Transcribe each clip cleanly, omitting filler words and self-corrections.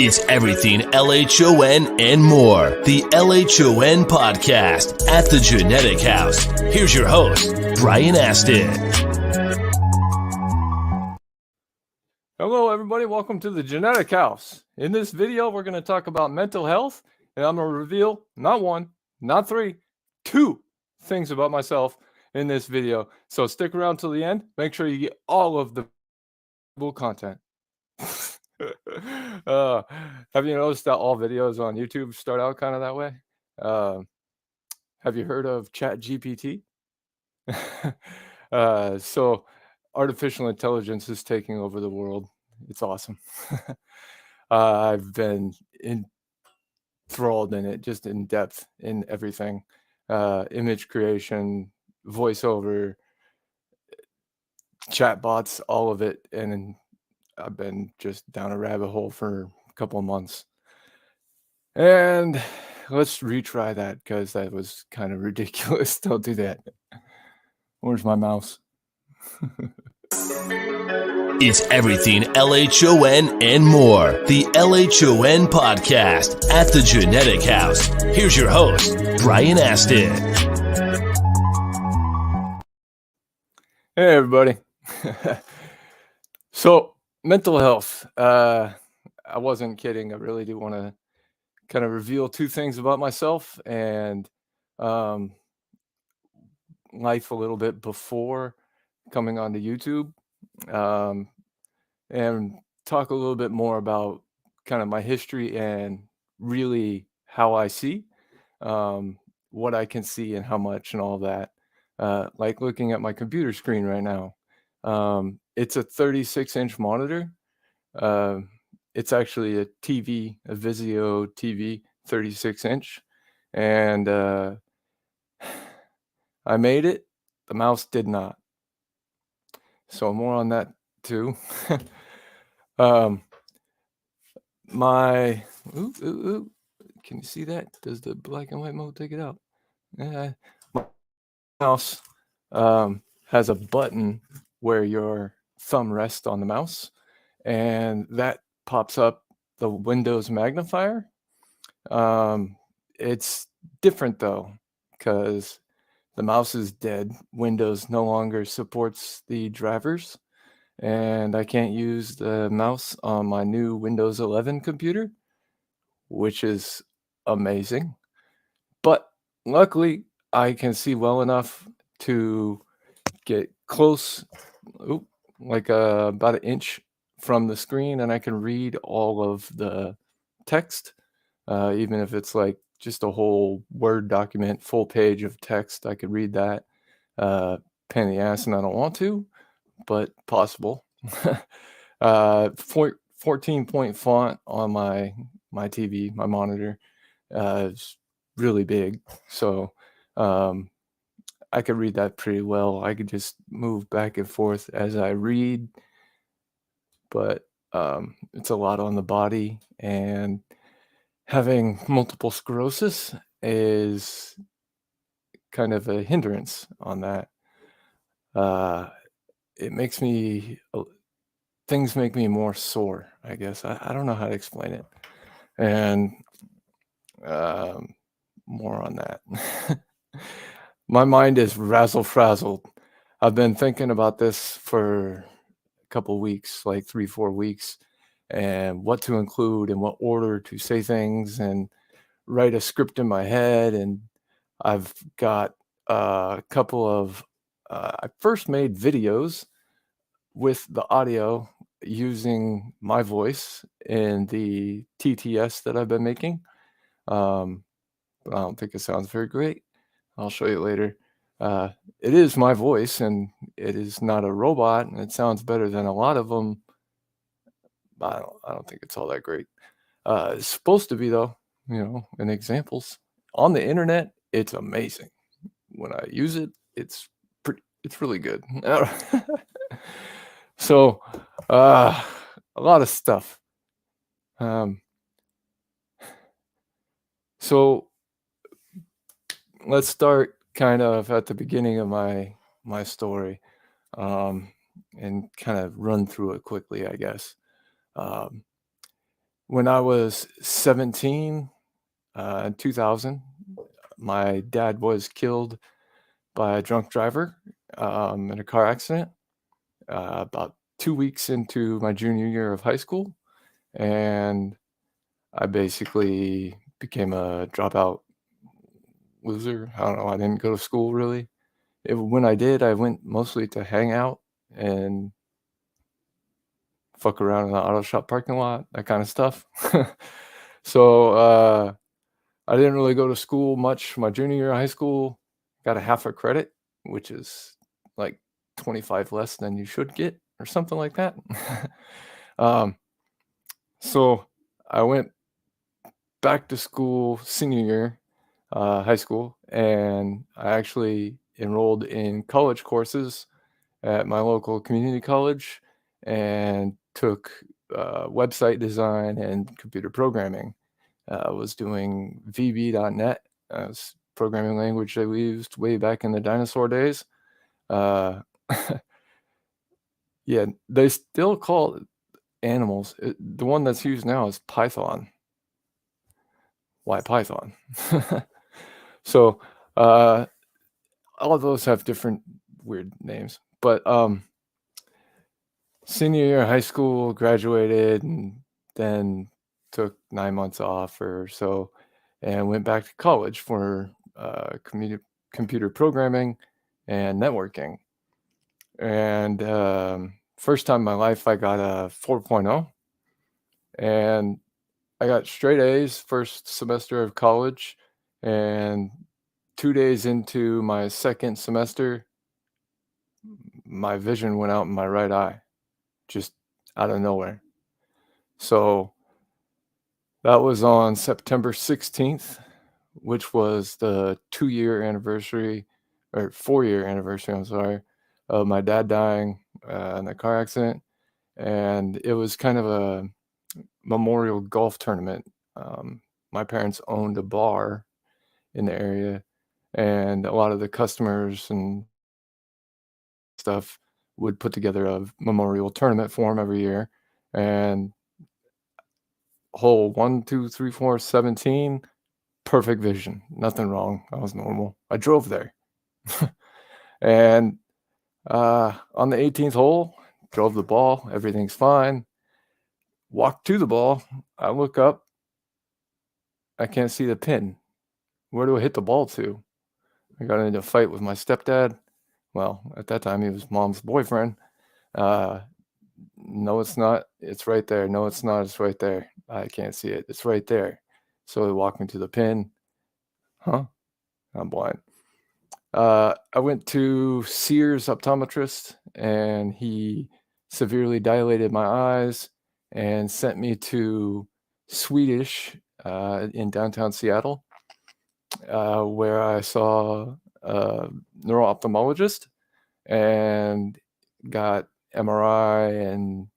It's everything LHON and more. The LHON podcast at the Genetic House. Here's your host, Brian Aston. Hello, everybody. Welcome to the Genetic House. In this video, we're going to talk about mental health, and I'm going to reveal not one, not three, two things about myself in this video. So stick around till the end. Make sure you get all of the cool content. Have you noticed that all videos on YouTube start out kind of that way? Have you heard of ChatGPT? So artificial intelligence is taking over the world. It's awesome. I've been enthralled in it, just in depth in everything. Image creation, voiceover, chatbots, all of it. And I've been just down a rabbit hole for a couple of months. And let's retry that because that was kind of ridiculous. Don't do that. Where's my mouse? It's everything LHON and more. The LHON podcast at the Genetic House. Here's your host, Brian Aston. Hey, everybody. So, mental health. I wasn't kidding. I really do want to kind of reveal two things about myself and life a little bit before coming onto YouTube, and talk a little bit more about kind of my history and really how I see, what I can see and how much and all that. Like looking at my computer screen right now. It's a 36-inch monitor. It's actually a TV, a Vizio TV, 36-inch. And I made it. The mouse did not. So more on that too. Can you see that? Does the black and white mode take it out? My mouse has a button where your thumb rests on the mouse, and that pops up the Windows magnifier. It's different though, because the mouse is dead. Windows no longer supports the drivers, and I can't use the mouse on my new Windows 11 computer, which is amazing. But luckily, I can see well enough to get close, like about an inch from the screen, and I can read all of the text, even if it's like just a whole Word document, full page of text. I could read that. Pain in the ass, and I don't want to, but possible. 14-point font on my TV, my monitor. Is really big, so I could read that pretty well. I could just move back and forth as I read, but it's a lot on the body, and having multiple sclerosis is kind of a hindrance on that. It makes me, things make me more sore, I guess. I don't know how to explain it. And more on that. My mind is razzle-frazzled. I've been thinking about this for a couple weeks, like 3-4 weeks, and what to include and what order to say things and write a script in my head. And I've got a couple of, I first made videos with the audio using my voice in the TTS that I've been making. But I don't think it sounds very great. I'll show you later. It is my voice, and it is not a robot, and it sounds better than a lot of them. I don't think it's all that great. It's supposed to be though, in examples. On the internet, it's amazing. When I use it, it's really good. So, a lot of stuff. So let's start kind of at the beginning of my story, and kind of run through it quickly, I guess. When I was 17, in 2000, my dad was killed by a drunk driver, in a car accident, about 2 weeks into my junior year of high school, and I basically became a dropout loser. I don't know, I didn't go to school really. When I did, I went mostly to hang out and fuck around in the auto shop parking lot, that kinda stuff. So, I didn't really go to school much my junior year of high school, got a half a credit, which is like 25 less than you should get or something like that. Um, so I went back to school senior year, high school, and I actually enrolled in college courses at my local community college and took website design and computer programming. Was doing VB.net, programming language that we used way back in the dinosaur days. Uh, yeah, they still call it animals. The one that's used now is Python. Why Python? So uh, all of those have different weird names, but senior year of high school, graduated, and then took 9 months off or so, and went back to college for computer programming and networking. And first time in my life, I got a 4.0, and I got straight A's first semester of college. And 2 days into my second semester, my vision went out in my right eye, just out of nowhere. So that was on September 16th, which was the 2-year anniversary, or 4-year anniversary, I'm sorry, of my dad dying in a car accident. And it was kind of a memorial golf tournament. My parents owned a bar in the area, and a lot of the customers and stuff would put together a memorial tournament for him every year. And hole 1, 2, 3, 4, 17, perfect vision, nothing wrong. I was normal. I drove there. And on the 18th hole, drove the ball, everything's fine. Walked to the ball, I look up, I can't see the pin. Where do I hit the ball to? I got into a fight with my stepdad. Well, at that time, he was mom's boyfriend. Uh, no, it's not. It's right there. No, it's not. It's right there. I can't see it. It's right there. So he walked me to the pin. Huh? I'm blind. I went to Sears optometrist, and he severely dilated my eyes and sent me to Swedish in downtown Seattle, where I saw a neuro-ophthalmologist and got MRI and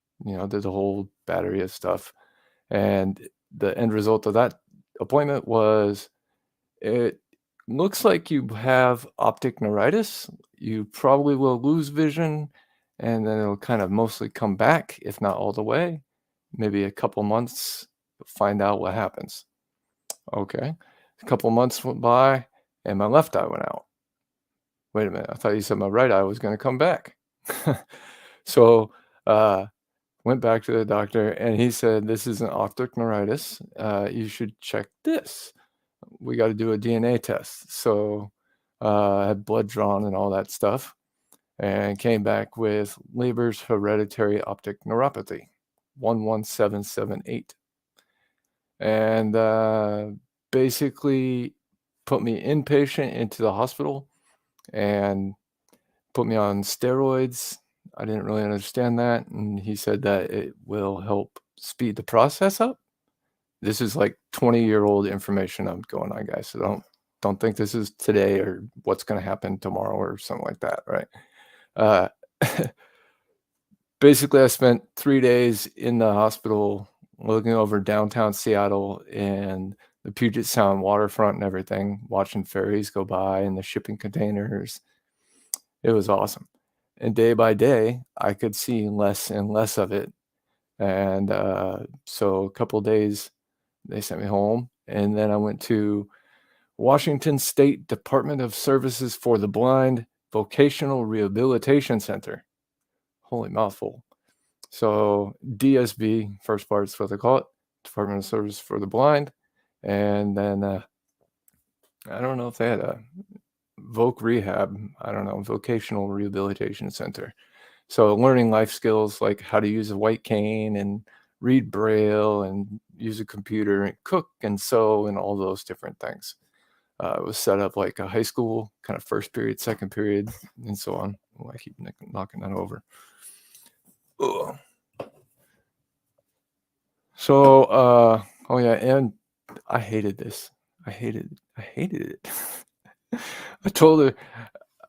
did the whole battery of stuff. And the end result of that appointment was it looks like you have optic neuritis. You probably will lose vision, and then it'll kind of mostly come back, if not all the way. Maybe a couple months, find out what happens. Okay. A couple months went by, and my left eye went out. Wait a minute, I thought you said my right eye was gonna come back. So, went back to the doctor, and he said, "This is an optic neuritis. You should check this. We gotta do a DNA test." So, I had blood drawn and all that stuff, and came back with Leber's hereditary optic neuropathy, 11778. And, basically put me inpatient into the hospital and put me on steroids. I didn't really understand that, and he said that it will help speed the process up. This is like 20-year-old information I'm going on, guys, so don't think this is today or what's gonna happen tomorrow or something like that, right? Uh, basically, I spent 3 days in the hospital looking over downtown Seattle and the Puget Sound waterfront and everything, watching ferries go by and the shipping containers. It was awesome. And day by day, I could see less and less of it. And so a couple of days, they sent me home. And then I went to Washington State Department of Services for the Blind Vocational Rehabilitation Center. Holy mouthful. So DSB, first part is what they call it, Department of Service for the Blind. And then I don't know if they had a Voc Rehab, I don't know, Vocational Rehabilitation Center. So learning life skills like how to use a white cane and read Braille and use a computer and cook and sew and all those different things. It was set up like a high school, kind of first period, second period, and so on. Oh, I keep knocking that over. Ugh. So, oh yeah, and I hated this. I hated it. I told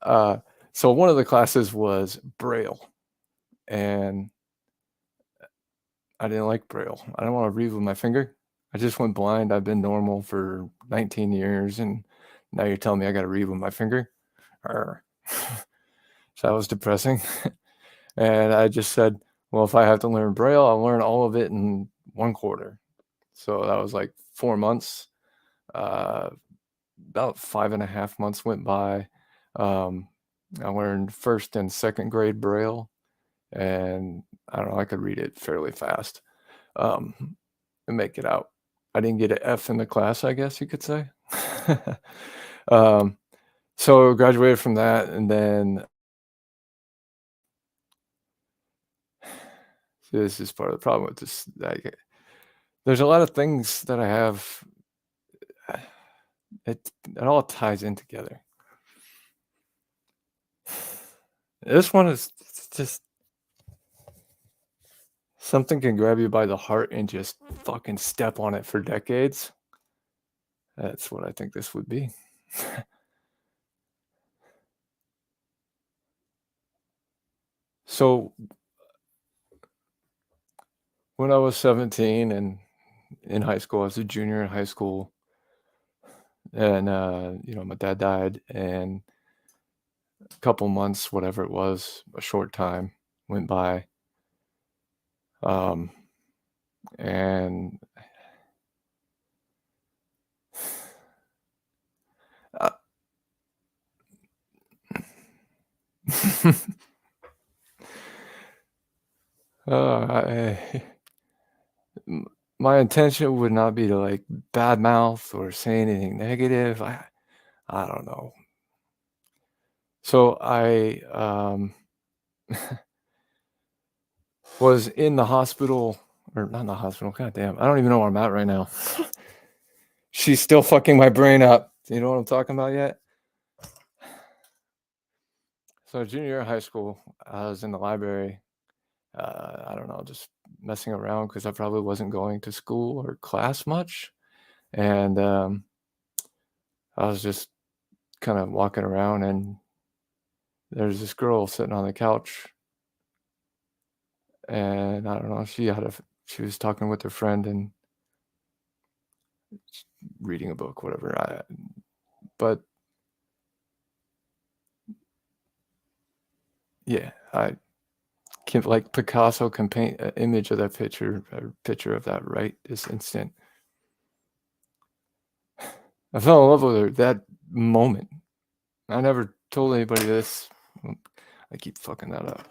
her, so one of the classes was Braille, and I didn't like Braille. I don't want to read with my finger. I just went blind. I've been normal for 19 years, and now you're telling me I got to read with my finger? Arr. So that was depressing. And I just said, well, if I have to learn Braille, I'll learn all of it in 1/4. So that was like 4 months. About 5.5 months went by. I learned first and second grade Braille, and I don't know, I could read it fairly fast and make it out. I didn't get an F in the class, I guess you could say. So graduated from that, and then this is part of the problem with this. There's a lot of things that I have. It all ties in together. This one is just something can grab you by the heart and just fucking step on it for decades. That's what I think this would be. So when I was 17 and in high school, I was a junior in high school, and my dad died, and a couple months, whatever it was, a short time went by. And uh, I, my intention would not be to like badmouth or say anything negative. I don't know. So I was in the hospital, or not in the hospital. God damn, I don't even know where I'm at right now. She's still fucking my brain up. You know what I'm talking about yet? So junior year of high school, I was in the library. I don't know, just messing around because I probably wasn't going to school or class much. And I was just kind of walking around, and there's this girl sitting on the couch. And I don't know, she was talking with her friend and reading a book, whatever. But yeah, I can, like Picasso can paint an image of that picture, a picture of that right this instant. I fell in love with her that moment. I never told anybody this. I keep fucking that up.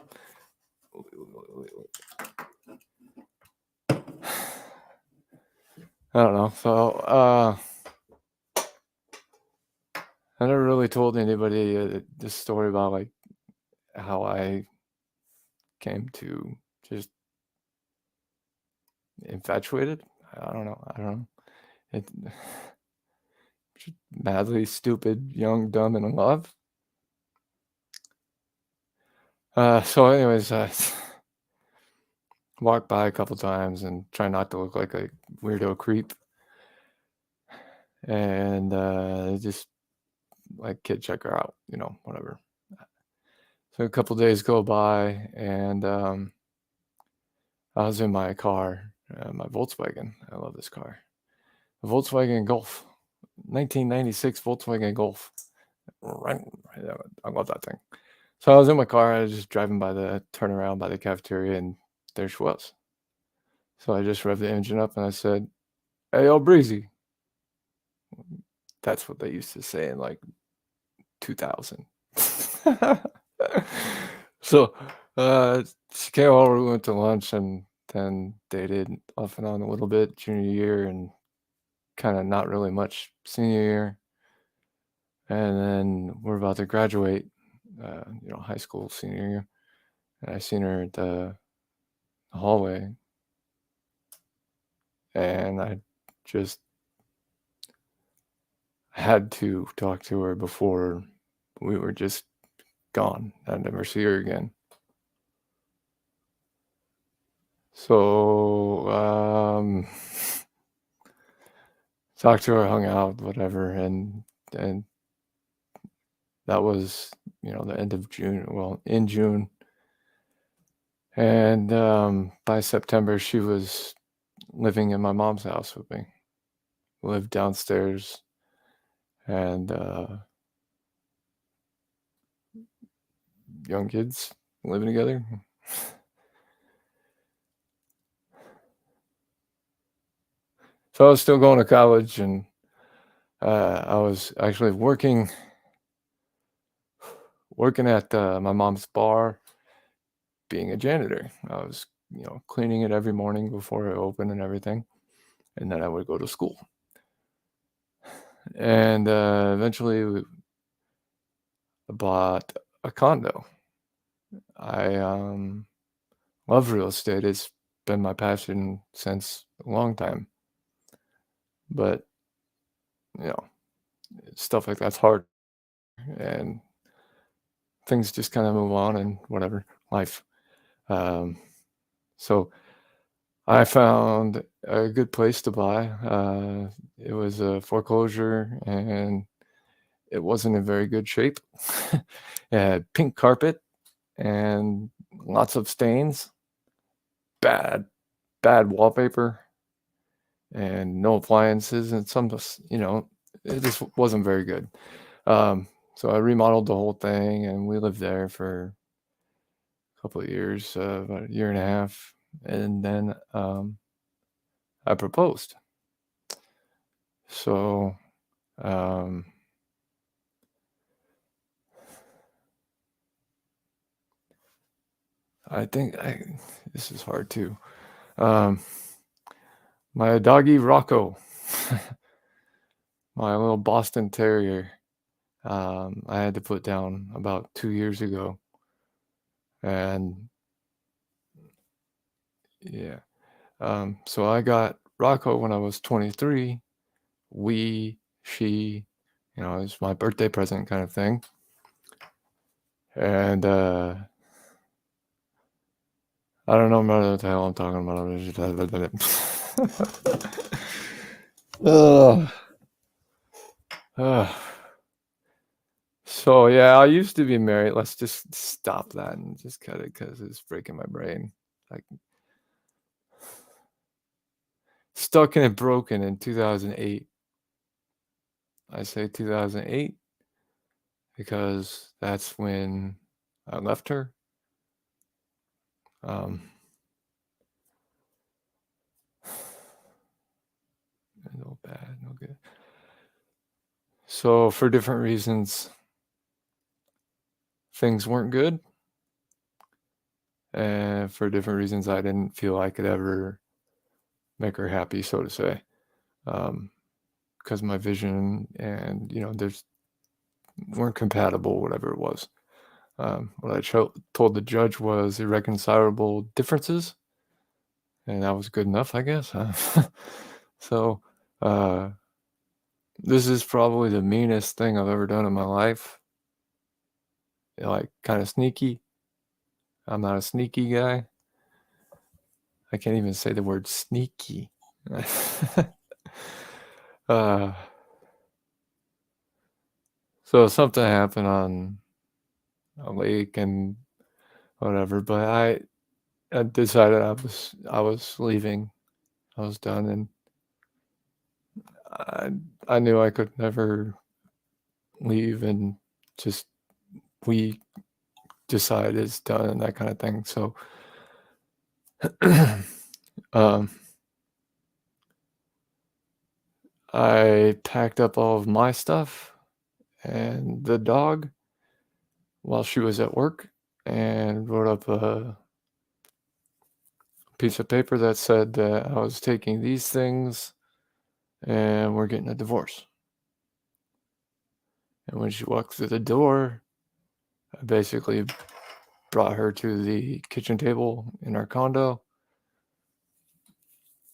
I don't know. So I never really told anybody this story about like how I came to just infatuated. I don't know. It just madly stupid, young, dumb, and in love. So anyways, walked by a couple times and try not to look like a weirdo creep. And just like, kid, check her out, whatever. So a couple days go by, and I was in my car, my Volkswagen. I love this car. A Volkswagen Golf, 1996 Volkswagen Golf. I love that thing. So I was in my car. I was just driving by the turnaround by the cafeteria, and there she was. So I just revved the engine up and I said, "Hey, yo, Breezy." That's what they used to say in like 2000. So she came over, we went to lunch, and then dated off and on a little bit junior year and kind of not really much senior year. And then we're about to graduate, high school senior year. And I seen her at the hallway, and I just had to talk to her before we were just gone. I'd never see her again. So, talked to her, hung out, whatever, and that was, the end of June. Well, in June, and by September, she was living in my mom's house with me. We lived downstairs, and young kids living together. So I was still going to college, and I was actually working at my mom's bar, being a janitor. I was, cleaning it every morning before it opened and everything, and then I would go to school. And eventually, we bought a condo. I love real estate. It's been my passion since a long time. But, stuff like that's hard, and things just kind of move on and whatever, life. So I found a good place to buy. It was a foreclosure, and it wasn't in very good shape. It had pink carpet and lots of stains, bad wallpaper, and no appliances, and it just wasn't very good. So I remodeled the whole thing, and we lived there for a couple of years, about a year and a half, and then I proposed. So I think this is hard too. My doggy Rocco, my little Boston Terrier, I had to put down about 2 years ago. And yeah, so I got Rocco when I was 23. She, it was my birthday present kind of thing. And I don't know what the hell I'm talking about. So yeah, I used to be married. Let's just stop that and just cut it because it's breaking my brain. Like, stuck and broken in 2008. I say 2008 because that's when I left her. No bad, no good. So for different reasons, things weren't good. And for different reasons, I didn't feel I could ever make her happy, so to say. Because my vision and, weren't compatible, whatever it was. What I told the judge was irreconcilable differences, and that was good enough, I guess. So this is probably the meanest thing I've ever done in my life. Like, kind of sneaky. I'm not a sneaky guy. I can't even say the word sneaky. So something happened on a lake and whatever, but I decided I was leaving. I was done, and I knew I could never leave, and just we decided it's done and that kind of thing. So Um, I packed up all of my stuff and the dog while she was at work and wrote up a piece of paper that said that I was taking these things and we're getting a divorce. And when she walked through the door, I basically brought her to the kitchen table in our condo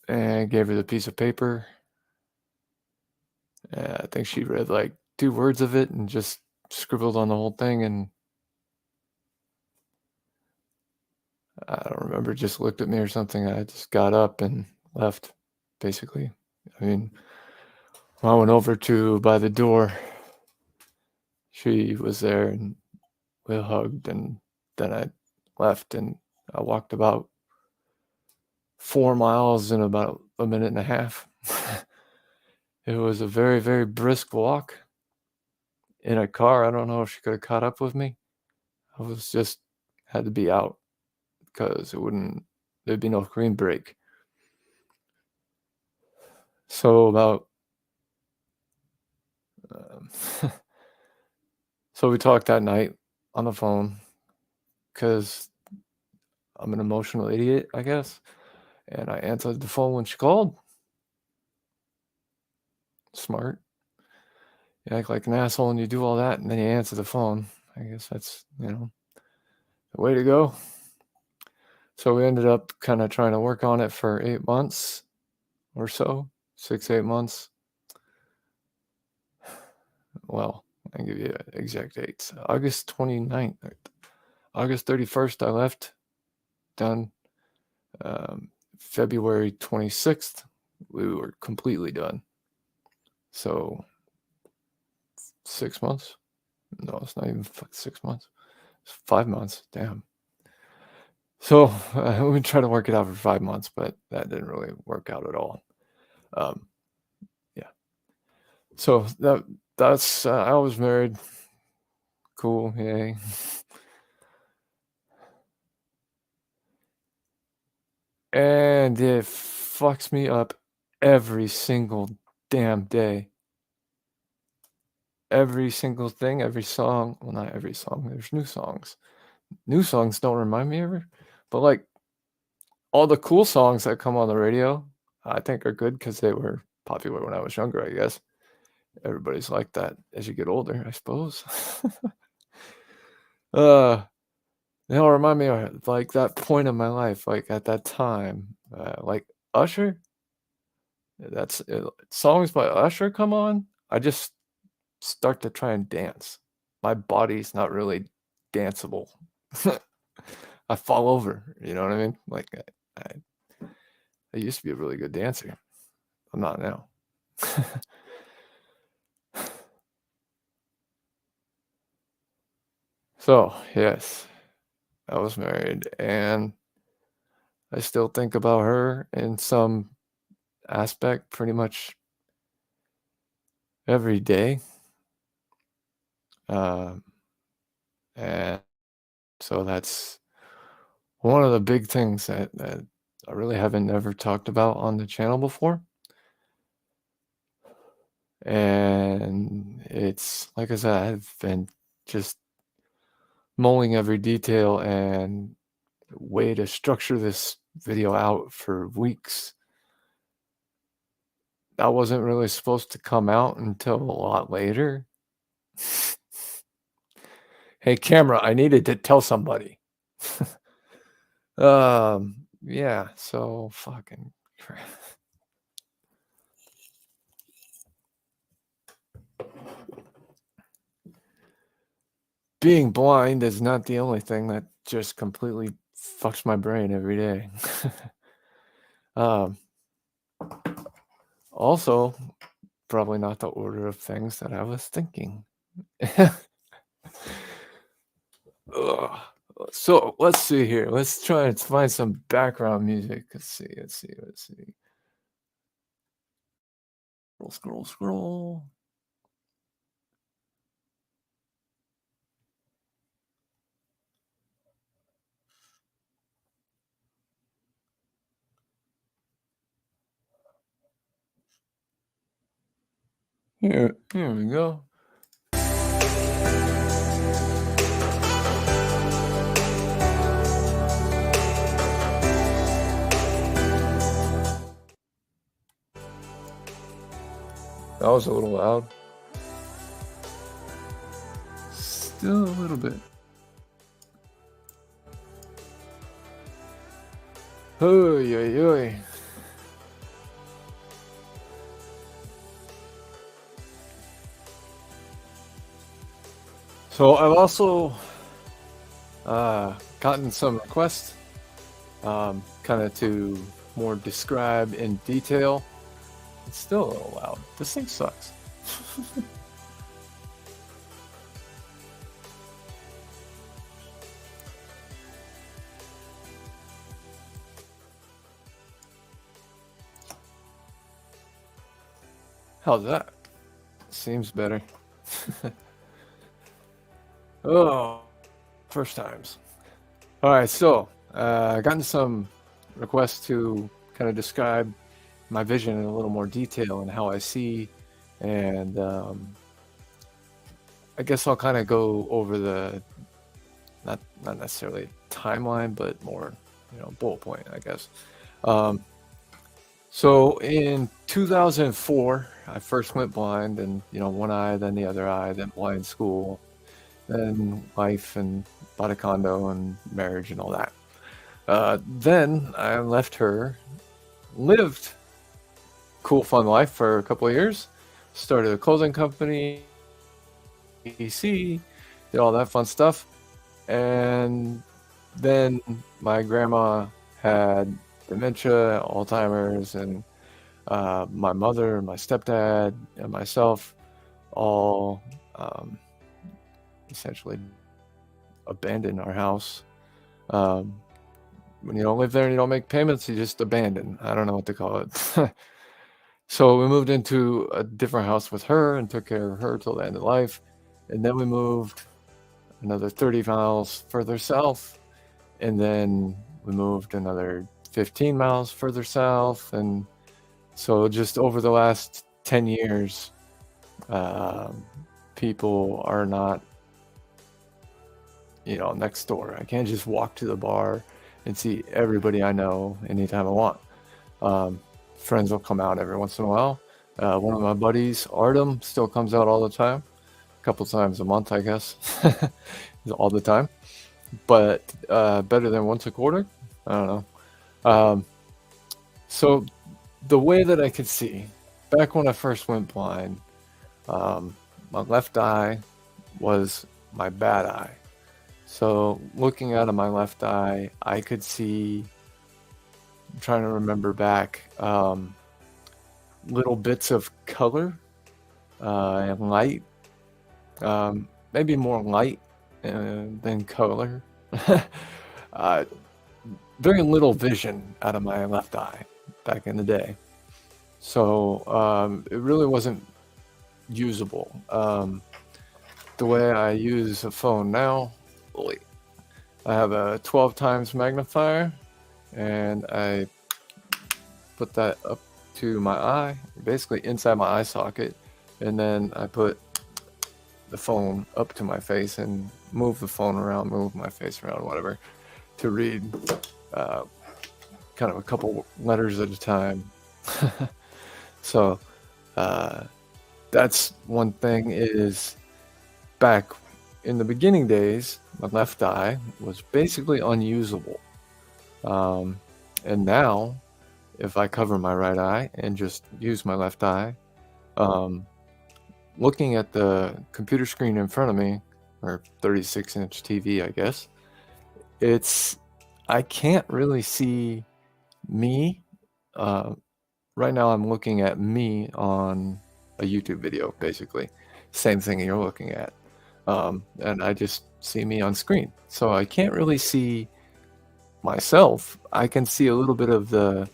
and gave her the piece of paper. I think she read like 2 words of it and just scribbled on the whole thing, and I don't remember, just looked at me or something. I just got up and left, basically. I mean, when I went over to by the door, she was there and we hugged, and then I left and I walked about 4 miles in about a minute and a half. It was a very, very brisk walk in a car. I don't know if she could have caught up with me. I was just had to be out because there'd be no green brake. So about um, so we talked that night on the phone because I'm an emotional idiot, I guess. And I answered the phone when she called. Smart. You act like an asshole and you do all that, and then you answer the phone. I guess that's, the way to go. So we ended up kind of trying to work on it for 8 months or so, 6, 8 months. Well, I'll give you exact dates. August 29th, August 31st, I left, done. February 26th, we were completely done. So 6 months? No, it's not even 6 months. It's 5 months. Damn. So we tried to work it out for 5 months, but that didn't really work out at all. Yeah. So that's I was married. Cool. Yay. And it fucks me up every single damn day. Every single thing, every song. Well, not every song. There's new songs. New songs don't remind me of her, but like all the cool songs that come on the radio, I think are good because they were popular when I was younger, I guess. Everybody's like that as you get older, I suppose. uh, They'll remind me of like that point in my life, like at that time, like Usher. That's songs by Usher come on. I just start to try and dance. My body's not really danceable. I fall over. You know what I mean? Like I used to be a really good dancer. I'm not now. So, yes, I was married and I still think about her in some aspect pretty much every day. Um, and so that's one of the big things that I really haven't ever talked about on the channel before. And it's like I said, I've been just mulling every detail and way to structure this video out for weeks. That wasn't really supposed to come out until a lot later. Hey, camera, I needed to tell somebody. Yeah, so fucking crap. Being blind is not the only thing that just completely fucks my brain every day. Also, probably not the order of things that I was thinking. So let's see here. Let's try and find some background music. Let's see. Scroll. Here we go. That was a little loud. Still a little bit. Oy, oy, oy. So I've also gotten some requests kind of to more describe in detail. It's still a little loud. This thing sucks. How's that? Seems better. Oh, first times. All right, so gotten some requests to kind of describe my vision in a little more detail and how I see, and I guess I'll kind of go over the not necessarily timeline, but more bullet point, I guess. So in 2004, I first went blind, and one eye, then the other eye, then blind school, then life, and bought a condo and marriage and all that. Then I left her, lived cool, fun life for a couple of years, started a clothing company, EC, did all that fun stuff, and then my grandma had dementia, Alzheimer's, and my mother, my stepdad, and myself all essentially abandoned our house. When you don't live there and you don't make payments, you just abandon. I don't know what to call it. So we moved into a different house with her and took care of her till the end of life. And then we moved another 30 miles further south. And then we moved another 15 miles further south. And so just over the last 10 years, people are not, next door. I can't just walk to the bar and see everybody I know anytime I want. Friends will come out every once in a while. One of my buddies, Artem, still comes out all the time. A couple times a month, I guess. All the time. But better than once a quarter? I don't know. So the way that I could see, back when I first went blind, my left eye was my bad eye. So looking out of my left eye, I could see, I'm trying to remember back, little bits of color and light, maybe more light than color. Very little vision out of my left eye back in the day. So it really wasn't usable. The way I use a phone now, I have a 12 times magnifier, and I put that up to my eye, basically inside my eye socket, and then I put the phone up to my face and move the phone around, move my face around, whatever, to read kind of a couple letters at a time. So that's one thing, is back in the beginning days, my left eye was basically unusable. And now, if I cover my right eye and just use my left eye, looking at the computer screen in front of me, or 36-inch TV, I guess, I can't really see me. Right now I'm looking at me on a YouTube video, basically. Same thing you're looking at. And I just see me on screen. So I can't really see myself. I can see a little bit of the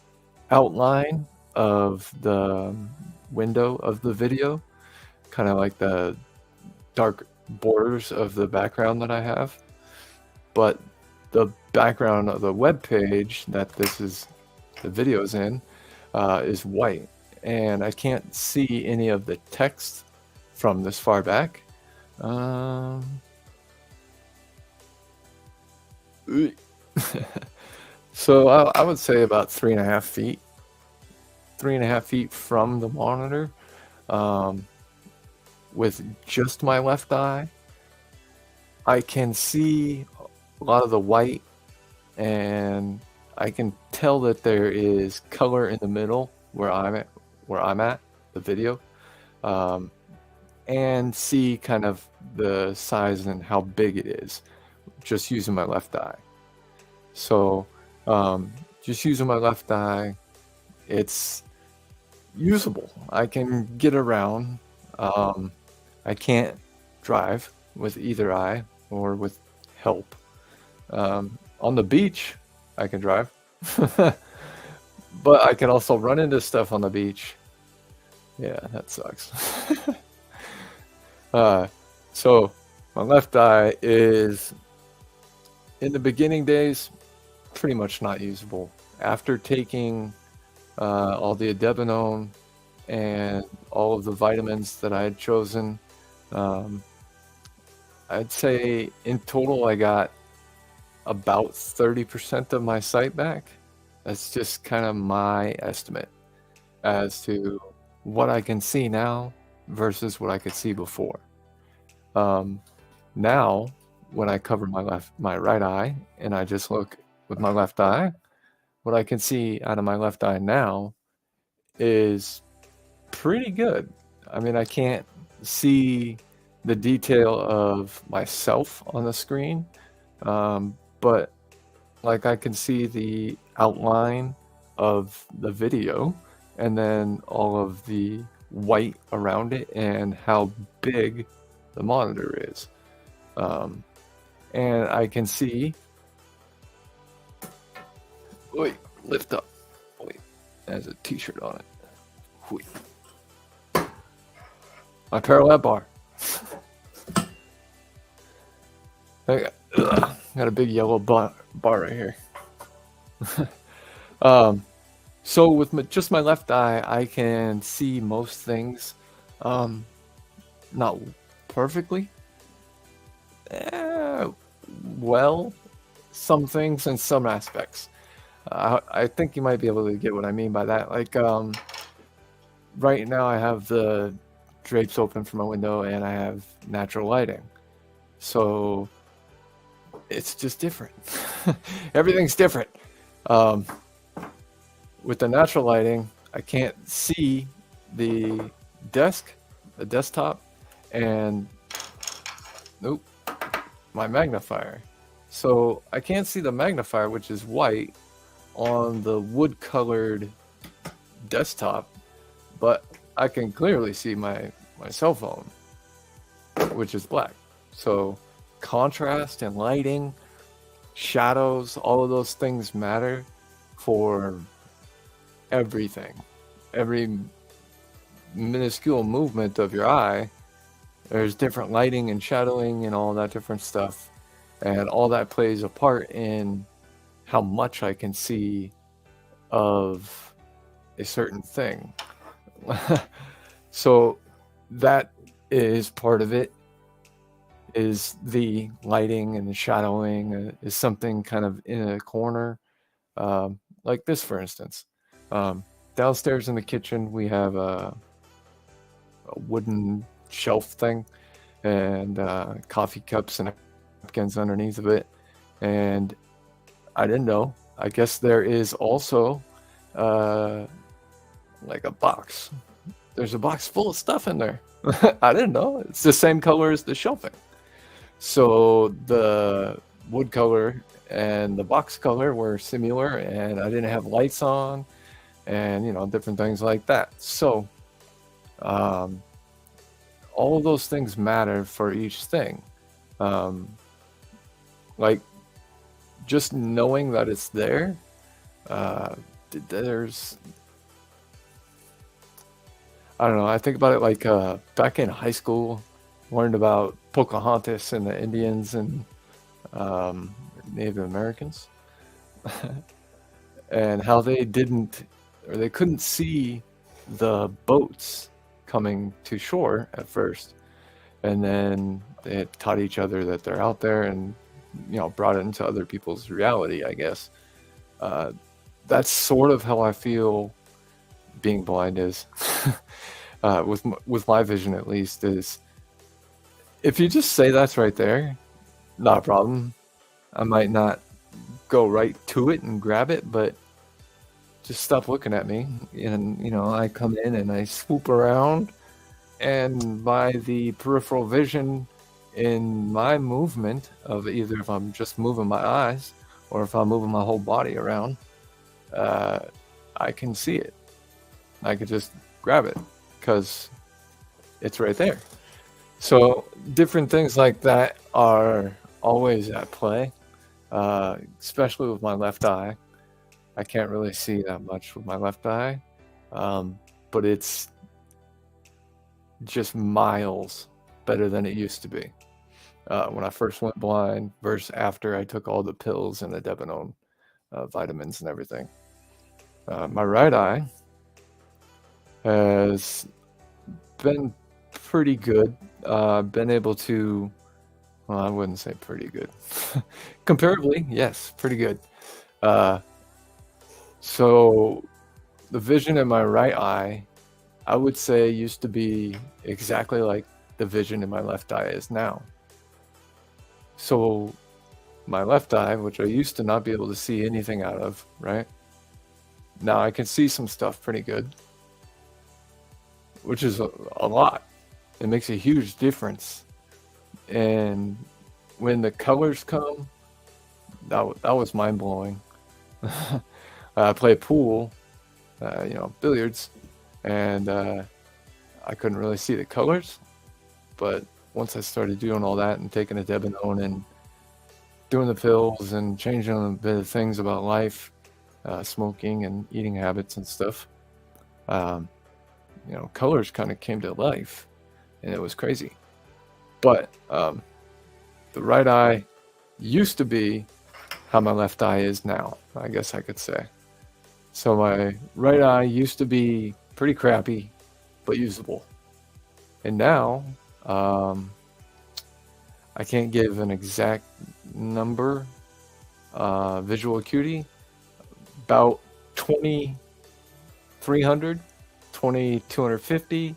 outline of the window of the video, kind of like the dark borders of the background that I have. But the background of the web page that the video is in is white. and I can't see any of the text from this far back. So I would say about 3.5 feet. 3.5 feet from the monitor, with just my left eye. I can see a lot of the white, and I can tell that there is color in the middle where I'm at the video, and see kind of the size and how big it is just using my left eye. So just using my left eye, it's usable. I can get around. I can't drive with either eye or with help. On the beach, I can drive, but I can also run into stuff on the beach. Yeah, that sucks. So my left eye is, in the beginning days, pretty much not usable. After taking all the adebenone and all of the vitamins that I had chosen, I'd say in total I got about 30% of my sight back. That's just kind of my estimate as to what I can see now versus what I could see before. Now, when I cover my right eye and I just look with my left eye, what I can see out of my left eye now is pretty good. I mean, I can't see the detail of myself on the screen, but like I can see the outline of the video and then all of the white around it and how big the monitor is. And I can see, wait, lift up, wait, there's a t-shirt on it. Wait. My parallel bar. I got a big yellow bar right here. So with just my left eye, I can see most things. Not perfectly. Well, some things in some aspects. I think you might be able to get what I mean by that. Like, right now I have the drapes open for my window and I have natural lighting. So it's just different. Everything's different. With the natural lighting, I can't see the desktop, and nope, my magnifier. So I can't see the magnifier, which is white, on the wood colored desktop, but I can clearly see my cell phone, which is black. So contrast and lighting, shadows, all of those things matter for everything. Every minuscule movement of your eye, there's different lighting and shadowing and all that different stuff, and all that plays a part in how much I can see of a certain thing. So that is part of it, is the lighting and the shadowing, is something kind of in a corner, like this, for instance. Downstairs in the kitchen, we have a wooden shelf thing, and coffee cups and napkins underneath of it. And I didn't know. I guess there is also like a box. There's a box full of stuff in there. I didn't know. It's the same color as the shelving. So the wood color and the box color were similar, and I didn't have lights on, and different things like that. So all of those things matter for each thing. Like just knowing that it's there, there's, I don't know, I think about it like back in high school, learned about Pocahontas and the Indians and Native Americans and how they couldn't see the boats coming to shore at first, and then they had taught each other that they're out there, and brought it into other people's reality, I guess. That's sort of how I feel being blind is. With my vision, at least, is if you just say that's right there, not a problem. I might not go right to it and grab it, but just stop looking at me. And I come in and I swoop around, and by the peripheral vision in my movement of either if I'm just moving my eyes or if I'm moving my whole body around, I can see it. I could just grab it because it's right there. So different things like that are always at play, especially with my left eye. I can't really see that much with my left eye, but it's just miles better than it used to be when I first went blind versus after I took all the pills and the Debenone vitamins and everything. My right eye has been pretty good. Been able to, well, I wouldn't say pretty good. Comparably, yes, pretty good. So the vision in my right eye, I would say, used to be exactly like the vision in my left eye is now. So my left eye, which I used to not be able to see anything out of, right? Now I can see some stuff pretty good, which is a lot. It makes a huge difference. And when the colors come, that was mind-blowing. I play pool, billiards, and I couldn't really see the colors. But once I started doing all that and taking a Debenone and doing the pills and changing a bit of things about life, smoking and eating habits and stuff, colors kind of came to life, and it was crazy. But the right eye used to be how my left eye is now, I guess I could say. So my right eye used to be pretty crappy, but usable. And now, I can't give an exact number, visual acuity, about 2300, 2250.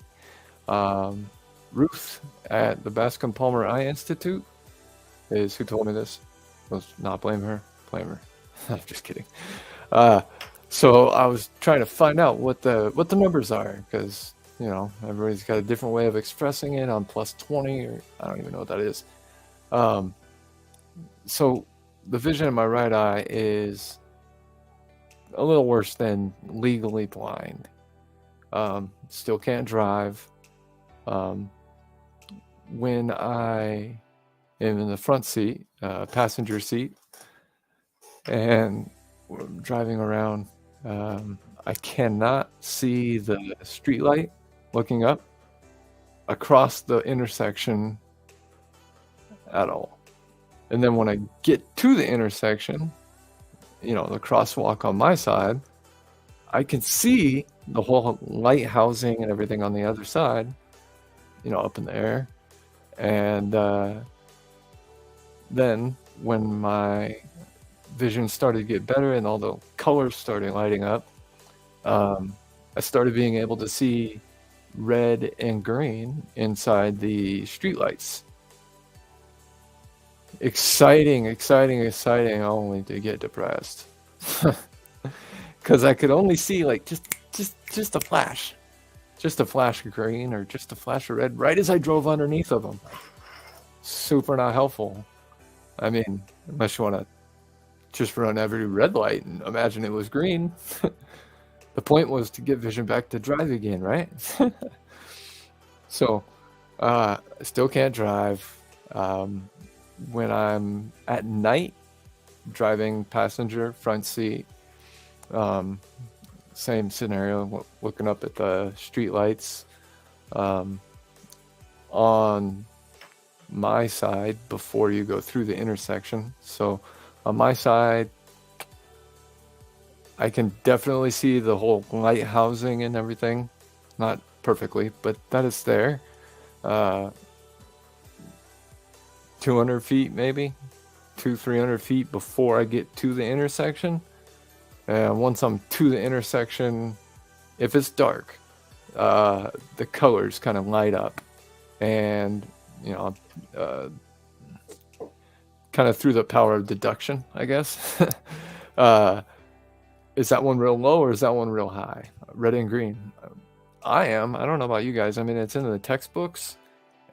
Ruth at the Bascom Palmer Eye Institute is who told me this. Let's not blame her. Blame her. I'm just kidding. So I was trying to find out what the numbers are, because everybody's got a different way of expressing it on plus 20, or I don't even know what that is. So the vision in my right eye is a little worse than legally blind. Still can't drive. When I am in the front seat, passenger seat, and driving around, I cannot see the street light looking up across the intersection at all. And then when I get to the intersection, the crosswalk on my side, I can see the whole light housing and everything on the other side, up in the air. And then when my vision started to get better and all the colors started lighting up, I started being able to see red and green inside the streetlights. Exciting, only to get depressed. Because I could only see like just a flash. Just a flash of green or just a flash of red right as I drove underneath of them. Super not helpful. I mean, unless you want to just run every red light and imagine it was green. The point was to get vision back to drive again, right? So, I still can't drive. When I'm at night, driving passenger, front seat, same scenario, looking up at the street lights. On my side, before you go through the intersection. So on my side, I can definitely see the whole light housing and everything not perfectly, but that is there. 200 feet maybe, 300 feet before I get to the intersection. Once I'm to the intersection, if it's dark, the colors kind of light up, and kind of through the power of deduction, I guess. Is that one real low or is that one real high? Red and green. I don't know about you guys. I mean, it's in the textbooks.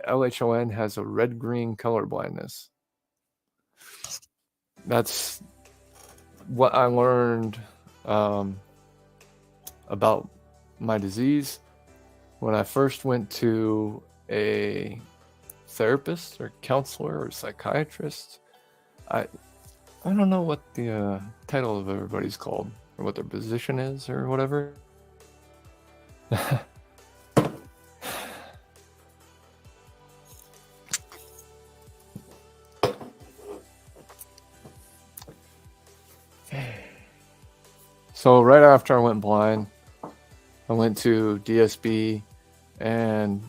LHON has a red-green color blindness. That's what I learned about my disease when I first went to a therapist or counselor or psychiatrist. I don't know what the title of everybody's called or what their position is or whatever. So right after I went blind, I went to DSB, and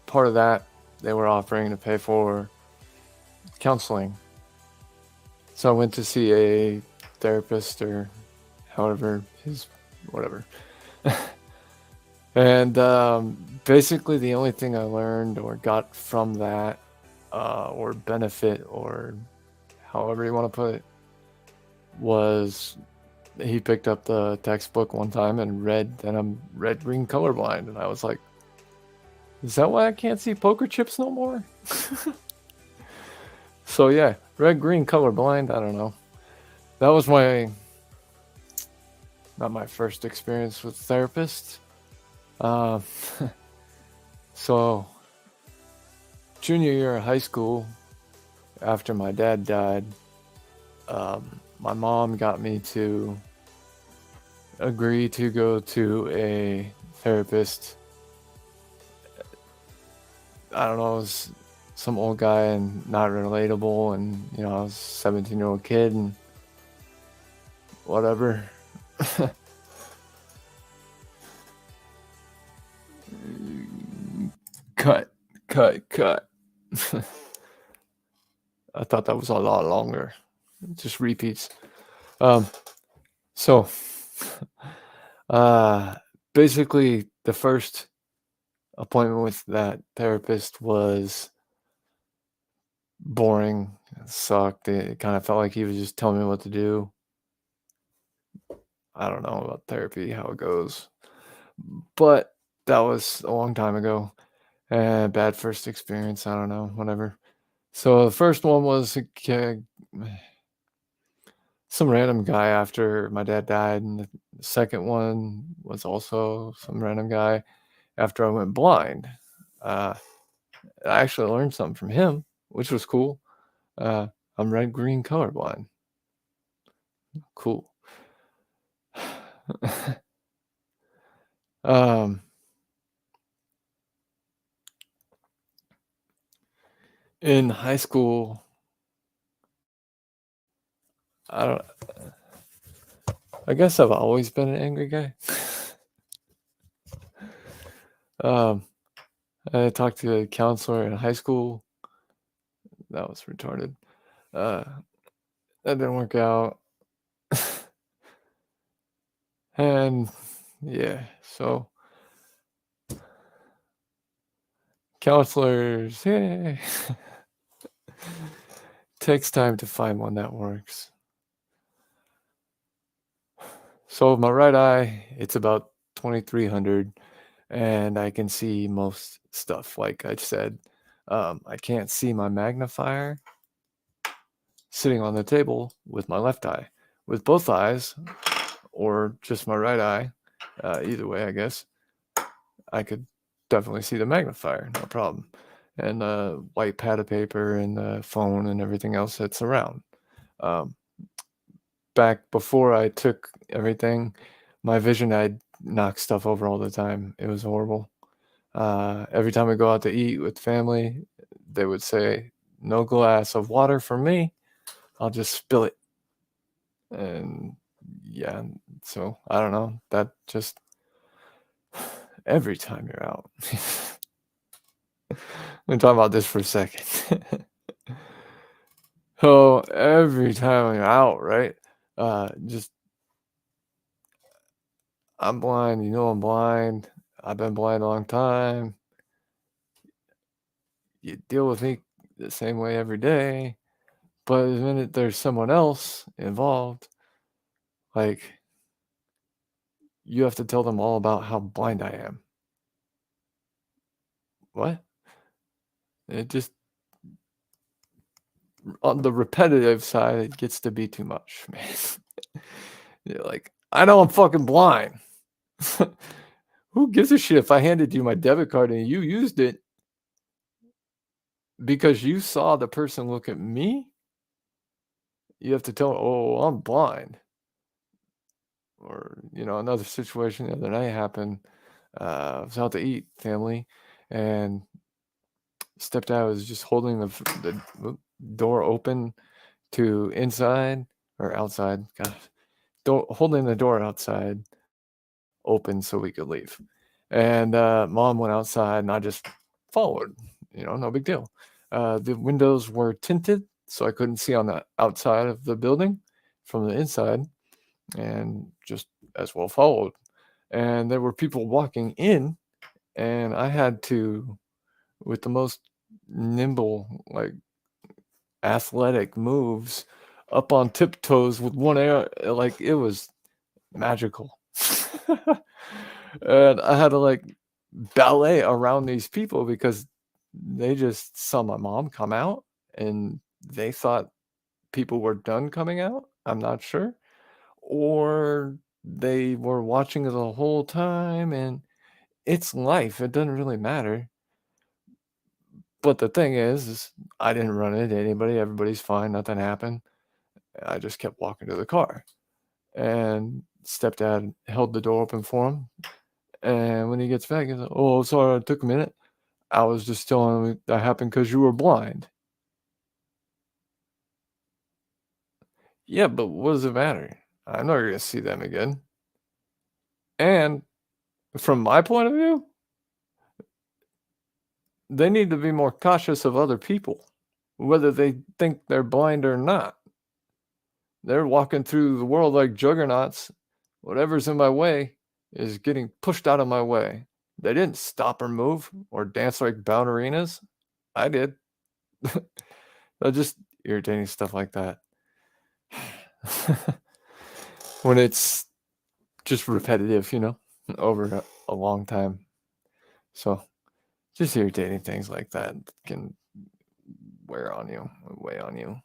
part of that they were offering to pay for counseling. So I went to see a therapist or however his whatever. And basically the only thing I learned or got from that or benefit or however you want to put it was he picked up the textbook one time and read that I'm red-green colorblind, and I was like, is that why I can't see poker chips no more? So yeah, red-green colorblind, I don't know. That was not my first experience with therapist. So junior year of high school, after my dad died, my mom got me to agree to go to a therapist. I don't know, it was some old guy and not relatable, and I was a 17-year-old kid and whatever. Cut. I thought that was a lot longer. It just repeats. So basically the first appointment with that therapist was boring. It sucked. It kind of felt like he was just telling me what to do. I don't know about therapy, how it goes, but that was a long time ago. And bad first experience. I don't know, whatever. So the first one was some random guy after my dad died, and the second one was also some random guy after I went blind. I actually learned something from him, which was cool. I'm red-green colorblind. Cool. In high school, I guess I've always been an angry guy. I talked to a counselor in high school. That was retarded. That didn't work out. And yeah, so counselors, yay. Takes time to find one that works. So my right eye, it's about 2300, and I can see most stuff. Like I said, I can't see my magnifier sitting on the table with my left eye. With both eyes, or just my right eye, either way, I guess, I could definitely see the magnifier, no problem. And the white pad of paper and the phone and everything else that's around. Back before I took everything, my vision, I'd knock stuff over all the time. It was horrible. Every time I go out to eat with family, they would say, no glass of water for me. I'll just spill it. And yeah, so I don't know. That just every time you're out. Let me talk about this for a second. So every time you're out, right? Just I'm blind. You know I'm blind. I've been blind a long time. You deal with me the same way every day. But the minute there's someone else involved, like you have to tell them all about how blind I am. What? It just on the repetitive side, it gets to be too much, man. You're like, I know I'm fucking blind. Who gives a shit if I handed you my debit card and you used it because you saw the person look at me? You have to tell, oh, I'm blind. Or, another situation the other night happened. I was out to eat, family, and stepdad was just holding the door open to inside or outside. God, holding the door outside open so we could leave. And mom went outside and I just followed, no big deal. The windows were tinted, so I couldn't see on the outside of the building from the inside, and just as well followed. And there were people walking in, and I had to, with the most nimble, like athletic moves, up on tiptoes with one air, like it was magical. And I had to like ballet around these people because they just saw my mom come out and they thought people were done coming out. I'm not sure. Or they were watching it the whole time, and it's life. It doesn't really matter. But the thing is I didn't run into anybody. Everybody's fine. Nothing happened. I just kept walking to the car. And stepdad held the door open for him. And when he gets back, he's like, oh, sorry, it took a minute. I was just telling him that happened because you were blind. Yeah, but what does it matter? I'm not going to see them again. And from my point of view, they need to be more cautious of other people, whether they think they're blind or not. They're walking through the world like juggernauts. Whatever's in my way is getting pushed out of my way. They didn't stop or move or dance like ballerinas. I did. Just irritating stuff like that. When it's just repetitive, over a long time. So just irritating things like that can weigh on you.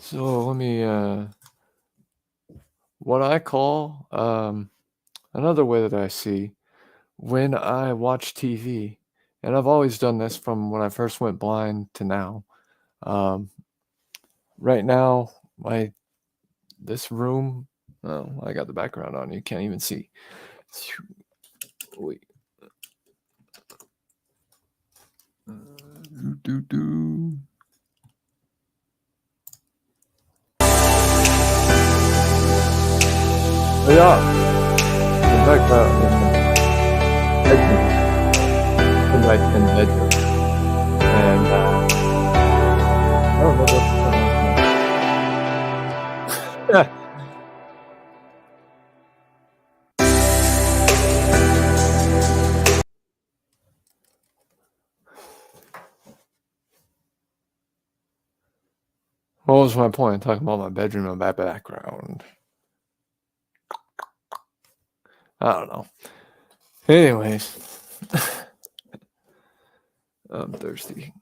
So let me, what I call, another way that I see when I watch TV, and I've always done this from when I first went blind to now. Right now, this room, I got the background on. You can't even see. Wait. Yeah, the background in my bedroom, and I don't know what's going on. What was my point? Talking about my bedroom and my background. I don't know. Anyways, I'm thirsty.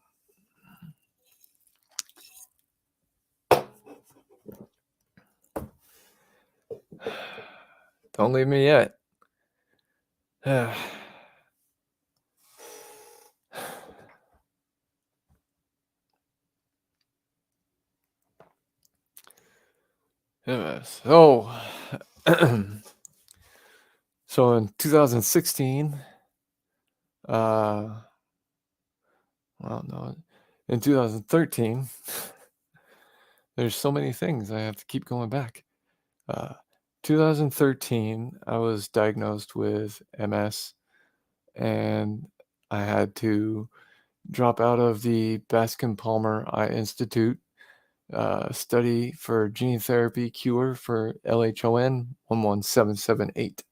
Don't leave me yet. So, so in 2016, well, no, in 2013, there's so many things I have to keep going back. 2013, I was diagnosed with MS, and I had to drop out of the Bascom-Palmer Eye Institute study for gene therapy cure for LHON 11778.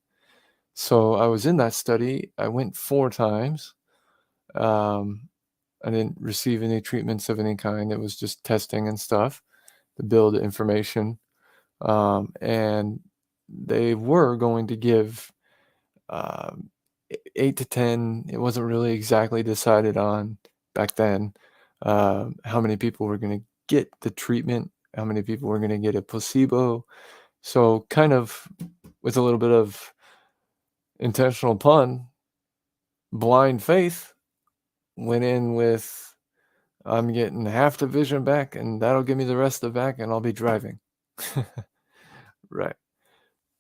So I was in that study. I went 4 times. I didn't receive any treatments of any kind. It was just testing and stuff to build information. And they were going to give 8 to 10. It wasn't really exactly decided on back then how many people were going to get the treatment, how many people were going to get a placebo. So kind of with a little bit of intentional pun, blind faith, went in with I'm getting half the vision back and that'll give me the rest of the back and I'll be driving. Right.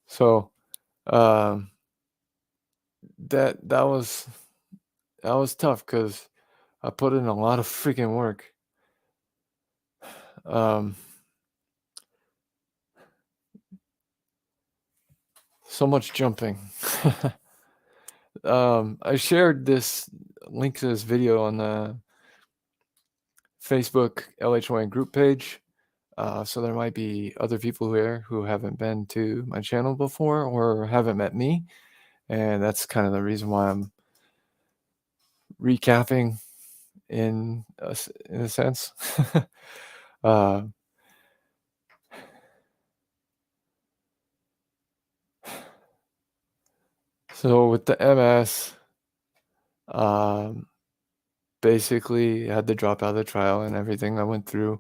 So that was tough because I put in a lot of freaking work. So much jumping. I shared this link to this video on the Facebook LHON group page. So there might be other people here who haven't been to my channel before or haven't met me. And that's kind of the reason why I'm recapping in a sense. So with the MS, basically had to drop out of the trial and everything I went through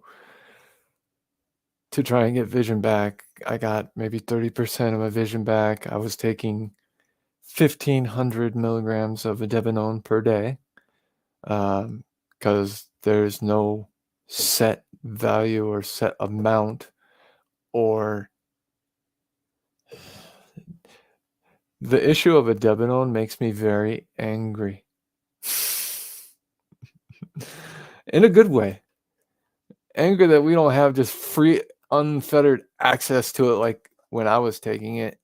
to try and get vision back. I got maybe 30% of my vision back. I was taking 1,500 milligrams of adebenone per day because there's no set value or set amount, or the issue of adebenone makes me very angry. In a good way. Angry that we don't have just free, unfettered access to it like when I was taking it.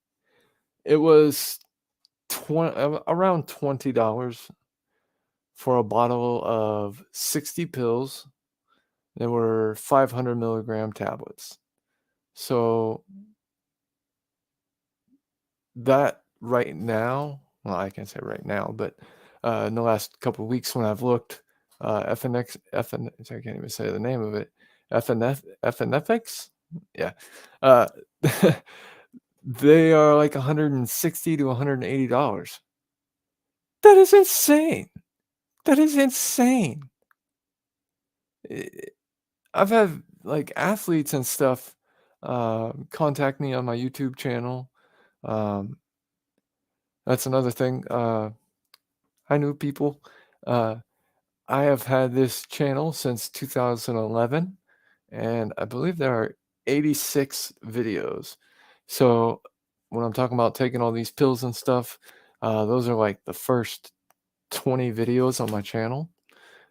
It was around $20 for a bottle of 60 pills. There were 500 milligram tablets. So that right now, well, I can't say right now, but in the last couple of weeks when I've looked, I can't even say the name of it, FNFX? Yeah. They are like $160 to $180. That is insane. That is insane. I've had like athletes and stuff contact me on my YouTube channel. That's another thing. I knew people. I have had this channel since 2011, and I believe there are 86 videos. So when I'm talking about taking all these pills and stuff, those are like the first 20 videos on my channel.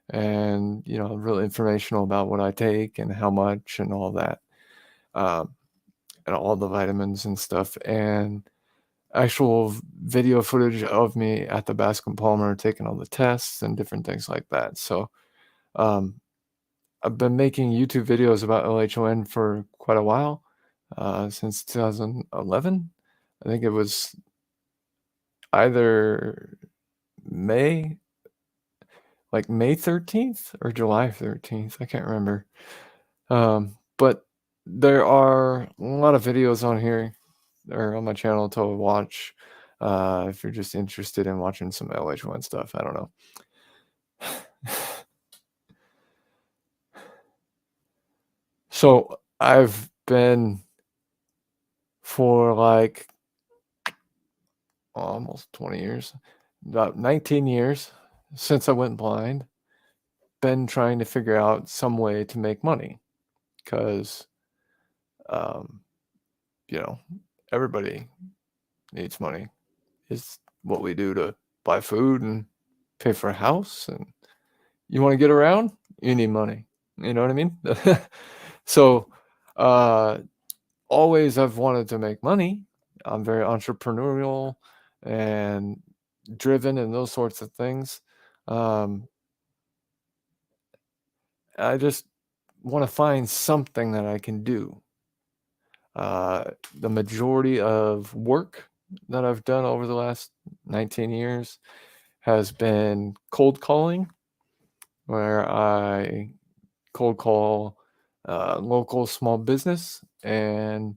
And, real informational about what I take and how much and all that. And all the vitamins and stuff. And actual video footage of me at the Bascom-Palmer taking all the tests and different things like that. So I've been making YouTube videos about LHON for quite a while, since 2011. I think it was either May 13th or July 13th. I can't remember. But there are a lot of videos on here or on my channel to watch if you're just interested in watching some LH1 stuff. I don't know. So I've been for like almost 20 years, about 19 years since I went blind, been trying to figure out some way to make money because, everybody needs money. It's what we do to buy food and pay for a house. And you want to get around? you need money. You know what I mean? So, uh, always I've wanted to make money. I'm very entrepreneurial and driven and those sorts of things. Um, I just want to find something that I can do. The majority of work that I've done over the last 19 years has been cold calling, where I cold call local small business and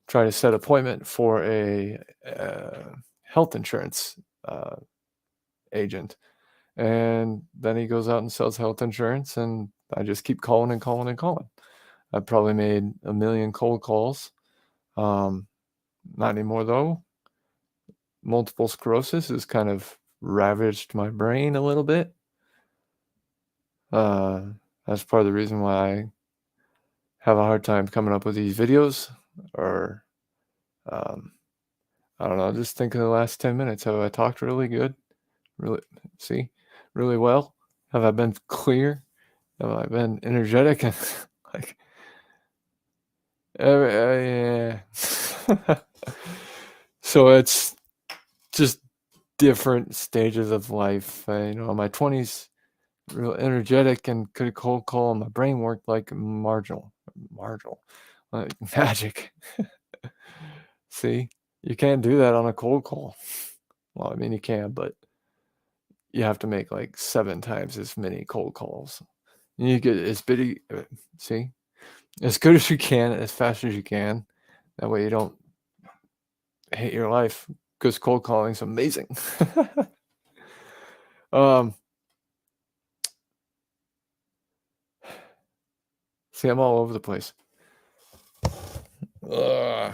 try to set appointment for a health insurance uh, agent. And then he goes out and sells health insurance, and I just keep calling and calling and calling. I've probably made a million cold calls. Um, Not anymore though. Multiple sclerosis has kind of ravaged my brain a little bit. That's part of the reason why I have a hard time coming up with these videos, or um, I don't know, just think of the last 10 minutes. Have I talked really good? Really, see, really well? Have I been clear? Have I been energetic? And like, yeah. So it's just different stages of life. In my 20s, real energetic and could cold call, and my brain worked like marginal, like magic. See, you can't do that on a cold call. Well, I mean, you can, but you have to make like 7 times as many cold calls. And you get as bitty, see, as good as you can, as fast as you can. That way you don't hate your life, because cold calling is amazing. um, See, I'm all over the place. Ugh.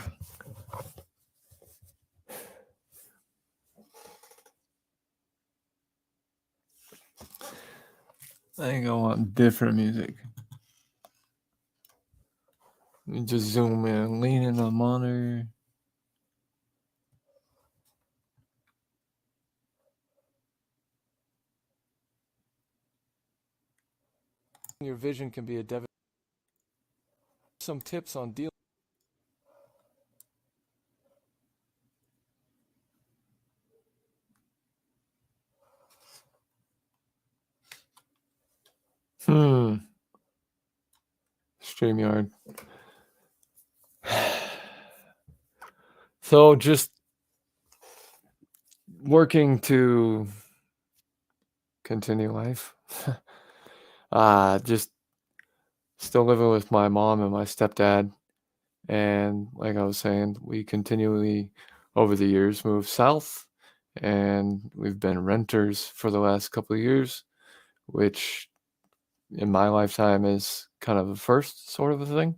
I think I want different music. You just zoom in, lean in on the monitor. Your vision can be a devil. Some tips on dealing. StreamYard. So just working to continue life. Just still living with my mom and my stepdad. And like I was saying, we continually over the years moved south, and we've been renters for the last couple of years, which in my lifetime is kind of the first sort of a thing.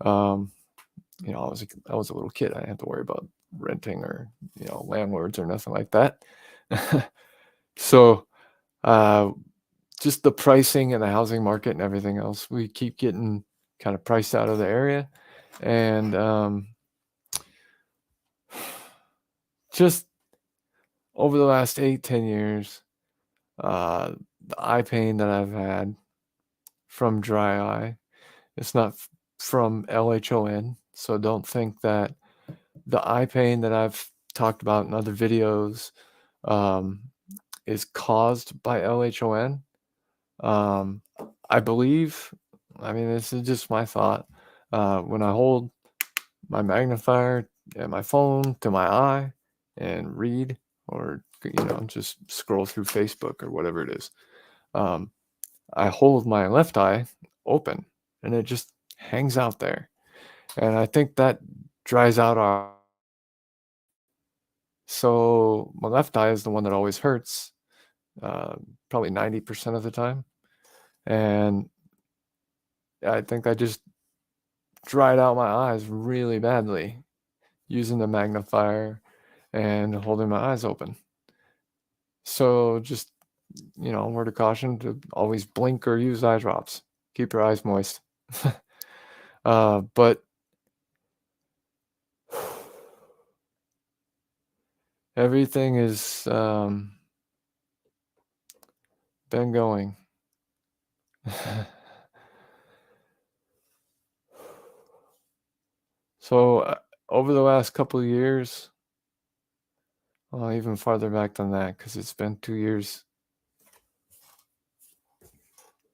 I was a little kid. I didn't have to worry about renting or, landlords or nothing like that. So, just the pricing and the housing market and everything else, we keep getting kind of priced out of the area. And just over the last 8-10 years, the eye pain that I've had from dry eye, it's not from LHON. So don't think that the eye pain that I've talked about in other videos is caused by LHON. I believe, I mean, this is just my thought. When I hold my magnifier and my phone to my eye and read, or, just scroll through Facebook or whatever it is, I hold my left eye open and it just hangs out there. And I think that dries out our. So my left eye is the one that always hurts, probably 90% of the time. And I think I just dried out my eyes really badly using the magnifier and holding my eyes open. So just, word of caution to always blink or use eye drops. Keep your eyes moist. But everything has been going. So over the last couple of years, well, even farther back than that, because it's been 2 years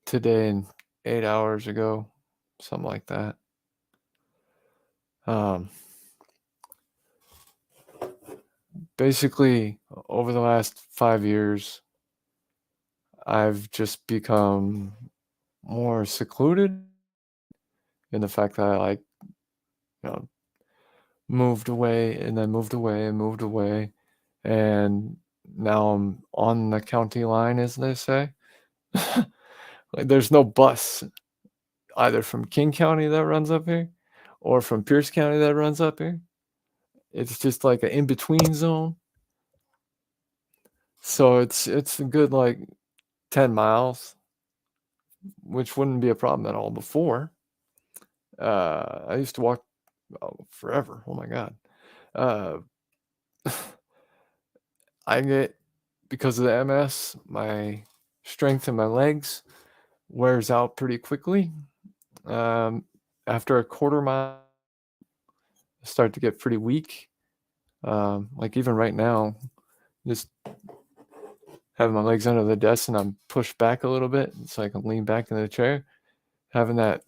today and 8 hours ago, something like that. Basically, over the last 5 years, I've just become more secluded in the fact that I moved away and then moved away and moved away. And now I'm on the county line, as they say. Like, there's no bus either from King County that runs up here or from Pierce County that runs up here. It's just like an in-between zone. So it's a good like 10 miles, which wouldn't be a problem at all before. I used to walk forever. Oh my God. Uh, I get, because of the MS, my strength in my legs wears out pretty quickly. After a quarter mile, I start to get pretty weak. Like even right now, just having my legs under the desk and I'm pushed back a little bit so I can lean back in the chair. Having that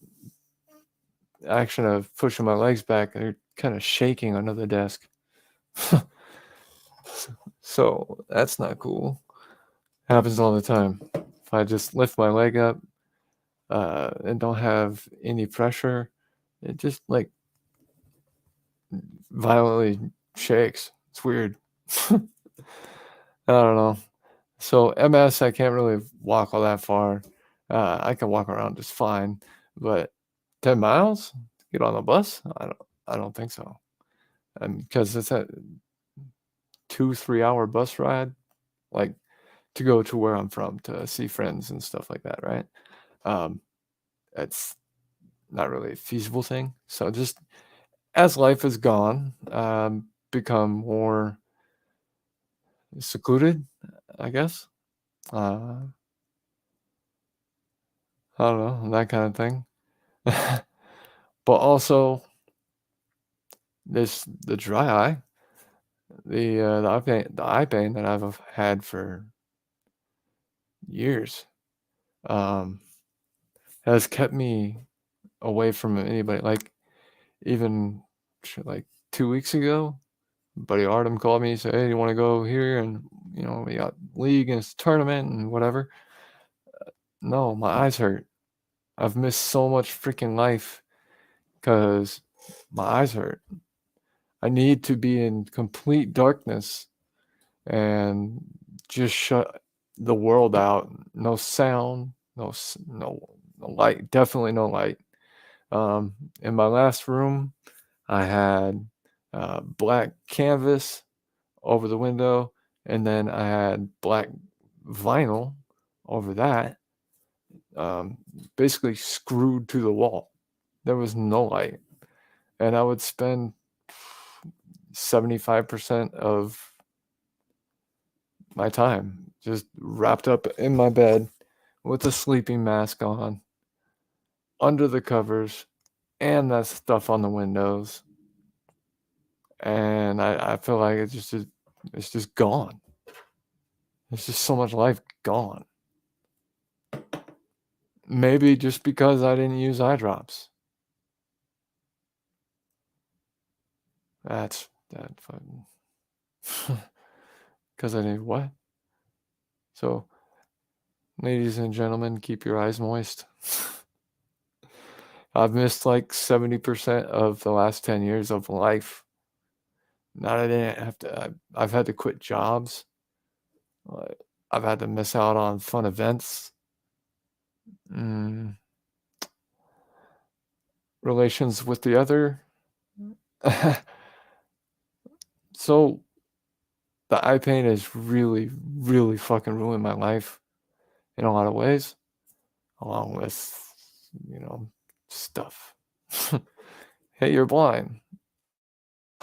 action of pushing my legs back, they're kind of shaking under the desk. So that's not cool. Happens all the time. If I just lift my leg up and don't have any pressure, it just like violently shakes. It's weird. I don't know. So MS, I can't really walk all that far. I can walk around just fine, but 10 miles, get on the bus? I don't think so. Because it's a 2-3 hour bus ride, like to go to where I'm from to see friends and stuff like that, right? It's not really a feasible thing. So just as life has gone, become more secluded, I guess. I don't know, that kind of thing. But also the dry eye, the eye pain that I've had for years, has kept me away from anybody. Like even like 2 weeks ago, buddy Artem called me and said, "Hey, you want to go here? And we got league and it's a tournament and whatever." No, my eyes hurt. I've missed so much freaking life because my eyes hurt. I need to be in complete darkness and just shut the world out. No sound, no light. Definitely no light. In my last room, I had black canvas over the window, and then I had black vinyl over that, basically screwed to the wall. There was no light, and I would spend 75% of my time just wrapped up in my bed with a sleeping mask on, under the covers, and that stuff on the windows. And I feel like it's just gone. There's just so much life gone. Maybe just because I didn't use eye drops. That fucking because I did what? So, ladies and gentlemen, keep your eyes moist. I've missed like 70% of the last 10 years of life. Not I didn't have to. I've had to quit jobs. I've had to miss out on fun events. Relations with the other. So the eye pain has really, really fucking ruined my life in a lot of ways, along with, stuff. Hey, you're blind.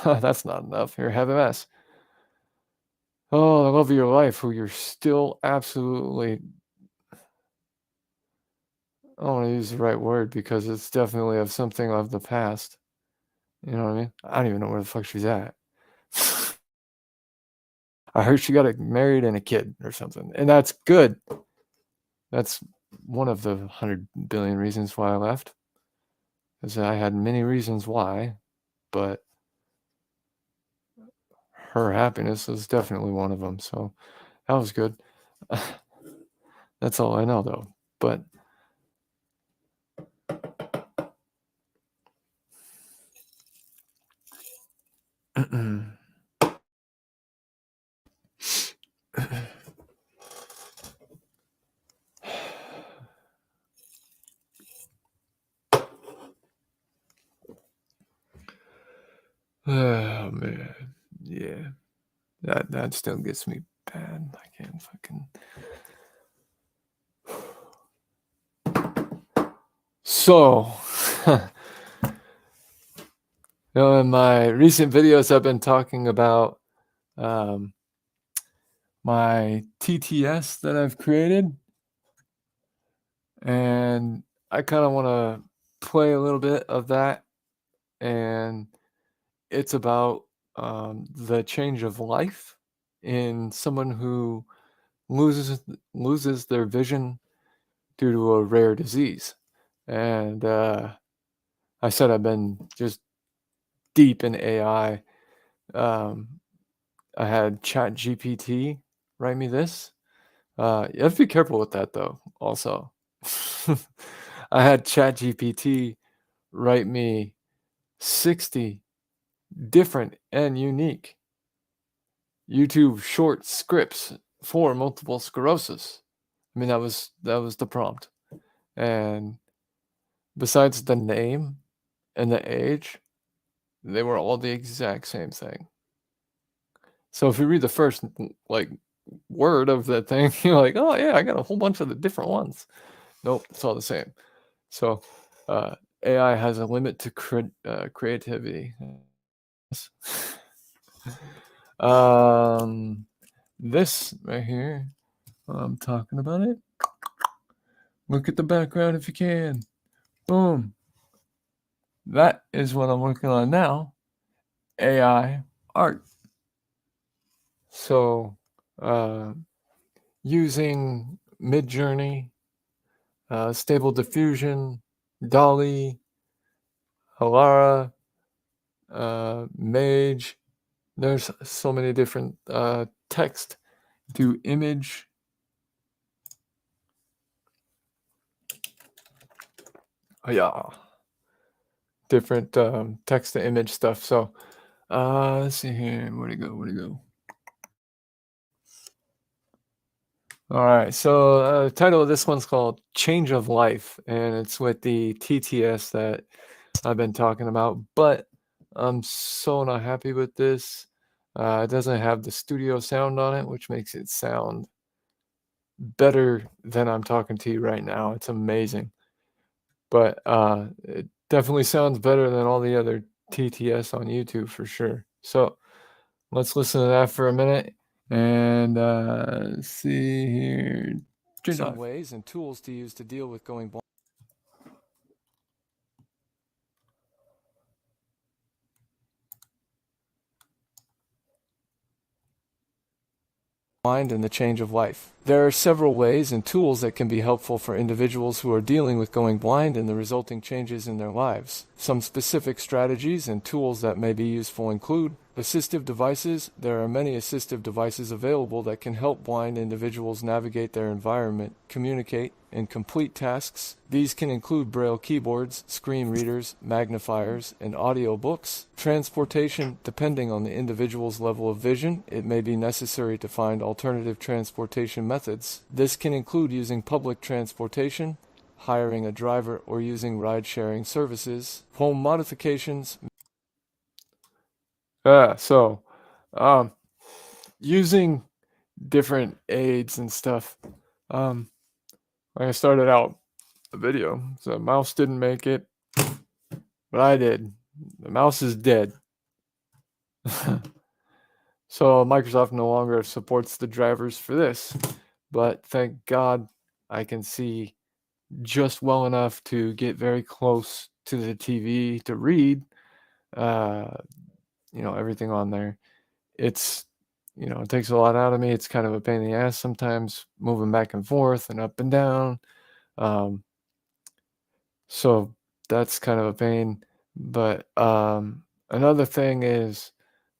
That's not enough. You're having MS. Oh, the love of your life, who you're still absolutely I don't want to use the right word because it's definitely of something of the past. You know what I mean? I don't even know where the fuck she's at. I heard she got married and a kid or something, and that's good. That's one of the 100 billion reasons why I left. Because I had many reasons why, but her happiness was definitely one of them. So that was good. That's all I know, though. But oh man, yeah, that still gets me bad. I can't fucking. So, in my recent videos, I've been talking about my TTS that I've created, and I kind of want to play a little bit of that, and it's about the change of life in someone who loses their vision due to a rare disease. And I said I've been just deep in AI. I had ChatGPT write me this. You have to be careful with that, though, also. I had ChatGPT write me 60 different and unique YouTube short scripts for multiple sclerosis. I mean, that was the prompt. And besides the name and the age, they were all the exact same thing. So if you read the first word of that thing, you're like, oh yeah, I got a whole bunch of the different ones. Nope, it's all the same. So AI has a limit to creativity. This right here, I'm talking about it. Look at the background if you can. Boom. That is what I'm working on now. AI art. So using Midjourney, Stable Diffusion, Dolly, Alara, Mage. There's so many different text to image. Oh, yeah. Different text to image stuff. So let's see here. Where'd it go? All right. So the title of this one's called Change of Life, and it's with the TTS that I've been talking about, but I'm so not happy with this. It doesn't have the studio sound on it, which makes it sound better than I'm talking to you right now. It's amazing. But it definitely sounds better than all the other TTS on YouTube for sure. So let's listen to that for a minute and see here. Some ways and tools to use to deal with going blind. Mind and the change of life. There are several ways and tools that can be helpful for individuals who are dealing with going blind and the resulting changes in their lives. Some specific strategies and tools that may be useful include assistive devices. There are many assistive devices available that can help blind individuals navigate their environment, communicate, and complete tasks. These can include braille keyboards, screen readers, magnifiers, and audio books. Transportation. Depending on the individual's level of vision, it may be necessary to find alternative transportation methods. This can include using public transportation, hiring a driver, or using ride-sharing services. Home modifications. So using different aids and stuff. Like I started out a video, so the mouse didn't make it, but I did. The mouse is dead. So Microsoft no longer supports the drivers for this, but thank God I can see just well enough to get very close to the TV to read, uh, everything on there. It's, it takes a lot out of me. It's kind of a pain in the ass sometimes moving back and forth and up and down. Um, so that's kind of a pain. But another thing is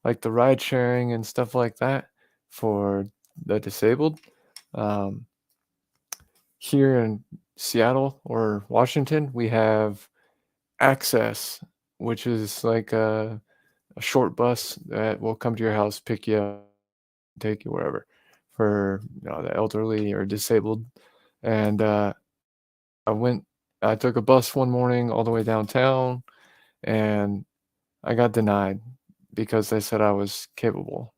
like the ride sharing and stuff like that for the disabled. Um, Here in Seattle or Washington, we have Access, which is like a short bus that will come to your house, pick you up, take you wherever for the elderly or disabled. And I went, I took a bus one morning all the way downtown, and I got denied because they said I was capable.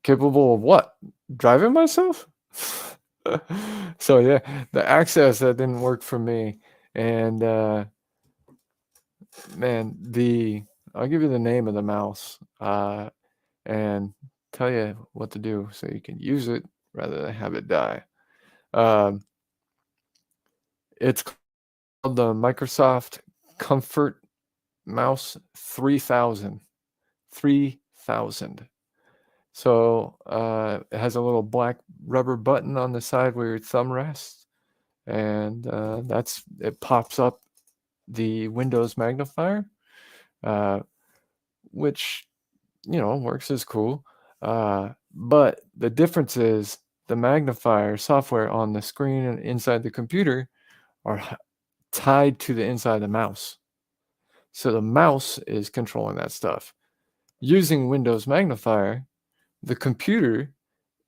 Capable of what? Driving myself? So yeah, the Access that didn't work for me. And man, I'll give you the name of the mouse and tell you what to do so you can use it rather than have it die. Um, it's called the Microsoft Comfort Mouse 3000. 3000. So it has a little black rubber button on the side where your thumb rests, and it pops up the Windows magnifier, uh, which works as cool. But the difference is the magnifier software on the screen and inside the computer are tied to the inside of the mouse. So the mouse is controlling that stuff. Using Windows magnifier, the computer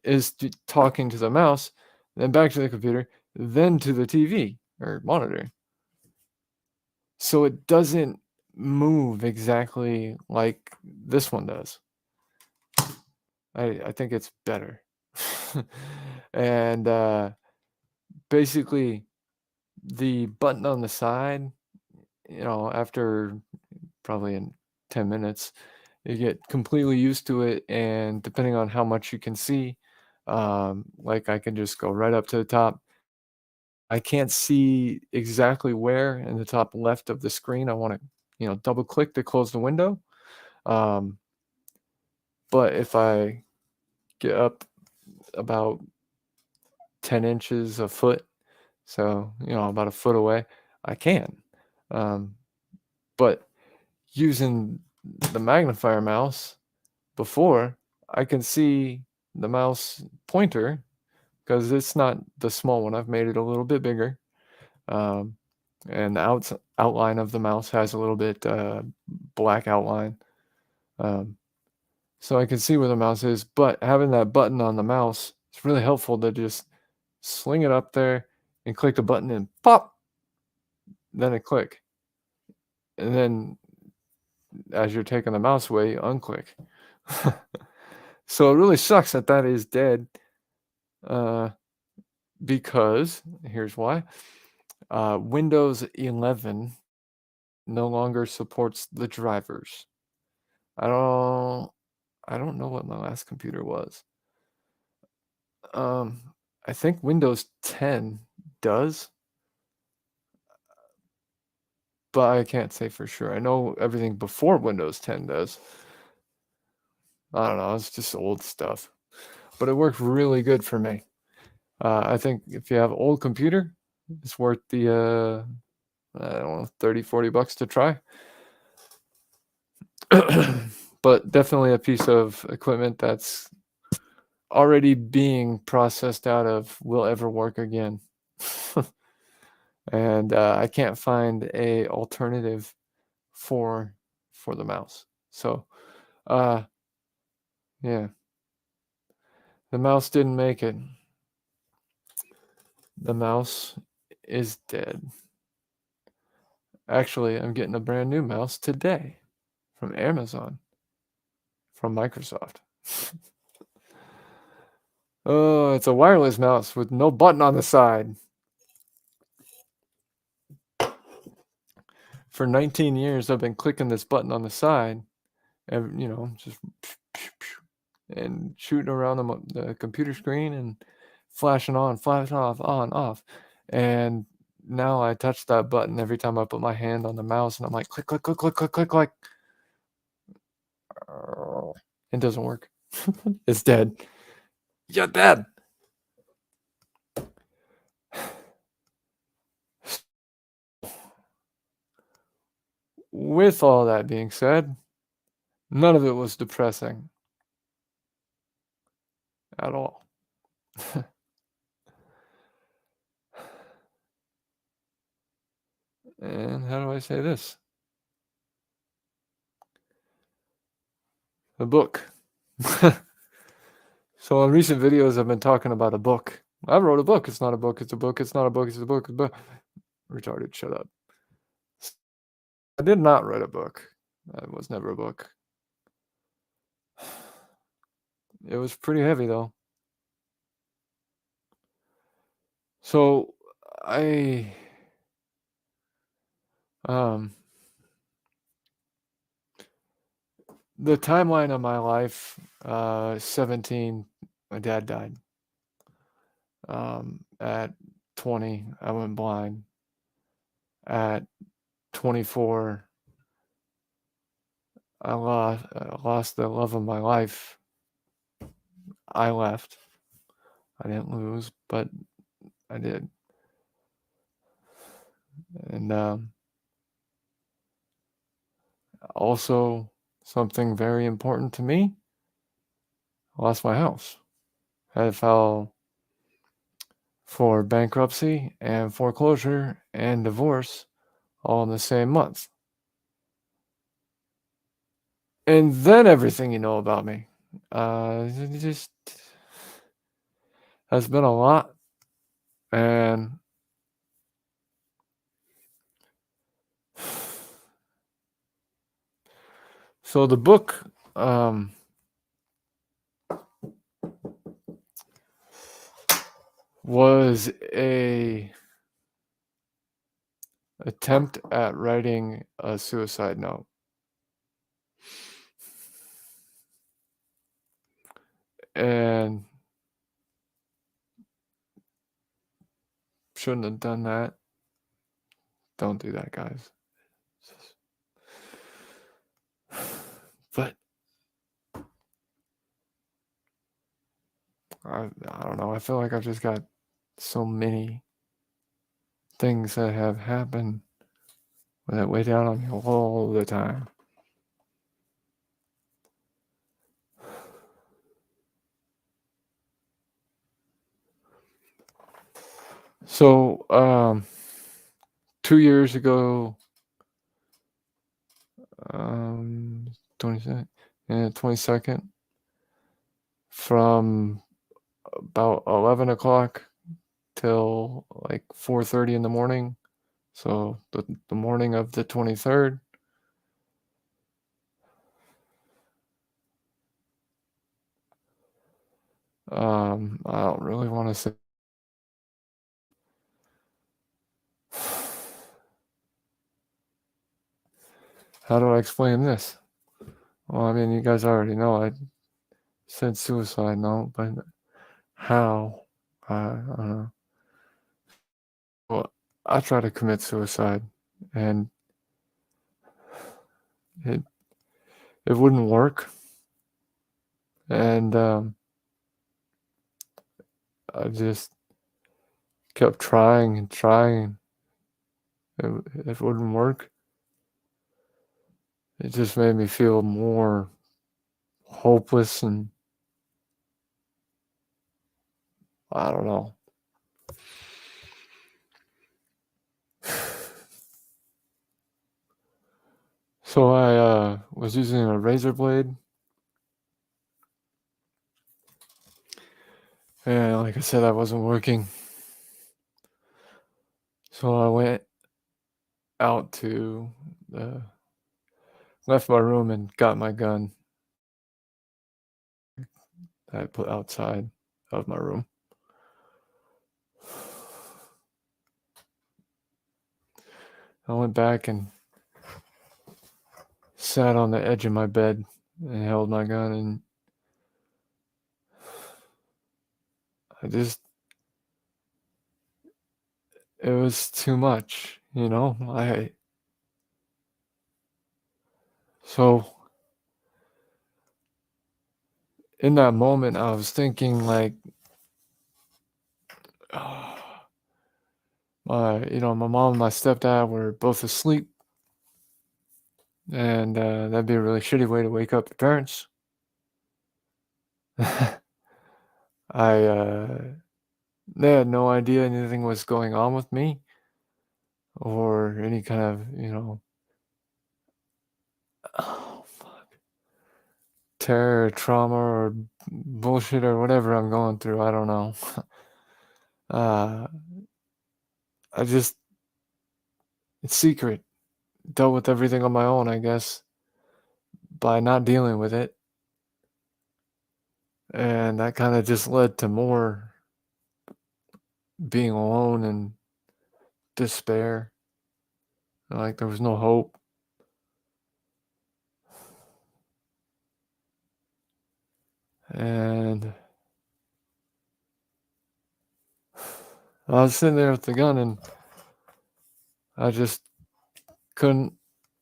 is talking to the mouse, then back to the computer, then to the TV or monitor. So it doesn't move exactly like this one does. I think it's better. And basically, the button on the side, after probably in 10 minutes, you get completely used to it. And depending on how much you can see, like I can just go right up to the top. I can't see exactly where in the top left of the screen I want to, double click to close the window. Um, but if I get up about 10 inches, a foot, so, about a foot away, I can. But using the magnifier mouse before, I can see the mouse pointer because it's not the small one. I've made it a little bit bigger. And the outline of the mouse has a little bit black outline. So I can see where the mouse is, but having that button on the mouse, it's really helpful to just sling it up there and click the button and pop, then a click. And then as you're taking the mouse away, you unclick. So it really sucks that is dead because here's why. Windows 11 no longer supports the drivers. I don't know what my last computer was. I think Windows 10 does, but I can't say for sure. I know everything before Windows 10 does. I don't know. It's just old stuff, but it worked really good for me. I think if you have an old computer, it's worth the I don't know, $30-$40 to try. But definitely a piece of equipment that's already being processed out of will ever work again. And I can't find a alternative for the mouse. So yeah, the mouse didn't make it. The mouse is dead. Actually, I'm getting a brand new mouse today from Amazon, from Microsoft. Oh, it's a wireless mouse with no button on the side. For 19 years, I've been clicking this button on the side and, just and shooting around the computer screen and flashing on, flash off, on, off. And now I touch that button every time I put my hand on the mouse, and I'm like, click, click, click, click, click, click, click. It doesn't work. It's dead. You're dead. With all that being said, none of it was depressing at all. And how do I say this? A book. So in recent videos, I've been talking about a book. I wrote a book. It's not a book. It's a book. It's not a book. It's a book. It's a book. Retarded. Shut up. I did not write a book. It was never a book. It was pretty heavy though. So I the timeline of my life, 17, my dad died. At 20, I went blind. At 24, I lost the love of my life. I left. I didn't lose, but I did. And also, something very important to me, I lost my house. I filed for bankruptcy and foreclosure and divorce all in the same month. And then everything you know about me. It just has been a lot. And so the book was a attempt at writing a suicide note. And shouldn't have done that. Don't do that, guys. But I don't know. I feel like I've just got so many things that have happened that weigh down on me all the time. So 2 years ago, 22nd, from about 11 o'clock till like 4:30 in the morning. So the morning of the 23rd. I don't really want to say. How do I explain this? Well, I mean, you guys already know I said suicide note, but how? I don't know. Well, I tried to commit suicide, and it wouldn't work. And I just kept trying and trying. It wouldn't work. It just made me feel more hopeless, and I don't know. So I was using a razor blade, and like I said, I wasn't working. So I went out to left my room and got my gun that I put outside of my room. I went back and sat on the edge of my bed and held my gun, and I just it was too much, so in that moment, I was thinking like, my mom and my stepdad were both asleep, and that'd be a really shitty way to wake up your parents. I They had no idea anything was going on with me or any kind of, oh, fuck, terror, trauma, or bullshit or whatever I'm going through. I don't know. uh, I just, it's secret. Dealt with everything on my own, I guess, by not dealing with it. And that kind of just led to more being alone and despair. Like there was no hope. And I was sitting there with the gun, and I just couldn't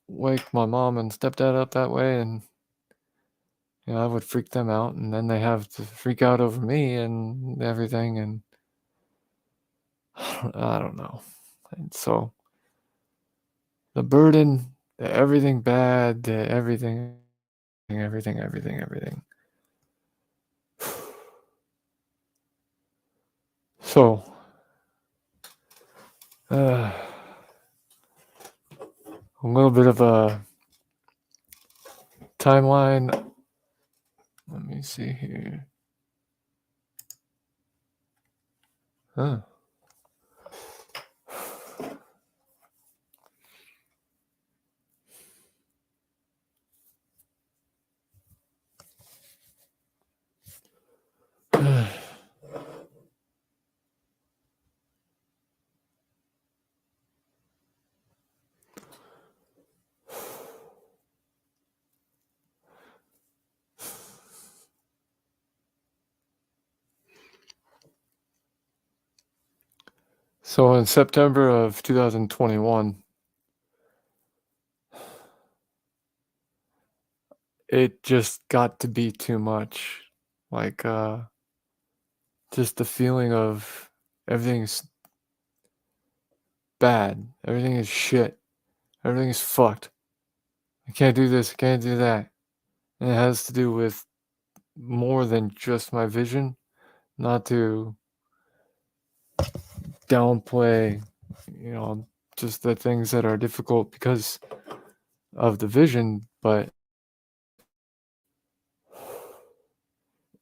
wake my mom and stepdad up that way. And, I would freak them out, and then they have to freak out over me and everything. And I don't know. And so the burden, the everything bad, the everything. So, a little bit of a timeline. Let me see here. Huh. So in September of 2021, it just got to be too much. Like, just the feeling of everything's bad, everything is shit, everything is fucked. I can't do this, I can't do that. And it has to do with more than just my vision, not to downplay, just the things that are difficult because of the vision, but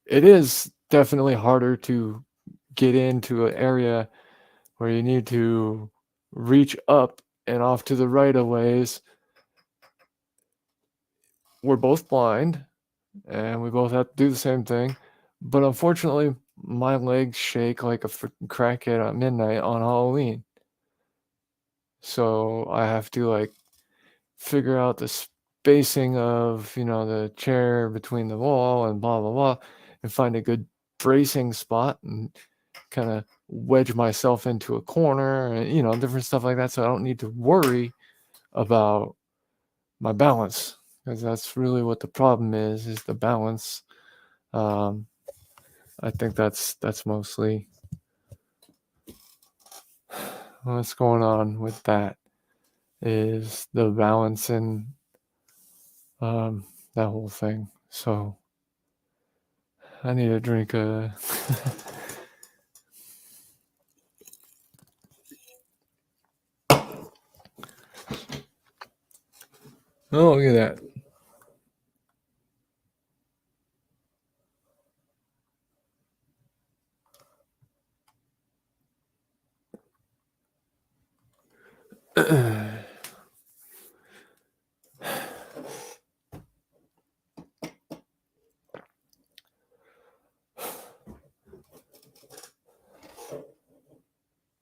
it is definitely harder to get into an area where you need to reach up and off to the right of ways. We're both blind and we both have to do the same thing. But unfortunately, my legs shake like a freaking crackhead at midnight on Halloween. So I have to like figure out the spacing of, the chair between the wall and blah, blah, blah, and find a good bracing spot and kind of wedge myself into a corner and, different stuff like that. So I don't need to worry about my balance, because that's really what the problem is the balance. I think that's mostly what's going on with that, is the balance and that whole thing. So I need to drink a oh, look at that.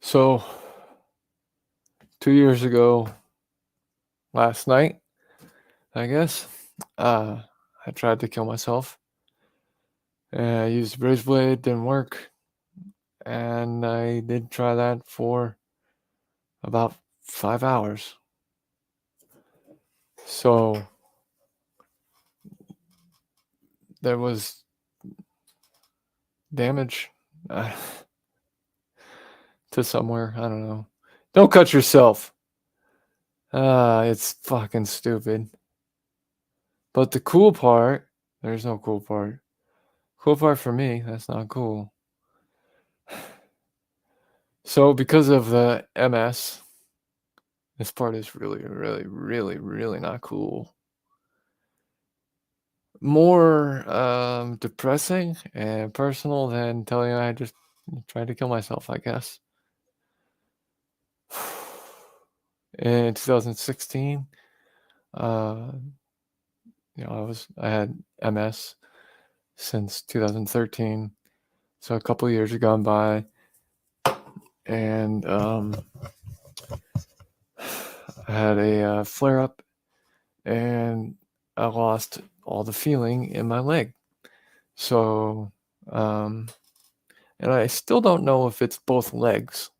So 2 years ago, last night, I guess, I tried to kill myself. I used a razor blade, didn't work. And I did try that for about 5 hours. So there was damage to somewhere. I don't know. Don't cut yourself. It's fucking stupid. But the cool part, there's no cool part. Cool part for me, that's not cool. So because of the MS, this part is really, really, really, really not cool. More depressing and personal than telling you I just tried to kill myself, I guess. In 2016, I had MS since 2013, so a couple of years had gone by, and I had a flare up, and I lost all the feeling in my leg. So, and I still don't know if it's both legs.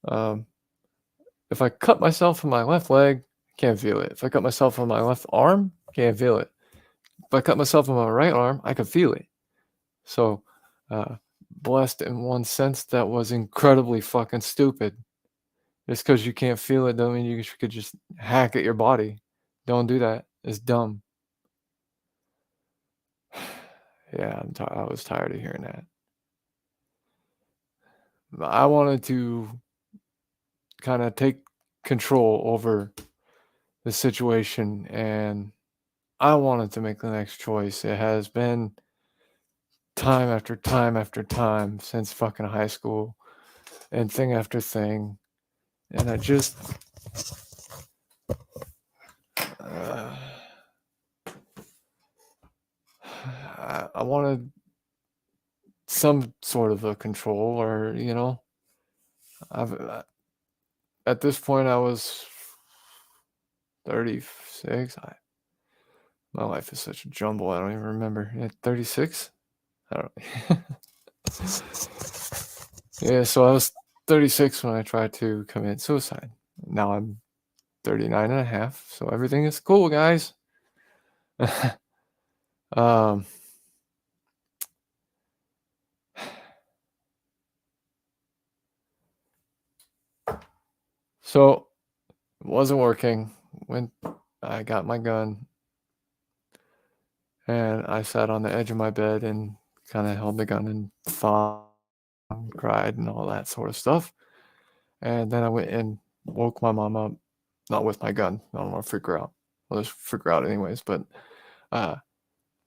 If I cut myself in my left leg, can't feel it. If I cut myself on my left arm, can't feel it. If I cut myself on my right arm, I can feel it. So, blessed in one sense that was incredibly fucking stupid. Just because you can't feel it don't mean you could just hack at your body. Don't do that. It's dumb. Yeah, I was tired of hearing that. I wanted to kind of take control over the situation, and I wanted to make the next choice. It has been time after time after time since fucking high school, and thing after thing, and I just I wanted some sort of a control, or at this point I was 36. My life is such a jumble. I don't even remember. At 36, I don't. Yeah, so I was 36 when I tried to commit suicide. Now I'm 39 and a half, so everything is cool, guys. um, so it wasn't working. When I got my gun, and I sat on the edge of my bed and kind of held the gun and thought, and cried, and all that sort of stuff. And then I went and woke my mom up, not with my gun. I don't want to freak her out. I'll just freak her out anyways. But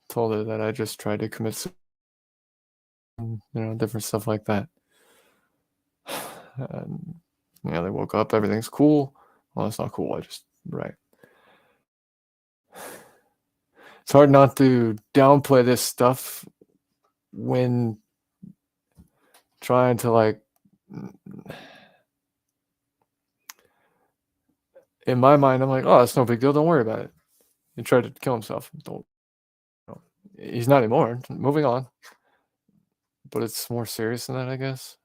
told her that I just tried to commit suicide, different stuff like that. And, they woke up, everything's cool. Well, it's not cool. Right. It's hard not to downplay this stuff when trying to in my mind, I'm like, oh, it's no big deal. Don't worry about it. He tried to kill himself. Don't. He's not anymore. Moving on. But it's more serious than that, I guess.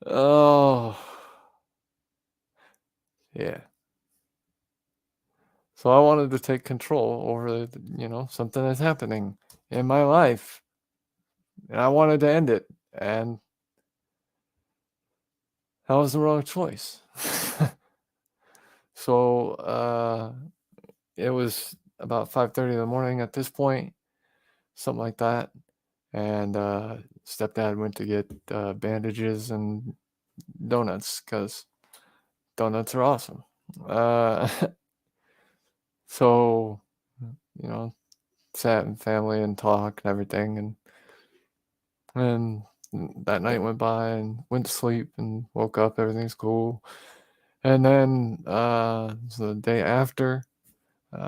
Oh, yeah. So I wanted to take control over, something that's happening in my life. And I wanted to end it. And that was the wrong choice. So it was about 5:30 in the morning at this point, something like that. And stepdad went to get bandages and donuts because donuts are awesome. So, sat in family and talked and everything, and that night went by and went to sleep and woke up, everything's cool. And then so the day after, they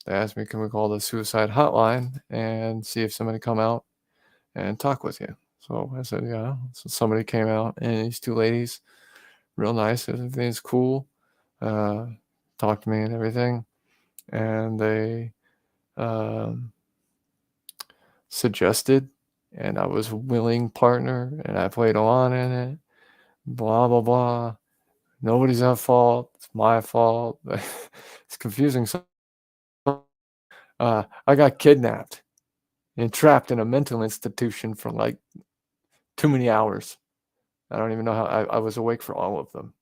asked me, can we call the suicide hotline and see if somebody come out and talk with you? So I said, yeah. So somebody came out, and these two ladies, real nice, everything's cool, talked to me and everything, and they suggested and I was a willing partner, and I played along in it. Blah blah blah. Nobody's at fault. It's my fault. It's confusing. So, I got kidnapped and trapped in a mental institution for like too many hours. I don't even know how I was awake for all of them,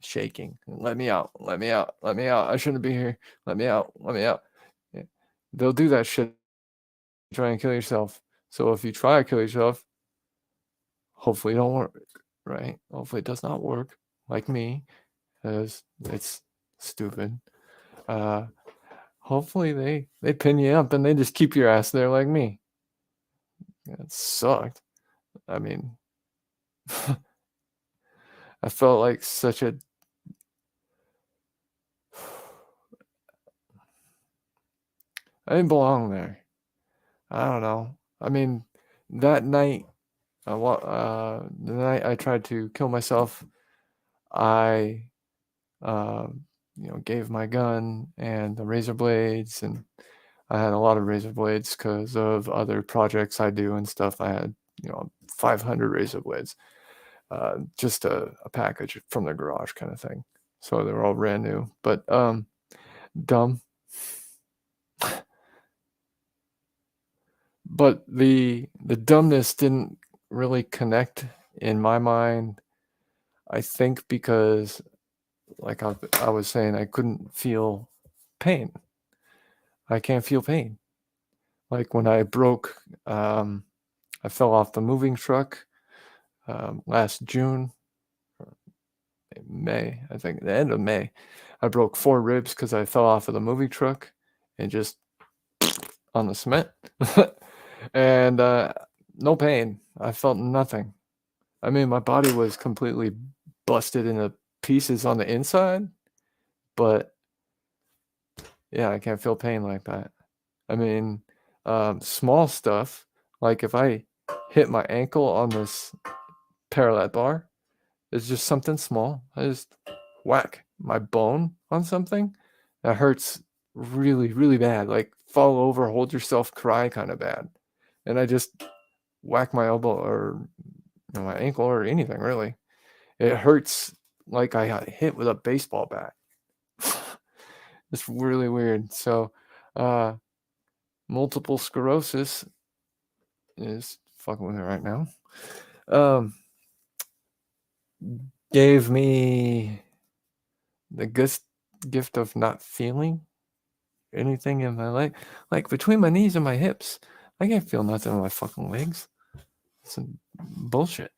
shaking. Let me out. Let me out. Let me out. I shouldn't be here. Let me out. Let me out. Yeah. They'll do that shit. Try and kill yourself. So if you try to kill yourself, hopefully it don't work, right? Hopefully it does not work, like me, because it's stupid. Hopefully they pin you up and they just keep your ass there like me. That sucked. I mean, I felt like such a I didn't belong there. I don't know. I mean, that night, the night I tried to kill myself, I, gave my gun and the razor blades, and I had a lot of razor blades because of other projects I do and stuff. I had, 500 razor blades, just a package from the garage kind of thing. So they were all brand new, but dumb. But the dumbness didn't really connect in my mind. I think because, like I was saying, I couldn't feel pain. I can't feel pain. Like when I broke, I fell off the moving truck last June, May, I think, the end of May. I broke 4 ribs because I fell off of the moving truck and just on the cement. And no pain. I felt nothing. I mean, my body was completely busted into pieces on the inside, but yeah, I can't feel pain like that. I mean, small stuff, like if I hit my ankle on this parallel bar, it's just something small. I just whack my bone on something that hurts really, really bad. Like fall over, hold yourself, cry kind of bad. And I just whack my elbow or my ankle or anything really. It hurts like I got hit with a baseball bat. It's really weird. So, multiple sclerosis is fucking with me right now. Gave me the gift of not feeling anything in my leg. Like between my knees and my hips, I can't feel nothing in my fucking legs. It's some bullshit.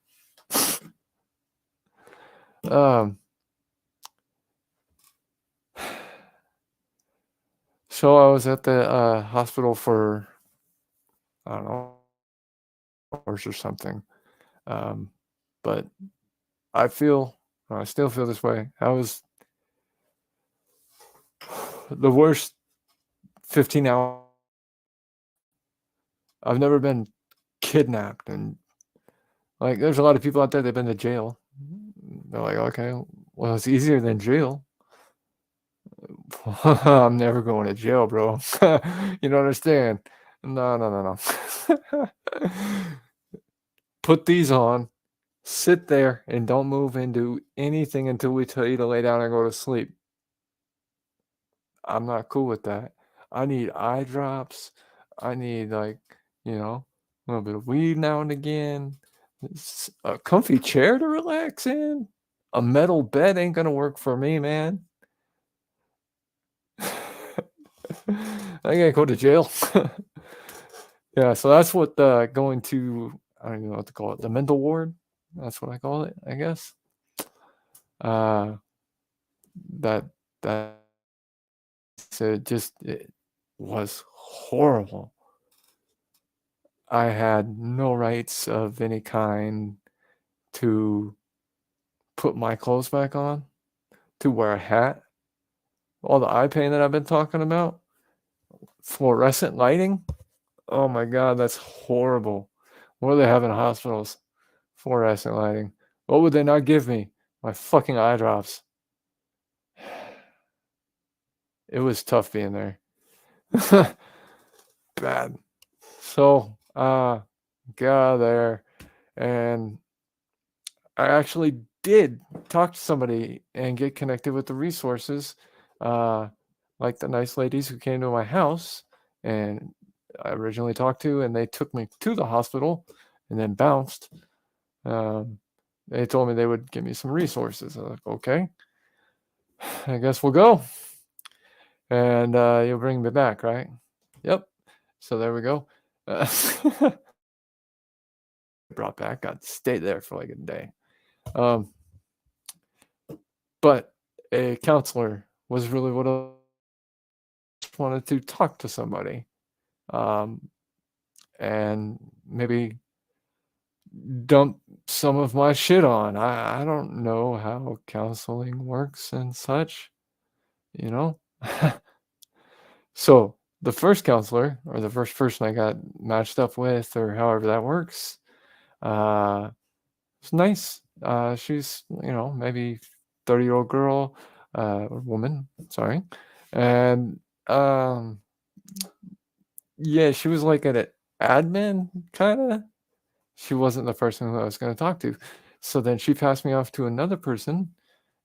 So I was at the hospital for, I don't know, hours or something. But I still feel this way. I was the worst 15 hours. I've never been kidnapped, and like there's a lot of people out there that've been to jail. They're like, okay, well, it's easier than jail. I'm never going to jail, bro. You don't understand. No. Put these on, sit there, and don't move and do anything until we tell you to lay down and go to sleep. I'm not cool with that. I need eye drops. I need a little bit of weed now and again. A comfy chair to relax in. A metal bed ain't gonna work for me, man. I gotta go to jail. Yeah, so that's what going to, I don't even know what to call it, the mental ward. That's what I call it, I guess. That it was horrible. I had no rights of any kind to put my clothes back on, to wear a hat. All the eye pain that I've been talking about, fluorescent lighting. Oh my God, that's horrible. What do they have in hospitals? Fluorescent lighting. What would they not give me? My fucking eye drops. It was tough being there. Bad. So, get out of there. And I actually did talk to somebody and get connected with the resources, uh, like the nice ladies who came to my house and I originally talked to, and they took me to the hospital and then bounced. Um, they told me they would give me some resources. I was like, okay, I guess we'll go. And you'll bring me back, right? Yep. So there we go. Brought back, got to stay there for like a day. But a counselor was really what I wanted to talk to somebody, and maybe dump some of my shit on. I don't know how counseling works and such, you know? So the first counselor or the first person I got matched up with, or however that works, it's nice. She's, maybe 30-year-old girl, or woman, sorry. And yeah, she was like an admin kind of. She wasn't the person who I was going to talk to. So then she passed me off to another person,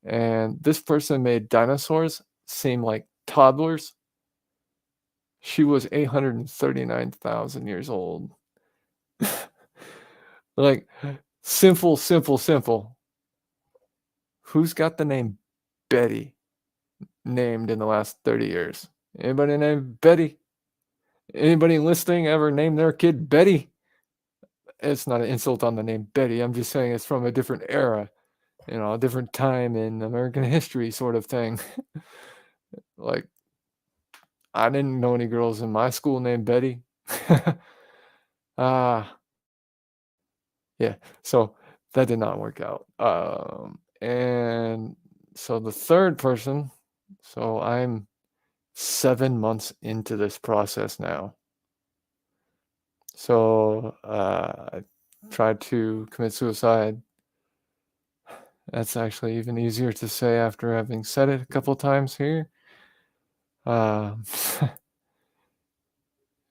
and this person made dinosaurs seem like toddlers. She was 839,000 years old. Like, simple. Who's got the name Betty named in the last 30 years? Anybody named Betty? Anybody listening ever named their kid Betty? It's not an insult on the name Betty. I'm just saying it's from a different era, a different time in American history sort of thing. Like, I didn't know any girls in my school named Betty. Ah, yeah. So that did not work out. And so the third person, so I'm 7 months into this process now. So I tried to commit suicide. That's actually even easier to say after having said it a couple times here.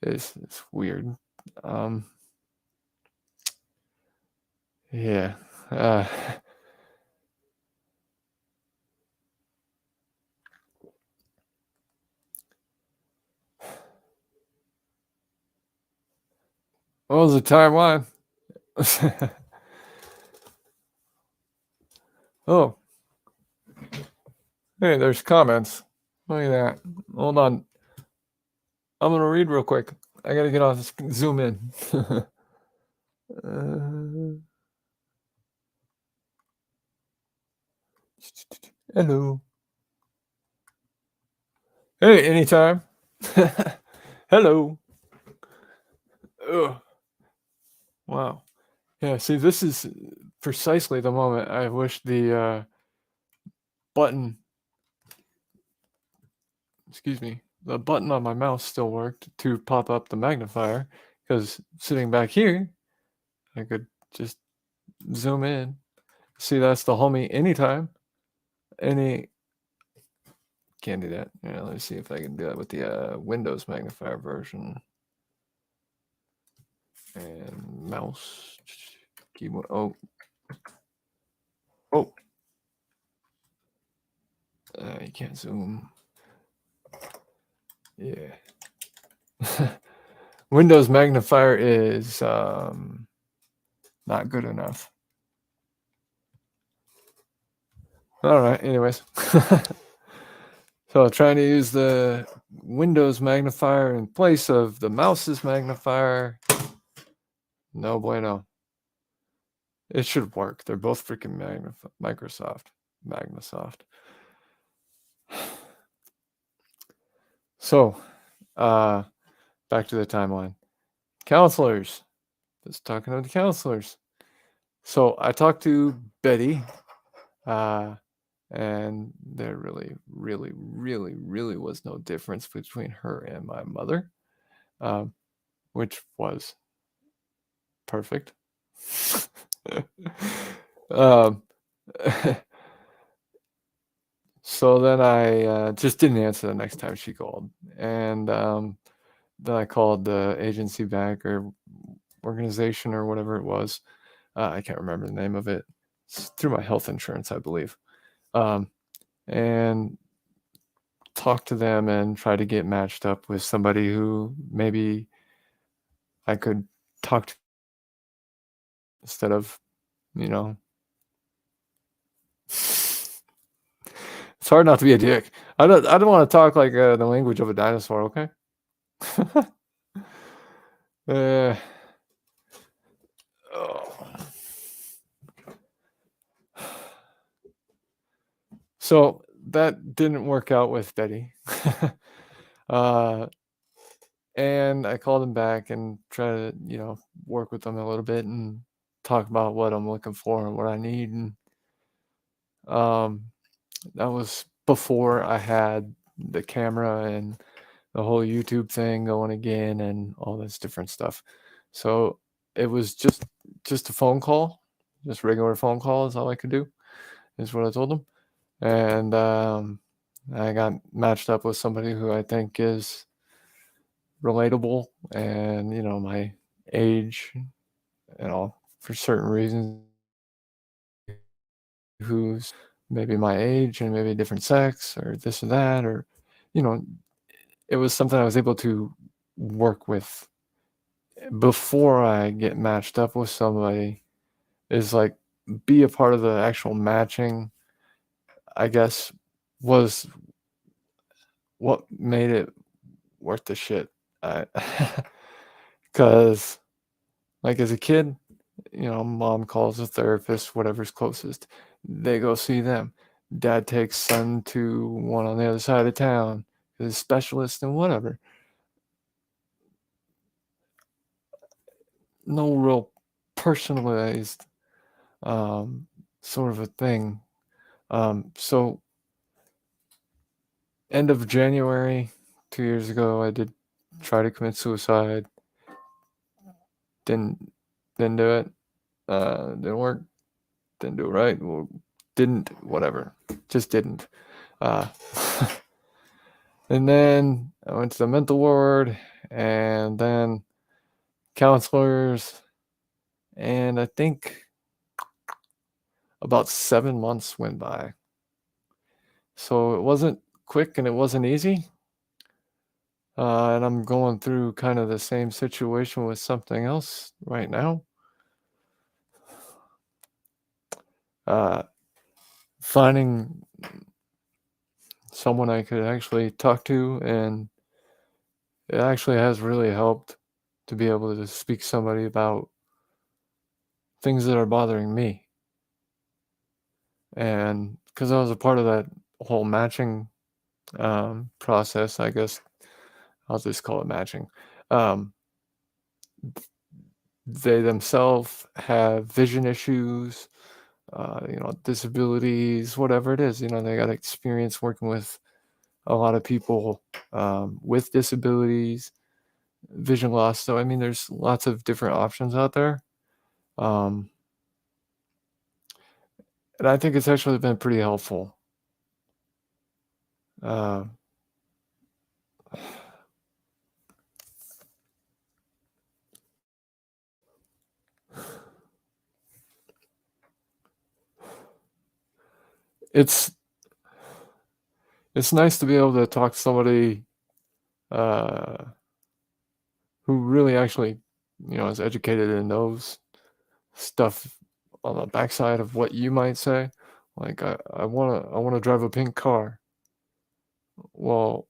It's weird. Yeah. What was the timeline? Oh, hey, there's comments. Look at that. Hold on. I'm going to read real quick. I got to get off, zoom in. Hello. Hey, anytime. Hello. Ugh. Wow. Yeah, see, this is precisely the moment I wish the button, the button on my mouse still worked to pop up the magnifier, because sitting back here, I could just zoom in. See, that's the homie anytime. Can't do that. Yeah, let me see if I can do that with the Windows magnifier version. And mouse, keyboard. Oh. You can't zoom. Yeah. Windows magnifier is not good enough. All right, anyways. So trying to use the Windows magnifier in place of the mouse's magnifier. No bueno. It should work. They're both freaking Microsoft. So, back to the timeline. Counselors. Just talking to the counselors. So I talked to Betty, and there really was no difference between her and my mother, which was perfect. So then I just didn't answer the next time she called, and then I called the agency back or organization or whatever it was. I can't remember the name of it. It's through my health insurance, I believe. And talk to them and try to get matched up with somebody who maybe I could talk to instead of, you know, it's hard not to be a dick. I don't want to talk like the language of a dinosaur, okay? uh, oh. So that didn't work out with Betty. And I called him back and tried to, work with them a little bit and talk about what I'm looking for and what I need. And that was before I had the camera and the whole YouTube thing going again and all this different stuff. So it was just a phone call, just regular phone call is all I could do, is what I told them. And I got matched up with somebody who I think is relatable and, my age and all for certain reasons, who's maybe my age and maybe a different sex or this or that, or, you know, it was something I was able to work with before I get matched up with somebody, is like be a part of the actual matching, I guess, was what made it worth the shit. Because like as a kid, mom calls a therapist, whatever's closest. They go see them. Dad takes son to one on the other side of town, is a specialist and whatever. No real personalized sort of a thing. So end of January 2 years ago, I did try to commit suicide. Didn't do it. Didn't work. Didn't do it right. Well, didn't, whatever. Just didn't. And then I went to the mental ward and then counselors. And I think about 7 months went by. So it wasn't quick and it wasn't easy. And I'm going through kind of the same situation with something else right now. Finding someone I could actually talk to, and it actually has really helped to be able to speak to somebody about things that are bothering me. And because I was a part of that whole matching process, I guess I'll just call it matching. They themselves have vision issues, disabilities, whatever it is. They got experience working with a lot of people with disabilities, vision loss. So, I mean, there's lots of different options out there. And I think it's actually been pretty helpful. It's nice to be able to talk to somebody who really actually, is educated and knows stuff on the backside of what you might say. Like, I want to drive a pink car. Well,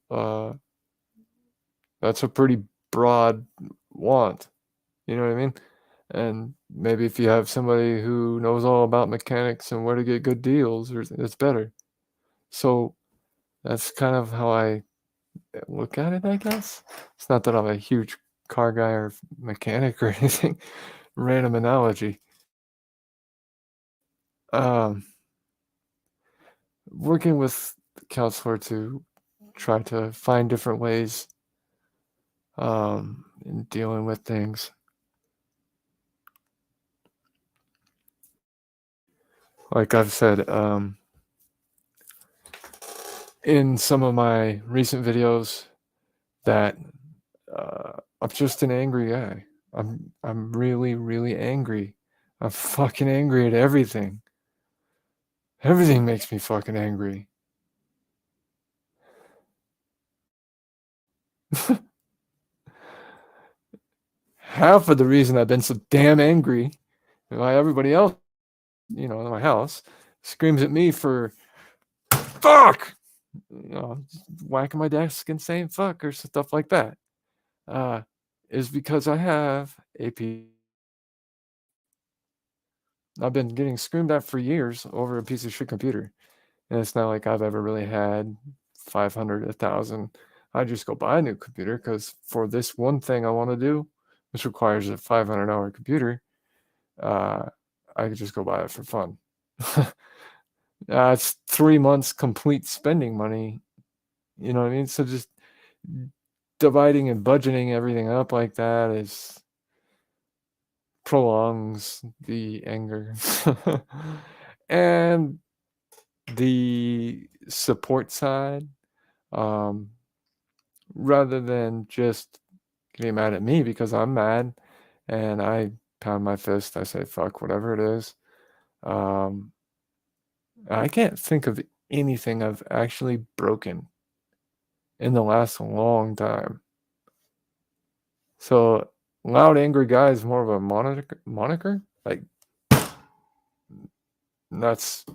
that's a pretty broad want. You know what I mean? And maybe if you have somebody who knows all about mechanics and where to get good deals, it's better. So that's kind of how I look at it, I guess. It's not that I'm a huge car guy or mechanic or anything. Random analogy. Working with the counselor to try to find different ways in dealing with things. Like I've said, in some of my recent videos, that I'm just an angry guy. I'm really, really angry. I'm fucking angry at everything. Everything makes me fucking angry. Half of the reason I've been so damn angry, why everybody else, in my house, screams at me for fuck, whacking my desk and saying fuck or stuff like that, is because I have a I've been getting screamed at for years over a piece of shit computer. And it's not like I've ever really had 500, 1,000. I just go buy a new computer because for this one thing I want to do, which requires a $500 computer, uh, I could just go buy it for fun. It's 3 months complete spending money. You know what I mean? So just dividing and budgeting everything up like that is prolongs the anger. And the support side, rather than just getting mad at me because I'm mad and I pound my fist, I say fuck whatever it is. I can't think of anything I've actually broken in the last long time. So loud angry guy is more of a moniker. Like that's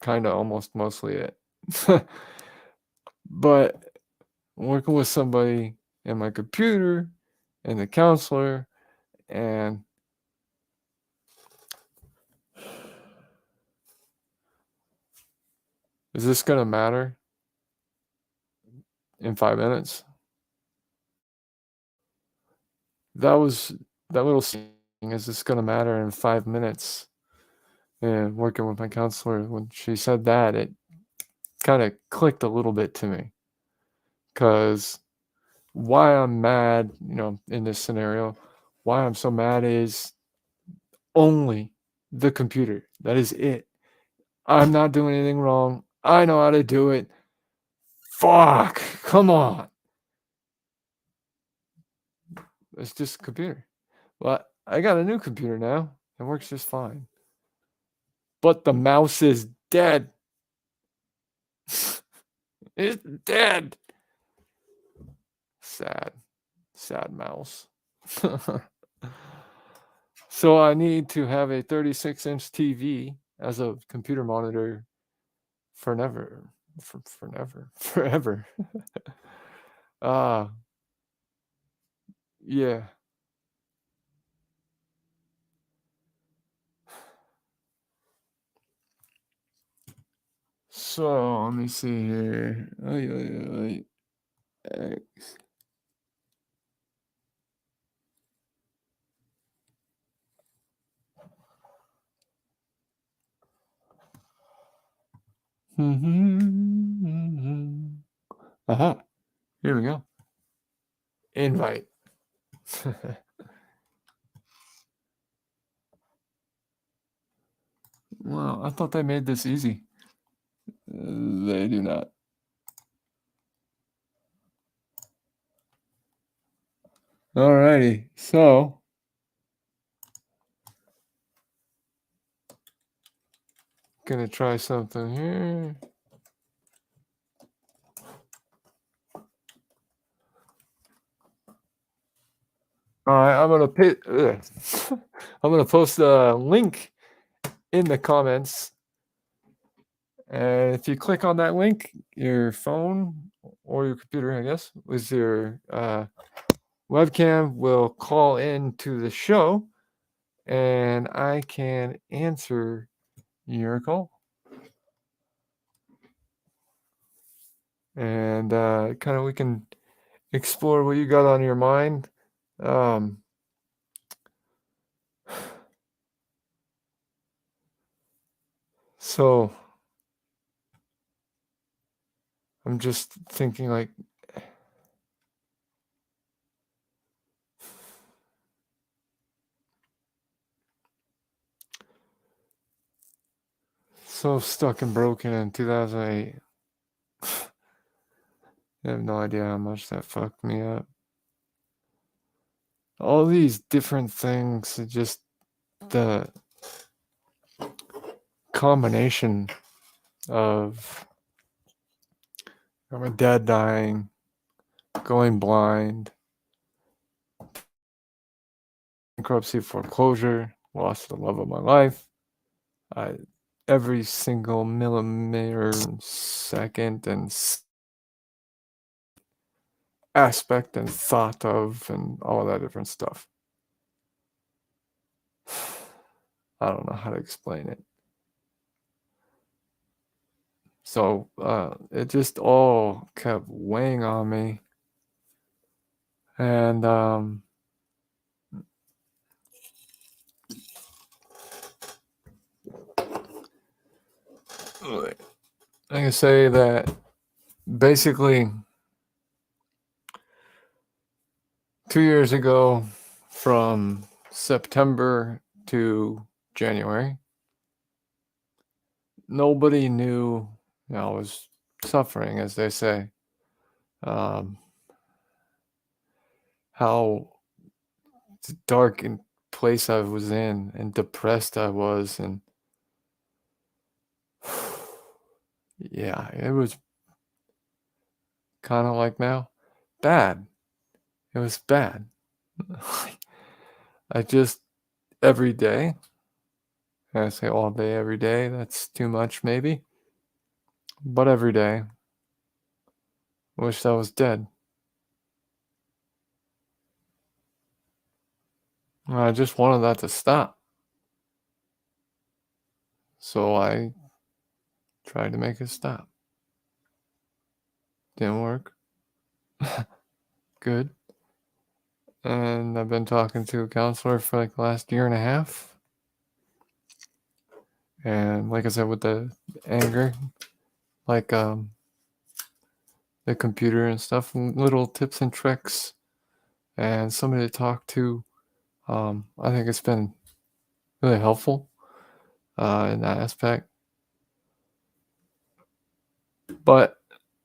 kind of almost mostly it. But working with somebody and my computer and the counselor, and is this gonna matter in 5 minutes? That little thing, is this gonna matter in 5 minutes? And working with my counselor, when she said that, it kind of clicked a little bit to me. Because why I'm mad, in this scenario, why I'm so mad is only the computer. That is it. I'm not doing anything wrong. I know how to do it. Fuck. Come on. It's just a computer. Well, I got a new computer now. It works just fine. But the mouse is dead. It's dead. Sad. Sad mouse. So I need to have a 36-inch TV as a computer monitor forever. Yeah. So let me see here. X. Aha. Here we go. Invite. Well, I thought they made this easy. They do not. Alrighty, so gonna try something here. All right, I'm gonna post a link in the comments, and if you click on that link, your phone or your computer, I guess, with your webcam will call into the show, and I can answer your call. And kind of we can explore what you got on your mind. So I'm just thinking like, so stuck and broken in 2008. I have no idea how much that fucked me up. all these different things, just the combination of my dad dying, going blind, bankruptcy, foreclosure, lost the love of my life. Every single millimeter, second, and aspect and thought of, and all that different stuff. I don't know how to explain it. So it just all kept weighing on me. And I can say that basically 2 years ago, from September to January, nobody knew I was suffering, as they say. How dark and place I was in and depressed I was, and yeah, it was kind of like now bad. It was bad. I just every day, I say all day, every day, that's too much maybe, but every day, wished I was dead. And I just wanted that to stop. So I tried to make it stop. Didn't work. Good. And I've been talking to a counselor for like the last year and a half. And like I said, with the anger, like the computer and stuff, little tips and tricks, and somebody to talk to. I think it's been really helpful in that aspect. But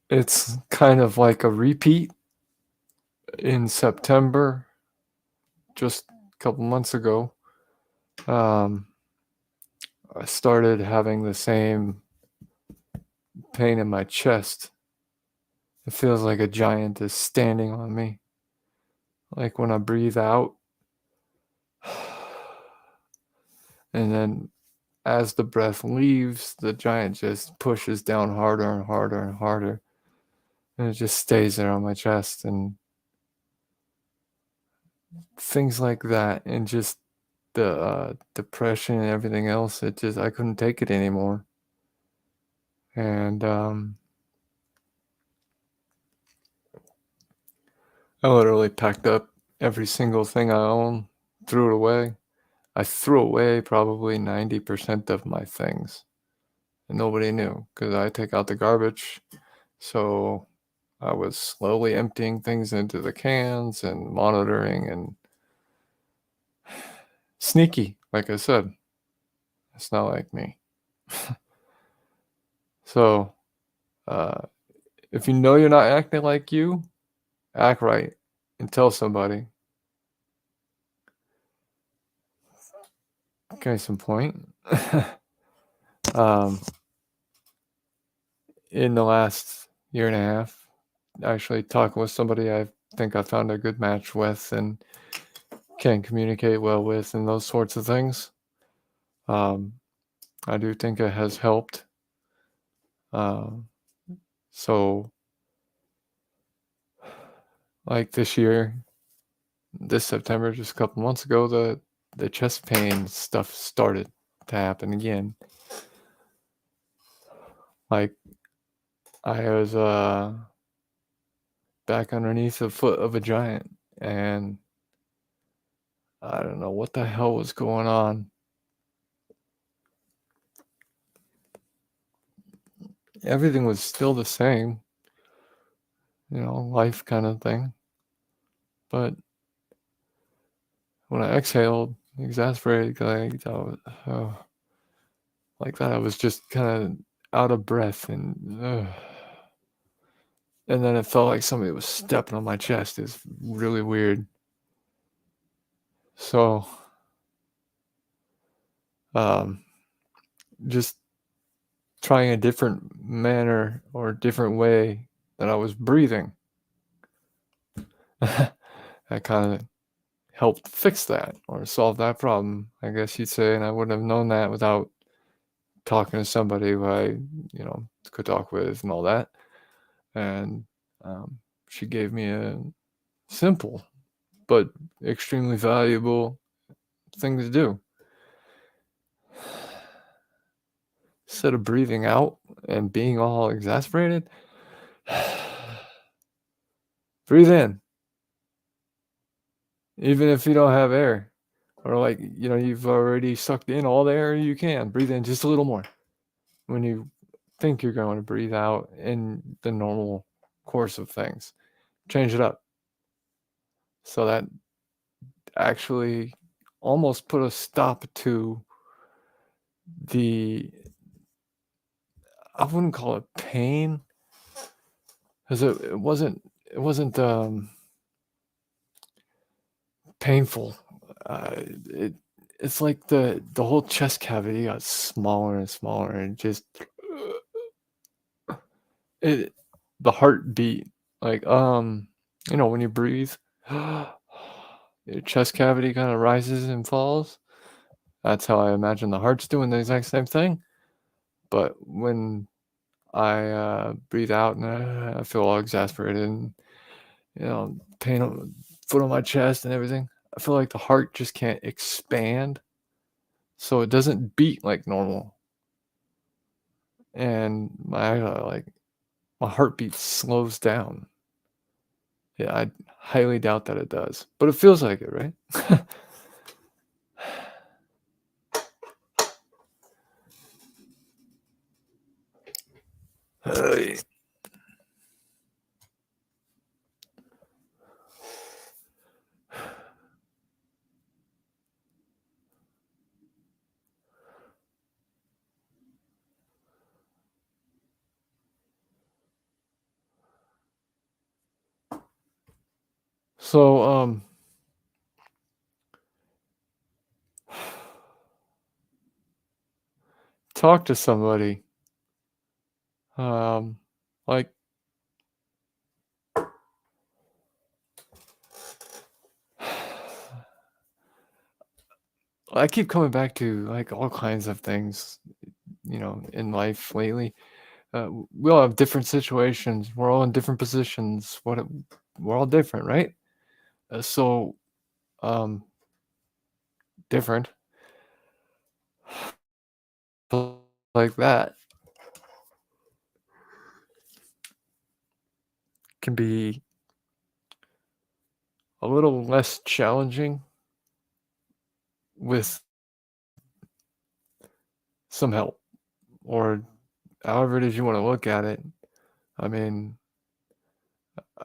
it's kind of like a repeat. In September, just a couple months ago, I started having the same pain in my chest. It feels like a giant is standing on me. Like when I breathe out, and then as the breath leaves, the giant just pushes down harder and harder and harder. And it just stays there on my chest, and things like that. And just the depression and everything else, I couldn't take it anymore. And I literally packed up every single thing I own, threw it away. I threw away probably 90% of my things, and nobody knew because I take out the garbage. So I was slowly emptying things into the cans and monitoring, and sneaky, like I said. It's not like me. So if you know you're not acting like you, act right and tell somebody. Case in point, in the last year and a half, actually talking with somebody I think I found a good match with and can communicate well with, and those sorts of things. I do think it has helped. So, like this September, just a couple months ago, the chest pain stuff started to happen again. Like I was back underneath the foot of a giant, and I don't know what the hell was going on. Everything was still the same, life kind of thing. But when I exhaled, exasperated, like that, I was just kind of out of breath, and then it felt like somebody was stepping on my chest. It's really weird. So, um, just trying a different manner or different way that I was breathing, that kind of helped fix that or solve that problem, I guess you'd say. And I wouldn't have known that without talking to somebody who I, could talk with and all that. And she gave me a simple but extremely valuable thing to do. Instead of breathing out and being all exasperated, breathe in, even if you don't have air. Or like, you've already sucked in all the air you can. Breathe in just a little more when you think you're going to breathe out in the normal course of things. Change it up. So that actually almost put a stop to the, I wouldn't call it pain, because it wasn't painful. It's like the whole chest cavity got smaller and smaller, and just it the heartbeat, like when you breathe, your chest cavity kind of rises and falls. That's how I imagine the heart's doing the exact same thing. But when I breathe out and I feel all exasperated and pain on foot on my chest and everything, I feel like the heart just can't expand, so it doesn't beat like normal, and my heartbeat slows down. Yeah, I highly doubt that it does, but it feels like it, right? Hey. So, talk to somebody. Like, I keep coming back to like all kinds of things, in life lately. We all have different situations. We're all in different positions. We're all different, right? So, um, different like that can be a little less challenging with some help, or however it is you want to look at it. I mean,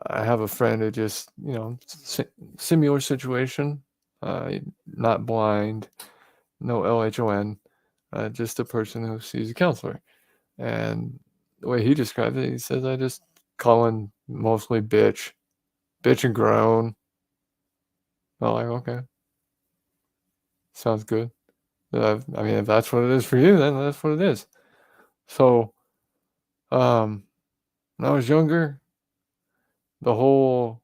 I have a friend who just, similar situation, not blind, no LHON, just a person who sees a counselor. And the way he describes it, he says, I just call in mostly bitch and groan. I'm like, okay, sounds good. I mean, if that's what it is for you, then that's what it is. So, when I was younger, the whole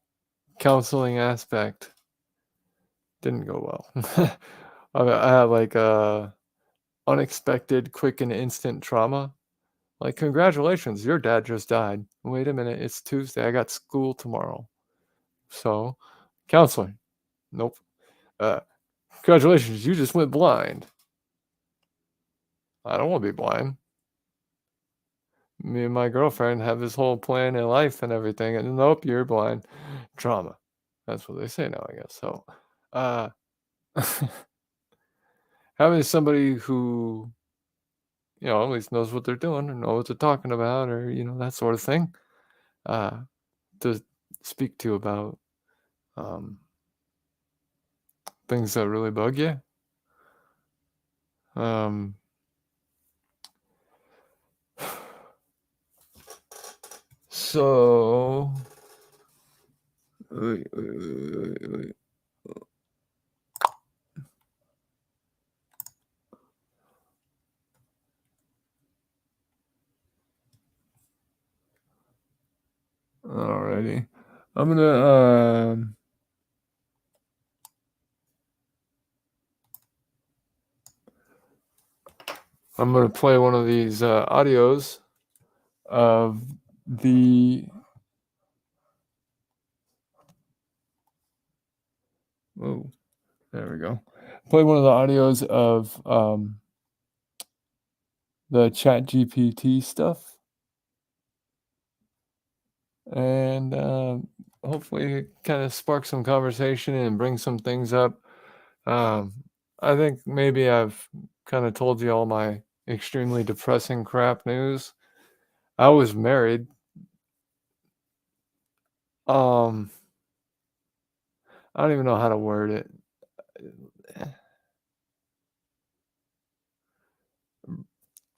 counseling aspect didn't go well. I had like unexpected, quick, and instant trauma. Like, congratulations, your dad just died. Wait a minute, it's Tuesday. I got school tomorrow. So, counseling. Nope. Uh, Congratulations, you just went blind. I don't want to be blind. Me and my girlfriend have this whole plan in life and everything, and nope, you're blind. Trauma. That's what they say now, I guess. So, uh, having somebody who, at least knows what they're doing or know what they're talking about, or, that sort of thing, to speak to about things that really bug you. Um, so, Alrighty. I'm gonna play one of these audios of the oh, there we go. Play one of the audios of the Chat GPT stuff, and hopefully kind of spark some conversation and bring some things up. I think maybe I've kind of told you all my extremely depressing crap news. I was married. I don't even know how to word it.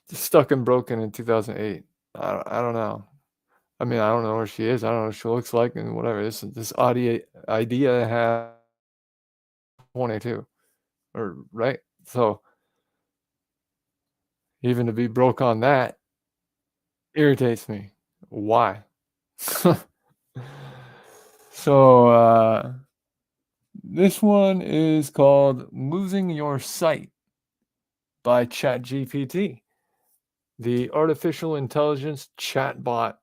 Stuck and broken in 2008. I don't know. I mean, I don't know where she is. I don't know what she looks like and whatever. This idea I have 22, or right. So even to be broke on that irritates me. Why? So this one is called "Losing Your Sight" by ChatGPT, the artificial intelligence chatbot.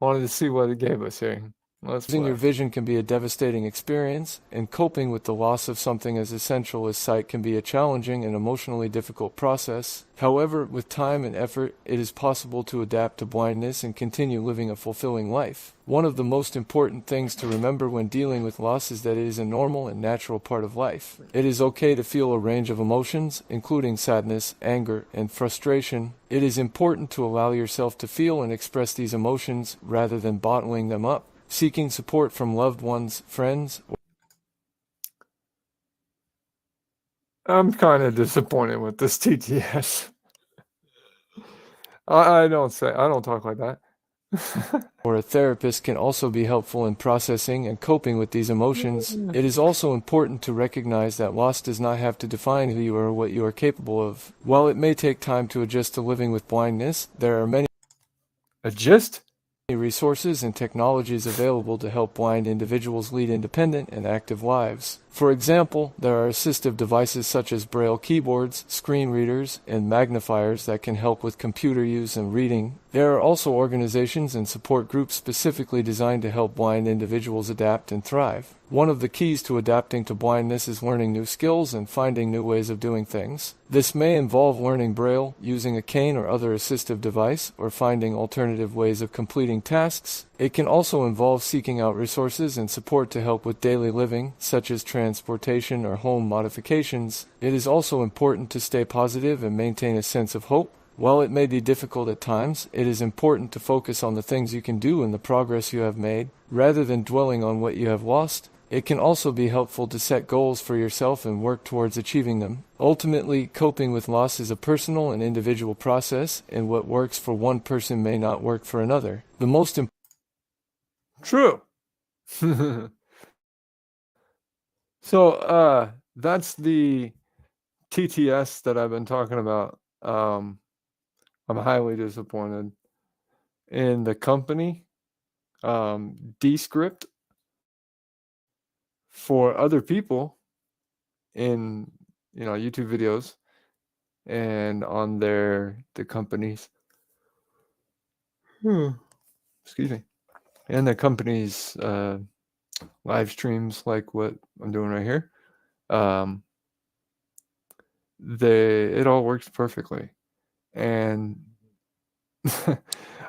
Wanted to see what it gave us here. Losing your vision can be a devastating experience, and coping with the loss of something as essential as sight can be a challenging and emotionally difficult process. However, with time and effort, it is possible to adapt to blindness and continue living a fulfilling life. One of the most important things to remember when dealing with loss is that it is a normal and natural part of life. It is okay to feel a range of emotions, including sadness, anger, and frustration. It is important to allow yourself to feel and express these emotions rather than bottling them up. Seeking support from loved ones, friends. I'm kind of disappointed with this TTS. I don't talk like that. Or a therapist can also be helpful in processing and coping with these emotions. It is also important to recognize that loss does not have to define who you are or what you are capable of. While it may take time to adjust to living with blindness, there are many resources and technologies available to help blind individuals lead independent and active lives. For example, there are assistive devices such as braille keyboards, screen readers, and magnifiers that can help with computer use and reading. There are also organizations and support groups specifically designed to help blind individuals adapt and thrive. One of the keys to adapting to blindness is learning new skills and finding new ways of doing things. This may involve learning braille, using a cane or other assistive device, or finding alternative ways of completing tasks. It can also involve seeking out resources and support to help with daily living, such as transportation or home modifications. It is also important to stay positive and maintain a sense of hope. While it may be difficult at times, it is important to focus on the things you can do and the progress you have made, rather than dwelling on what you have lost. It can also be helpful to set goals for yourself and work towards achieving them. Ultimately, coping with loss is a personal and individual process, and what works for one person may not work for another. The most True. So, that's the TTS that I've been talking about. I'm highly disappointed in the company, Descript, for other people in YouTube videos and on the company's excuse me, and the company's live streams like what I'm doing right here. It all works perfectly, and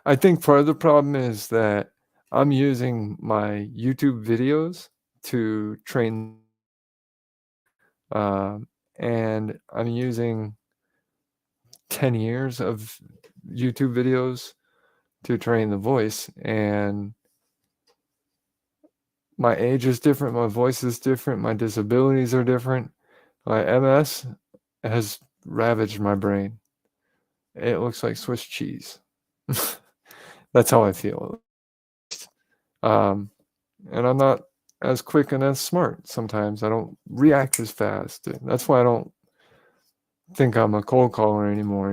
I think part of the problem is that I'm using my YouTube videos to train, and I'm using 10 years of YouTube videos to train the voice, and my age is different, my voice is different, my disabilities are different. My MS has ravaged my brain. It looks like Swiss cheese. That's how I feel. And I'm not as quick and as smart sometimes. I don't react as fast. That's why I don't think I'm a cold caller anymore,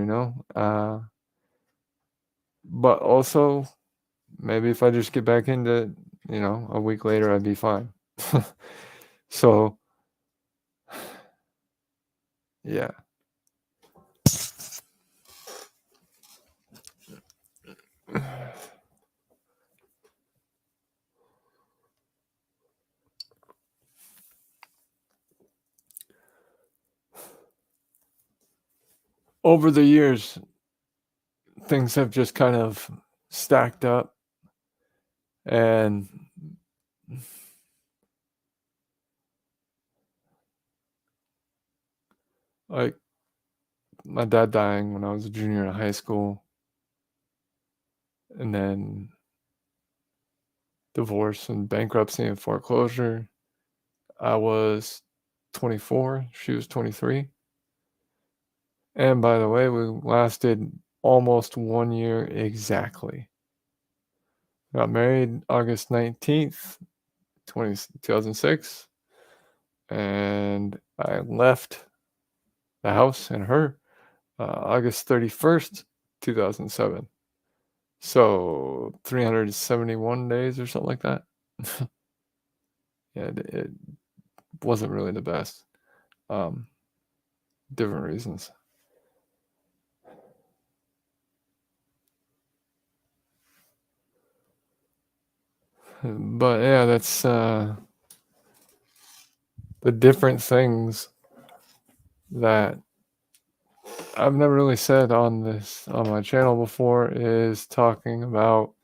But also, maybe if I just get back into, a week later, I'd be fine. So, yeah. Over the years, things have just kind of stacked up, and like my dad dying when I was a junior in high school, and then divorce and bankruptcy and foreclosure. I was 24, she was 23. And by the way, we lasted almost 1 year exactly. Got married August 19th, 2006, and I left the house and her August 31st, 2007. So 371 days or something like that. Yeah, it wasn't really the best. Different reasons. But yeah, that's the different things that I've never really said on my channel before is talking about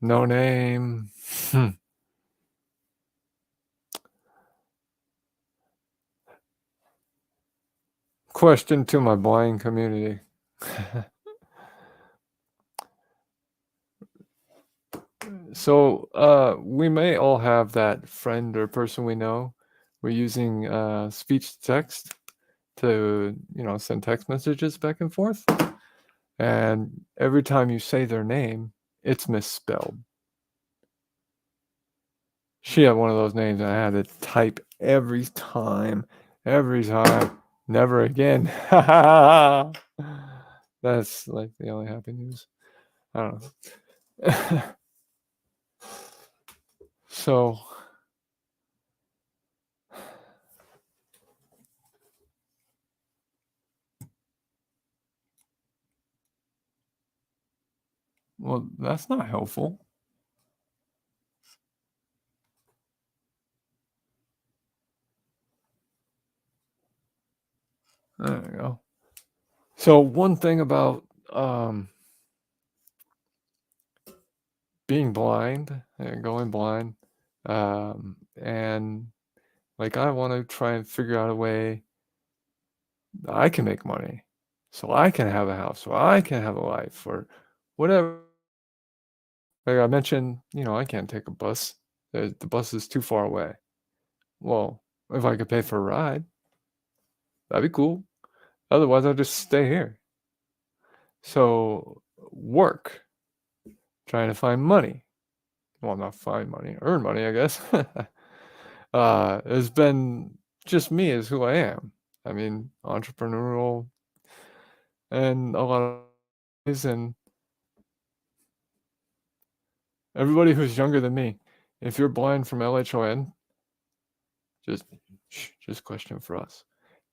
no name. Question to my blind community. So we may all have that friend or person we know. We're using speech to text to send text messages back and forth, and every time you say their name, it's misspelled. She had one of those names and I had to type every time. Never again. That's like the only happy news. I don't know. So, well, that's not helpful. There you go. So one thing about being blind and going blind, and like I want to try and figure out a way that I can make money, so I can have a house, so I can have a life, or whatever. Like I mentioned, I can't take a bus. The bus is too far away. Well, if I could pay for a ride, that'd be cool. Otherwise, I'll just stay here. So work, trying to find money. Well, not find money, earn money, I guess. Has been just me as who I am. I mean, entrepreneurial and a lot of ways, and everybody who's younger than me, if you're blind from LHON, just question for us.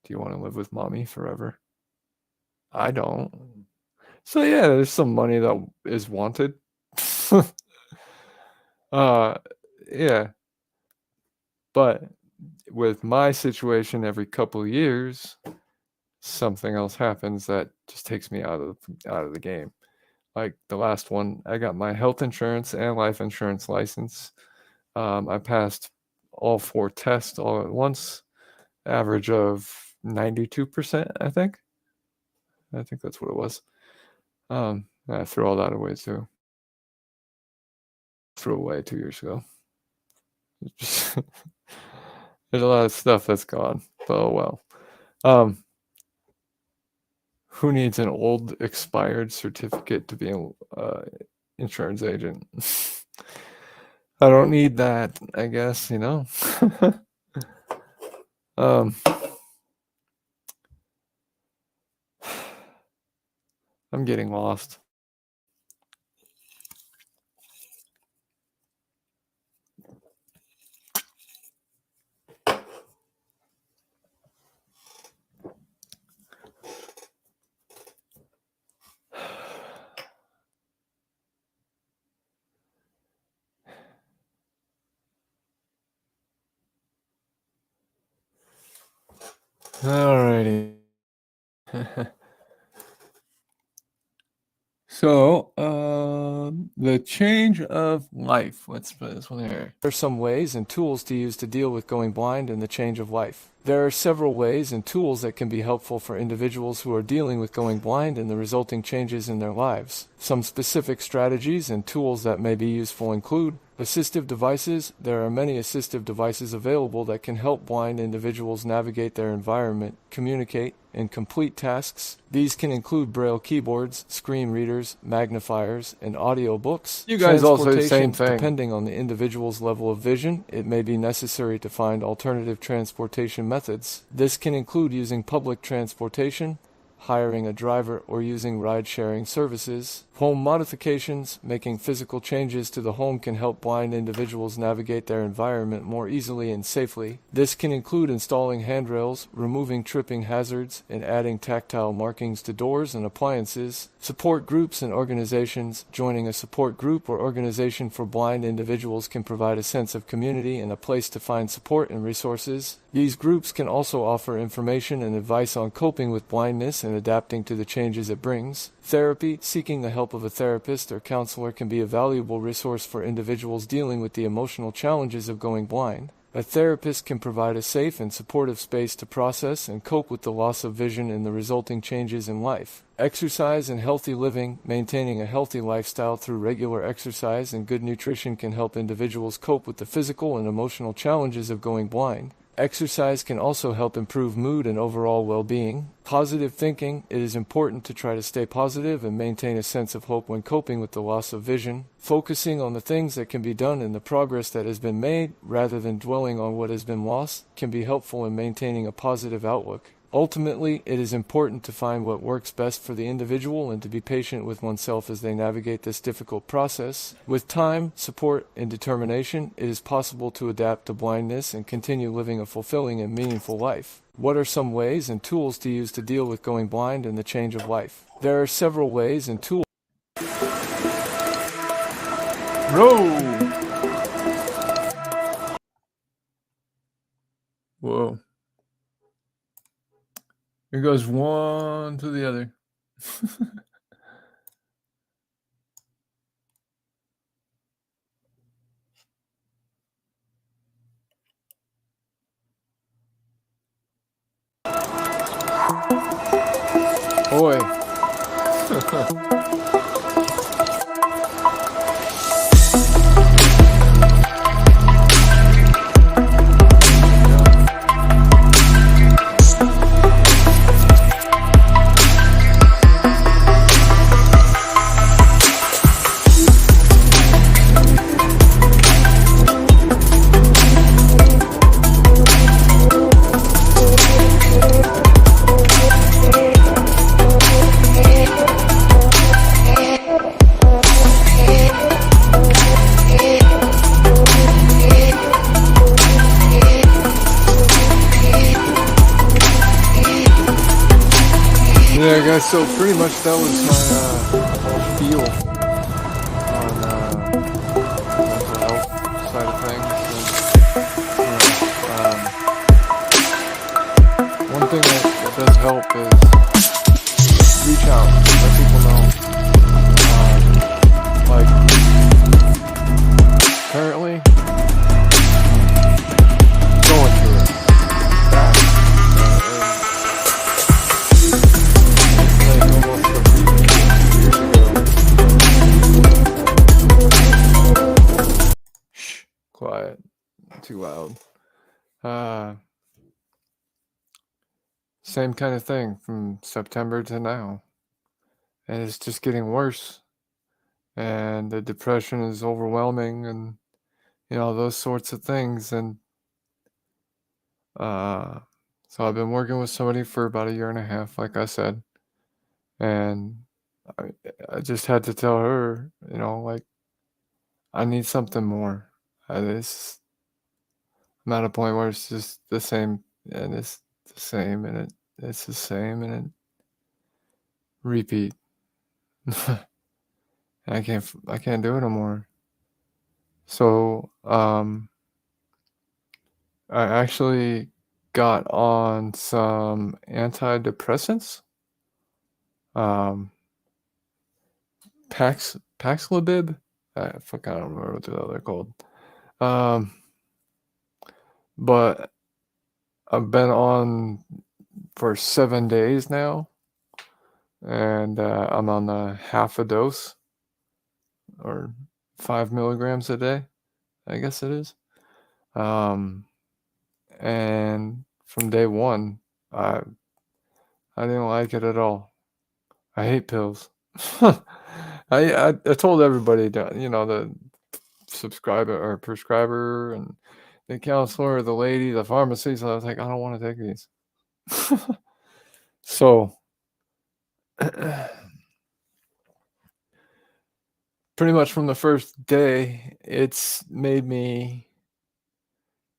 Do you want to live with mommy forever? I don't. So yeah, there's some money that is wanted. Yeah. But with my situation, every couple of years, something else happens that just takes me out of the game. Like the last one, I got my health insurance and life insurance license. I passed all 4 tests all at once, average of 92%, I think. I think that's what it was. I threw all that away too. Threw away 2 years ago. Just there's a lot of stuff that's gone. But oh well. Who needs an old expired certificate to be an insurance agent? I don't need that, I guess, I'm getting lost. Alrighty. So, the change of life. Let's put this one here. There are some ways and tools to use to deal with going blind and the change of life. There are several ways and tools that can be helpful for individuals who are dealing with going blind and the resulting changes in their lives. Some specific strategies and tools that may be useful include assistive devices. There are many assistive devices available that can help blind individuals navigate their environment, communicate, and complete tasks. These can include braille keyboards, screen readers, magnifiers, and audio books. You guys also say the same thing. Depending on the individual's level of vision, it may be necessary to find alternative transportation methods. This can include using public transportation, hiring a driver, or using ride-sharing services. Home modifications. Making physical changes to the home can help blind individuals navigate their environment more easily and safely. This can include installing handrails, removing tripping hazards, and adding tactile markings to doors and appliances. Support groups and organizations. Joining a support group or organization for blind individuals can provide a sense of community and a place to find support and resources. These groups can also offer information and advice on coping with blindness and adapting to the changes it brings. Therapy. Seeking the help of a therapist or counselor can be a valuable resource for individuals dealing with the emotional challenges of going blind. A therapist can provide a safe and supportive space to process and cope with the loss of vision and the resulting changes in life. Exercise and healthy living. Maintaining a healthy lifestyle through regular exercise and good nutrition can help individuals cope with the physical and emotional challenges of going blind. Exercise can also help improve mood and overall well-being. Positive thinking. It is important to try to stay positive and maintain a sense of hope when coping with the loss of vision. Focusing on the things that can be done and the progress that has been made, rather than dwelling on what has been lost, can be helpful in maintaining a positive outlook. Ultimately, it is important to find what works best for the individual and to be patient with oneself as they navigate this difficult process. With time, support, and determination, it is possible to adapt to blindness and continue living a fulfilling and meaningful life. What are some ways and tools to use to deal with going blind and the change of life? There are several ways and tools. Row! Whoa. Here goes one to the other. Boy. Yeah, guys, so pretty much that was my whole spiel on mental health side of things. And, one thing that does help is reach out, let people know. Like, currently, going through it. Quiet, too loud. Same kind of thing from September to now, and it's just getting worse. And the depression is overwhelming, and those sorts of things. And so I've been working with somebody for about a year and a half, like I said, and I just had to tell her, like, I need something more. I'm at a point where it's just the same, and it's the same, and it's the same, and it repeat. I can't do it no more. So I actually got on some antidepressants. Um, Paxlovid. I don't remember what the hell they're called. Um, but I've been on for 7 days now, and I'm on half a dose, or 5 milligrams a day, I guess it is. And from day one, I didn't like it at all. I hate pills. I told everybody, the subscriber or prescriber and the counselor, the lady, the pharmacist. I was like, I don't want to take these. So pretty much from the first day, it's made me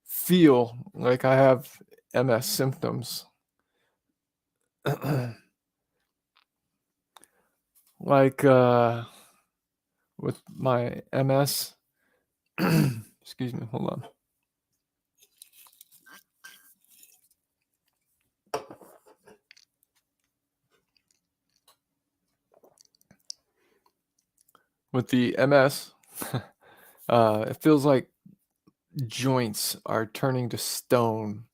feel like I have MS symptoms. Like with my MS, excuse me, hold on. With the MS, it feels like joints are turning to stone.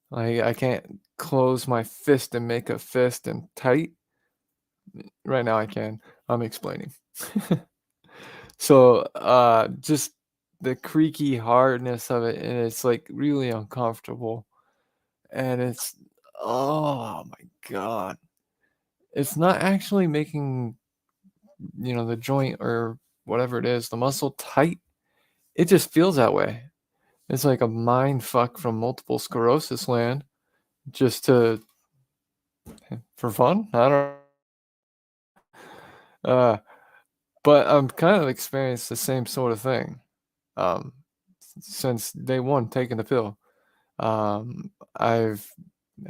Like I can't close my fist and make a fist and tight. Right now I can. I'm explaining. So just the creaky hardness of it, and it's like really uncomfortable. And it's, oh my God. It's not actually making, the joint or whatever it is, the muscle tight. It just feels that way. It's like a mind fuck from multiple sclerosis land, just for fun. I don't. Uh, but I'm kind of experienced the same sort of thing. Um, since day one taking the pill. I've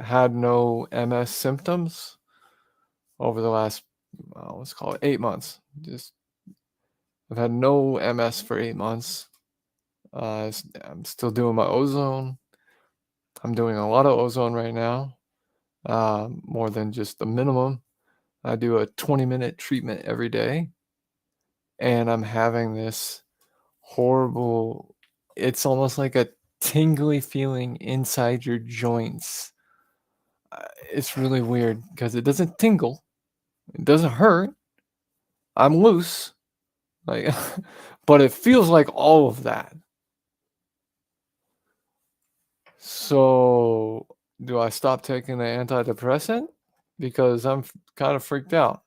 had no MS symptoms over the last, let's call it 8 months. I've had no MS for 8 months. I'm still doing my ozone. I'm doing a lot of ozone right now, more than just the minimum. I do a 20-minute treatment every day, and I'm having this horrible, it's almost like a tingly feeling inside your joints. It's really weird because it doesn't tingle, it doesn't hurt. I'm loose, like, but it feels like all of that. So, do I stop taking the antidepressant? Because I'm kind of freaked out.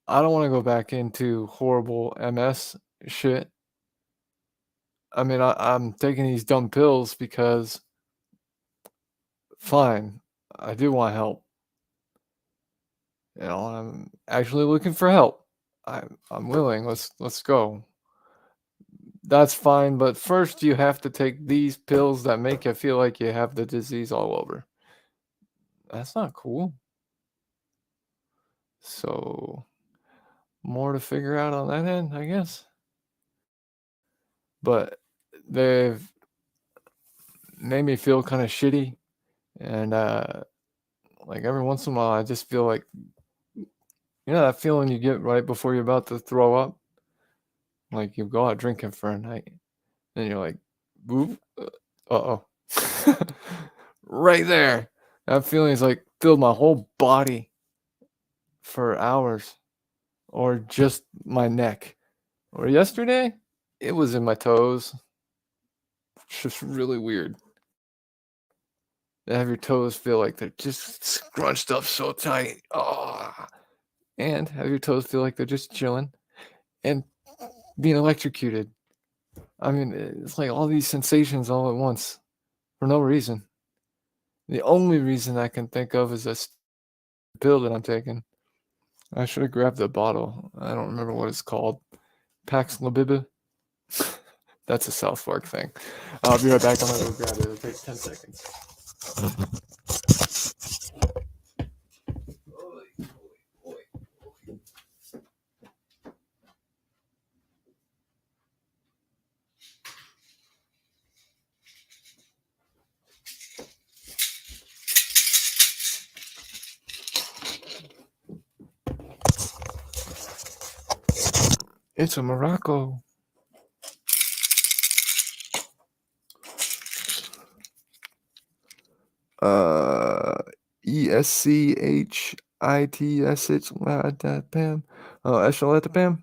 I don't want to go back into horrible MS shit. I mean, I'm taking these dumb pills because, fine, I do want help. I'm actually looking for help. I'm willing. Let's go. That's fine, but first you have to take these pills that make you feel like you have the disease all over. That's not cool. So, more to figure out on that end, I guess. But they've made me feel kind of shitty, and like every once in a while I just feel like, that feeling you get right before you're about to throw up, like you go out drinking for a night and you're like, boop, uh-oh. Right there, that feeling is like filled my whole body for hours, or just my neck. Or yesterday, it was in my toes. It's just really weird to have your toes feel like they're just scrunched up so tight. Oh, and have your toes feel like they're just chilling and being electrocuted. I mean, it's like all these sensations all at once for no reason. The only reason I can think of is this pill that I'm taking. I should have grabbed the bottle. I don't remember what it's called. Paxlovid. That's a South Park thing. I'll be right back. I'm gonna go grab it. It'll take 10 seconds. It's a Morocco. ESCHITSH Pam. Oh, Eshalatapam.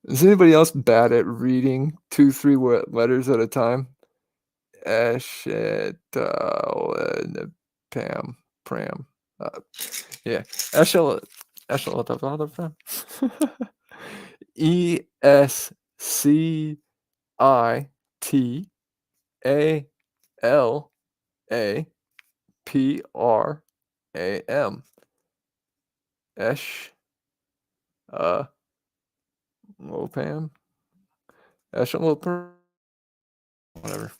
Is anybody else bad at reading 2-3 letters at a time? Pam. Pram. Yeah. Eshalatapam. ESCITALAPRAM. Esh Lopam. Eshalopam. Whatever.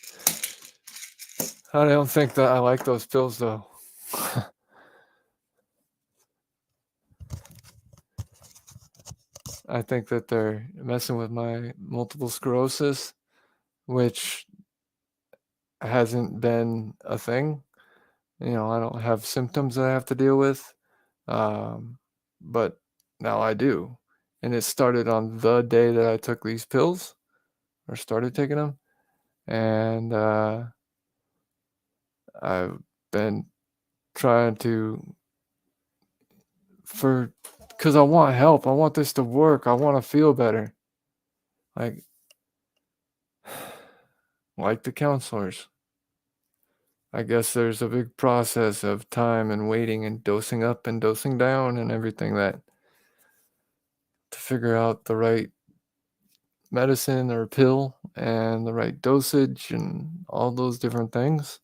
I don't think that I like those pills though. I think that they're messing with my multiple sclerosis, which hasn't been a thing. I don't have symptoms that I have to deal with, but now I do. And it started on the day that I took these pills, or started taking them. And I've been trying to, because I want help. I want this to work. I want to feel better. Like the counselors. I guess there's a big process of time and waiting and dosing up and dosing down and everything to figure out the right medicine or pill and the right dosage and all those different things.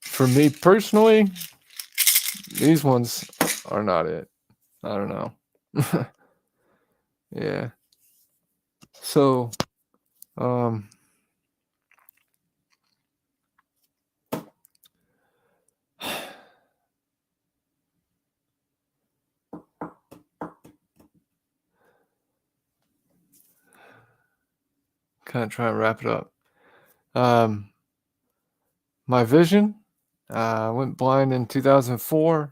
For me personally, these ones are not it. I don't know. Yeah. So, kind of try and wrap it up. My vision, I went blind in 2004,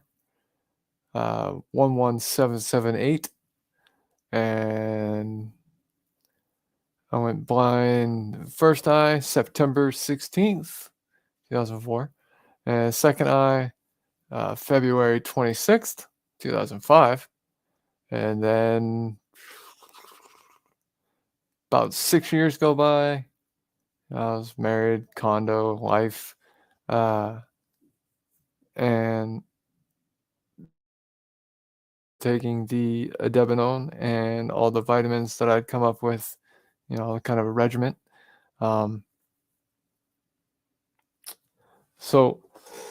11778, and I went blind first eye September 16th, 2004, and second eye February 26th, 2005, and then about 6 years go by. I was married, condo, life, and taking the adebenone and all the vitamins that I'd come up with, kind of a regimen. So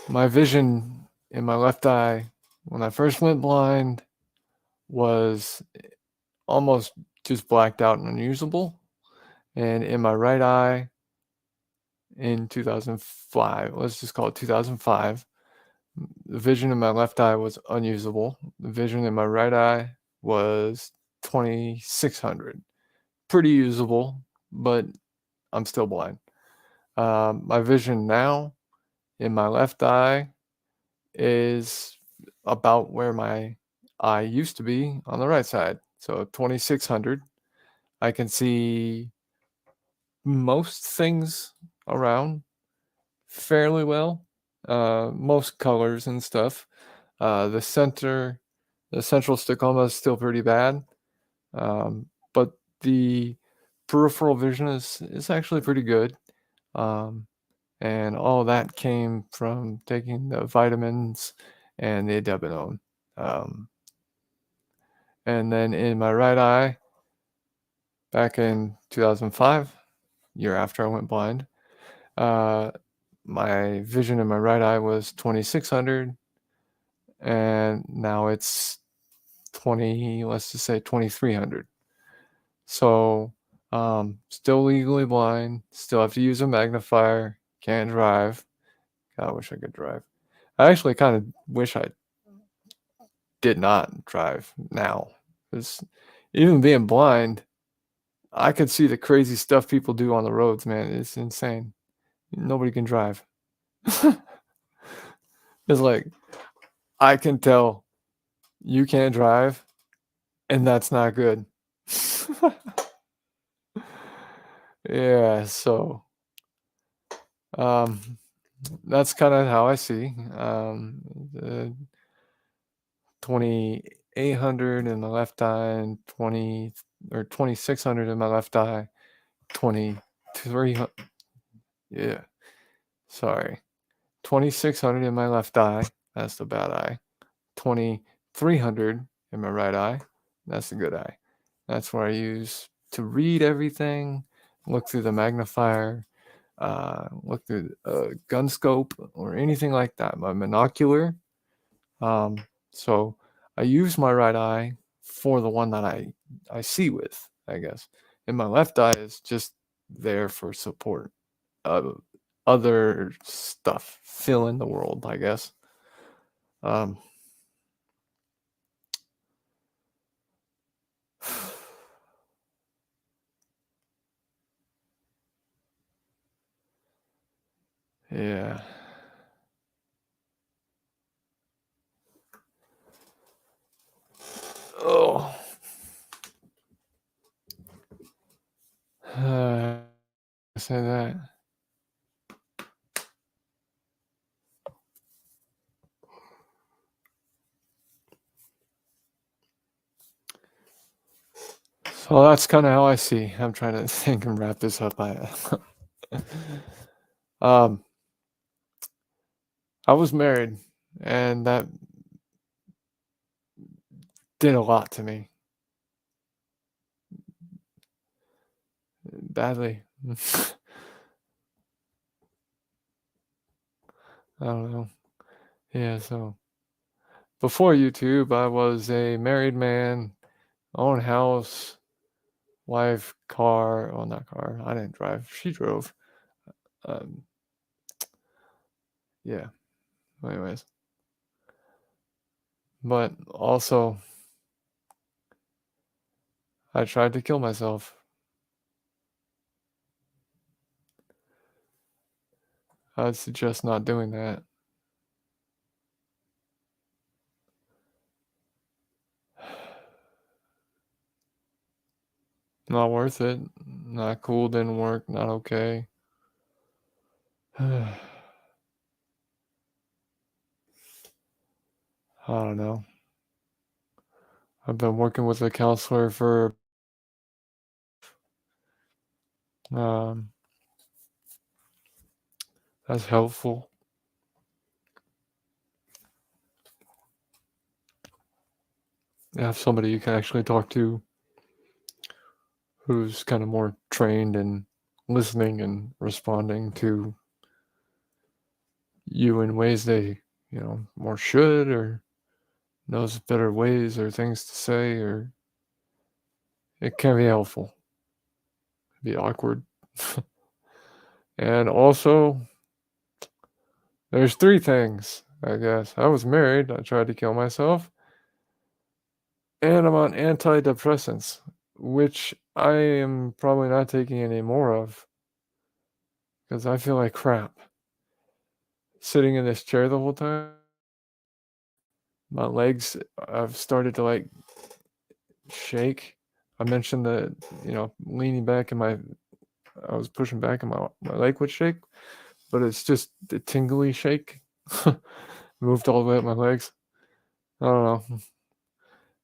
my vision in my left eye when I first went blind was almost just blacked out and unusable. And in my right eye in 2005, let's just call it 2005, the vision in my left eye was unusable. The vision in my right eye was 2600. Pretty usable, but I'm still blind. My vision now in my left eye is about where my eye used to be on the right side. So 2600. I can see most things around fairly well, most colors and stuff. The central stachoma is still pretty bad, but the peripheral vision is actually pretty good. And all that came from taking the vitamins and the adebenone. And then in my right eye, back in 2005, year after I went blind, my vision in my right eye was 2600, and now it's let's just say 2300. So still legally blind, still have to use a magnifier, can't drive. God, I wish I could drive. I actually kind of wish I did not drive now, because even being blind, I could see the crazy stuff people do on the roads, man. It's insane. Nobody can drive. It's like, I can tell you can't drive, and that's not good. Yeah, so, um, that's kinda how I see, the 2,800 in my left eye and 2,600 in my left eye, 2,300. Yeah, sorry. 2,600 in my left eye, that's the bad eye. 2,300 in my right eye, that's the good eye. That's where I use to read everything, look through the magnifier, look through a gun scope or anything like that, my monocular. So I use my right eye for the one that I see with, I guess. And my left eye is just there for support of other stuff, fill in the world, I guess. Um, yeah. Oh. Say that. So that's kind of how I see. I'm trying to think and wrap this up. Um, I was married, and that did a lot to me, badly. I don't know. Yeah, so before YouTube, I was a married man, own house, wife, car. Well, not car. I didn't drive. She drove. Um, yeah. Anyways, but also I tried to kill myself. I'd suggest not doing that. Not worth it. Not cool. Didn't work. Not okay. I don't know. I've been working with a counselor for that's helpful. You have somebody you can actually talk to who's kind of more trained in listening and responding to you in ways they, more should, or knows better ways or things to say, or it can be helpful. Be awkward. And also, there's three things, I guess. I was married. I tried to kill myself. And I'm on antidepressants, which I am probably not taking any more of because I feel like crap. Sitting in this chair the whole time, my legs, I've started to like shake. I mentioned that, leaning back and I was pushing back and my leg would shake, but it's just the tingly shake. Moved all the way up my legs. I don't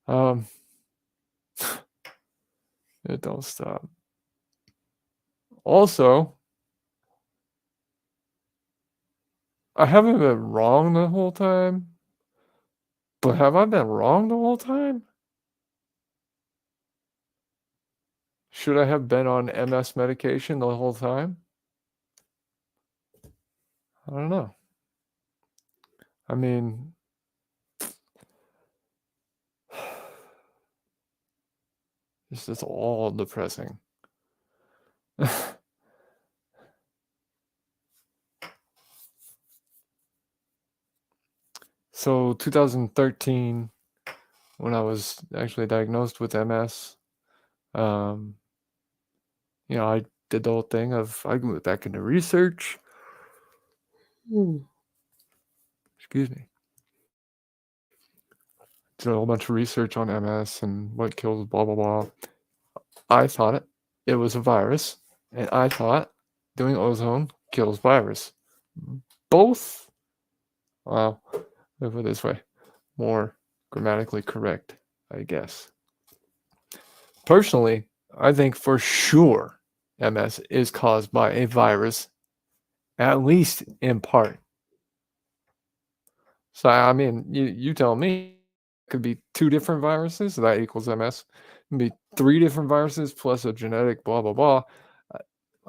know. It don't stop. Also, I haven't been wrong the whole time, but have I been wrong the whole time? Should I have been on MS medication the whole time? I don't know. I mean, this is all depressing. So 2013, when I was actually diagnosed with MS, I did the whole thing of I went back into research. Excuse me. did a whole bunch of research on MS and what kills blah blah blah. I thought it was a virus, and I thought doing ozone kills virus. Both, well, let me put it this way, more grammatically correct, I guess. Personally, I think for sure MS is caused by a virus, at least in part. So, I mean, you tell me, it could be 2 different viruses, that equals MS. It could be 3 different viruses plus a genetic blah, blah, blah.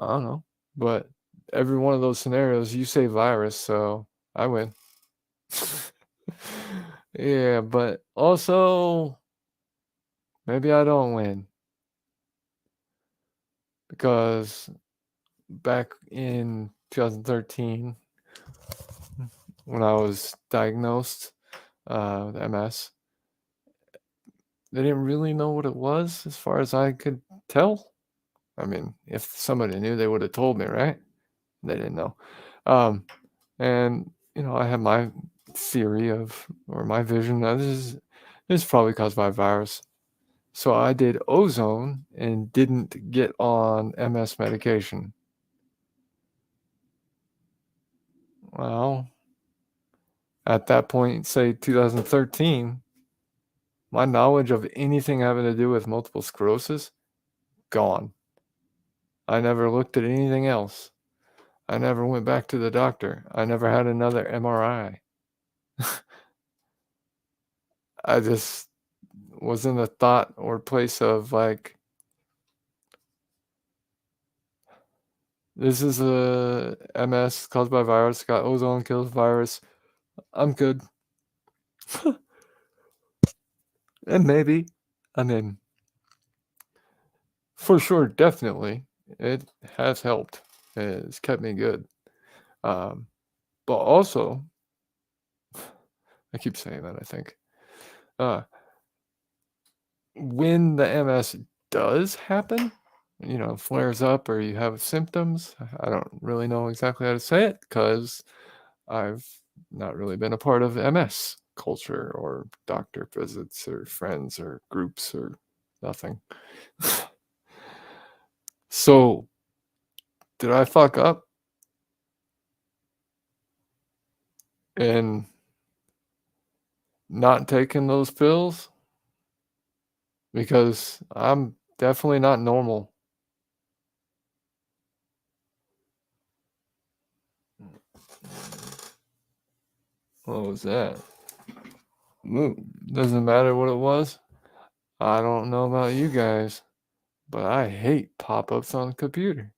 I I don't know, but every one of those scenarios, you say virus, so I win. Yeah, but also, maybe I don't win. Because back in 2013, when I was diagnosed with MS, they didn't really know what it was as far as I could tell. I mean, if somebody knew, they would have told me, right? They didn't know. And, I had my theory or my vision that this is probably caused by a virus. So I did ozone and didn't get on MS medication. Well, at that point, say 2013, my knowledge of anything having to do with multiple sclerosis, gone. I never looked at anything else. I never went back to the doctor. I never had another MRI. I just was in the thought or place of like, this is a MS caused by virus, got ozone, kills virus. I'm good. And maybe, I mean, for sure, definitely, it has helped. It's kept me good. But also, I keep saying that, I think. When the MS does happen, flares up or you have symptoms, I don't really know exactly how to say it because I've not really been a part of MS culture or doctor visits or friends or groups or nothing. So, did I fuck up? And not taking those pills? Because I'm definitely not normal. What was that? Ooh, doesn't matter what it was. I don't know about you guys, but I hate pop-ups on the computer.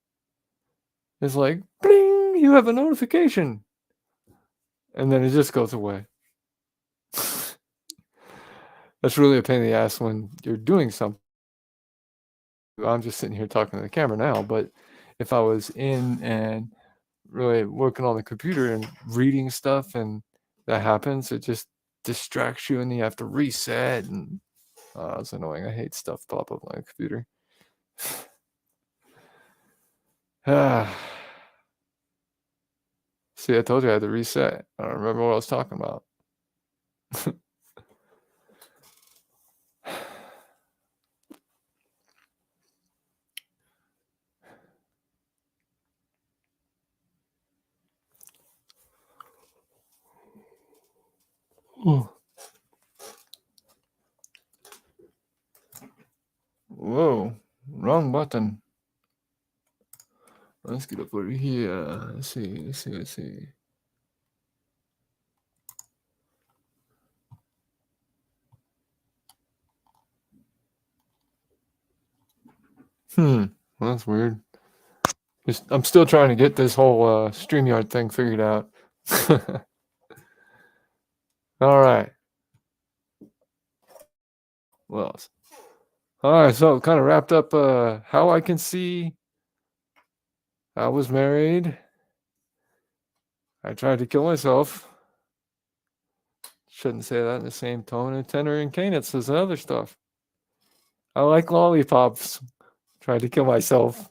It's like, bling, you have a notification. And then it just goes away. That's really a pain in the ass when you're doing something. I'm just sitting here talking to the camera now, but if I was in and really working on the computer and reading stuff and that happens, it just distracts you and you have to reset and it's annoying. I hate stuff pop up on the computer. See, I told you I had to reset. I don't remember what I was talking about. Whoa, wrong button. Let's get up over here. Let's see. Well, that's weird. I'm still trying to get this whole StreamYard thing figured out. All right. What else? All right, so kind of wrapped up how I can see. I was married. I tried to kill myself. Shouldn't say that in the same tone and tenor and cadence as the other stuff. I like lollipops. Tried to kill myself.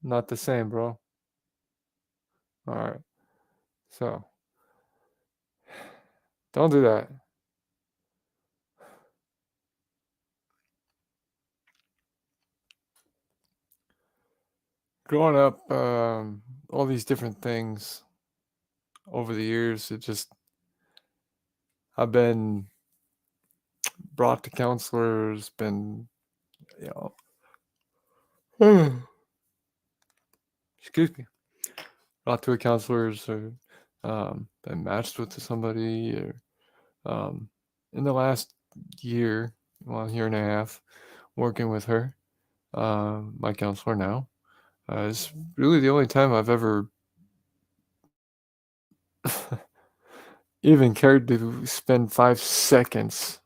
Not the same, bro. All right. So, don't do that. growing up, all these different things over the years, I've been brought to counselors, been, you know, excuse me, brought to a counselor's or been matched with somebody or in the last year, year and a half, working with her, my counselor now. It's really the only time I've ever even cared to spend 5 seconds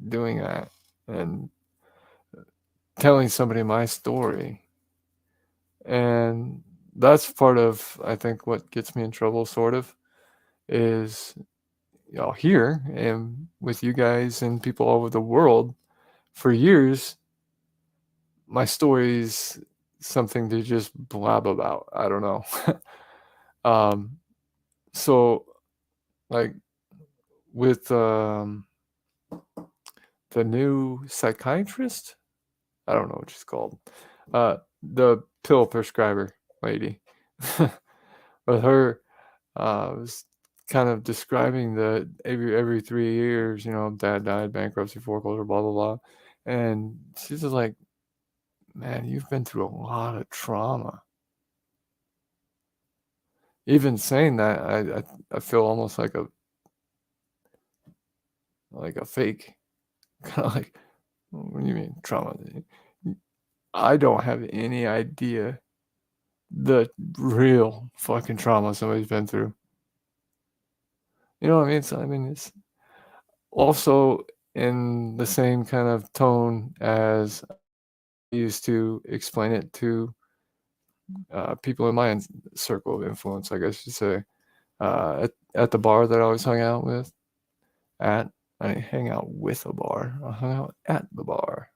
doing that and telling somebody my story. And that's part of, I think, what gets me in trouble, sort of, is here and with you guys and people all over the world for years, my story's something to just blab about. I don't know. So like with the new psychiatrist, I don't know what she's called, the pill prescriber lady, with her, was kind of describing that every 3 years, dad died, bankruptcy, foreclosure, blah blah blah, and she's just like, man, you've been through a lot of trauma. Even saying that, I feel almost like a fake, kind of like, what do you mean trauma? I don't have any idea the real fucking trauma somebody's been through. You know what I mean? So, I mean, it's also in the same kind of tone as I used to explain it to people in my circle of influence, I guess you'd say, at the bar that I always hung out with. I didn't hang out with a bar. I hung out at the bar.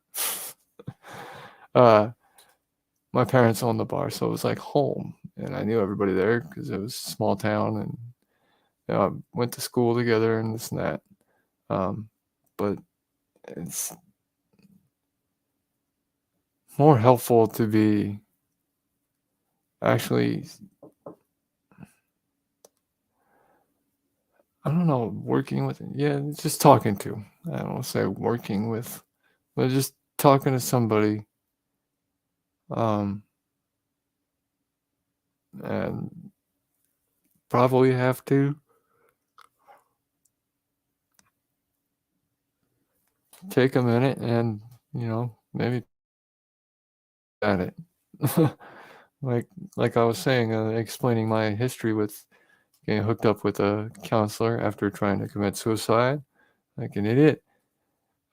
My parents owned the bar, so it was like home, and I knew everybody there because it was a small town, and I went to school together and this and that. But it's more helpful to be actually, I don't know, working with, just talking to. I don't want to say working with, but just talking to somebody, and probably have to take a minute and maybe at it. like I was saying, explaining my history with getting hooked up with a counselor after trying to commit suicide like an idiot.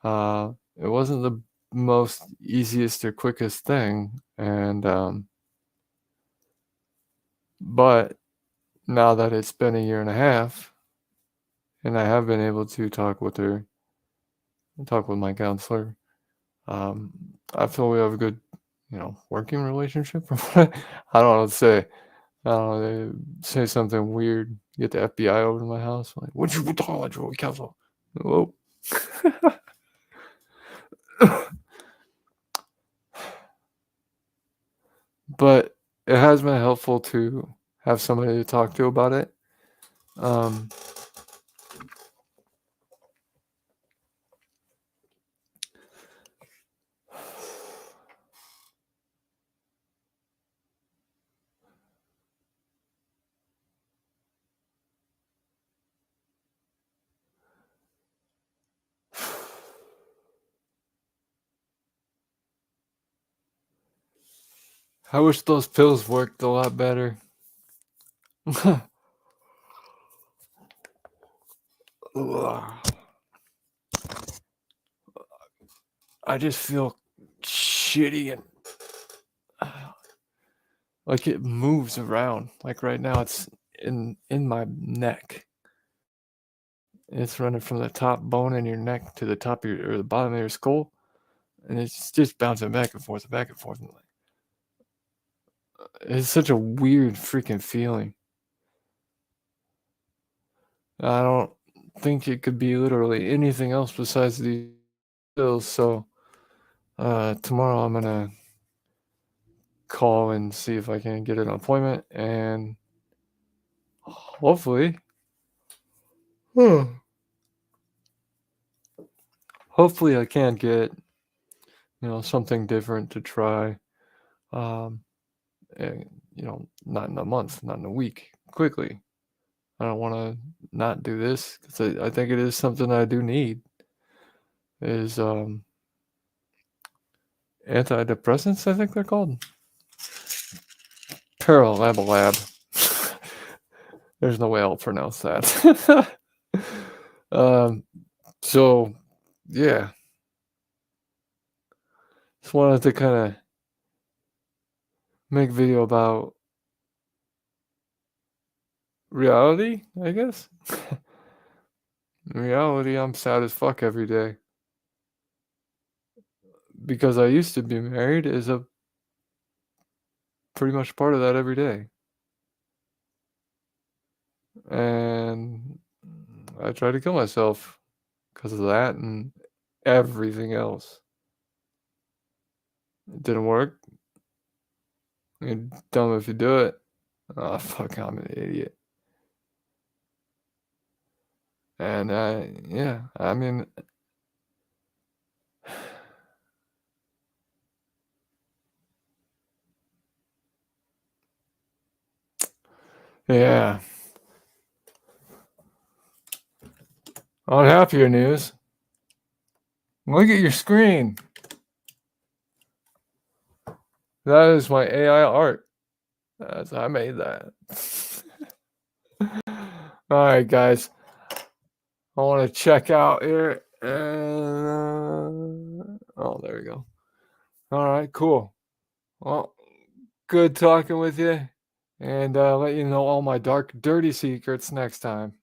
It wasn't the most easiest or quickest thing, and but now that it's been a year and a half and I have been able to talk with my counselor, I feel we have a good working relationship. I don't know what to say. I don't know, they say something weird, get the FBI over to my house, like, what you talking about your counsel? Whoa. But it has been helpful to have somebody to talk to about it. I wish those pills worked a lot better. I just feel shitty and like it moves around. Like right now, it's in my neck. It's running from the top bone in your neck to the top of or the bottom of your skull, and it's just bouncing back and forth and back and forth. And it's such a weird freaking feeling. I don't think it could be literally anything else besides these pills. So tomorrow I'm gonna call and see if I can get an appointment, and hopefully hopefully I can get something different to try, and not in a month, not in a week, quickly. I don't want to not do this because I think it is something I do need, is antidepressants, I think they're called. Paralabalab. There's no way I'll pronounce that. So, yeah. Just wanted to kind of make a video about reality, I guess. In reality, I'm sad as fuck every day. Because I used to be married is a pretty much part of that every day. And I tried to kill myself because of that and everything else. It didn't work. You're dumb if you do it. Oh, fuck, I'm an idiot. And yeah, I mean, yeah. On happier news, look at your screen. That is my AI art. I made that. All right, guys. I want to check out here. Oh, there we go. All right, cool. Well, good talking with you. And let you know all my dark, dirty secrets next time.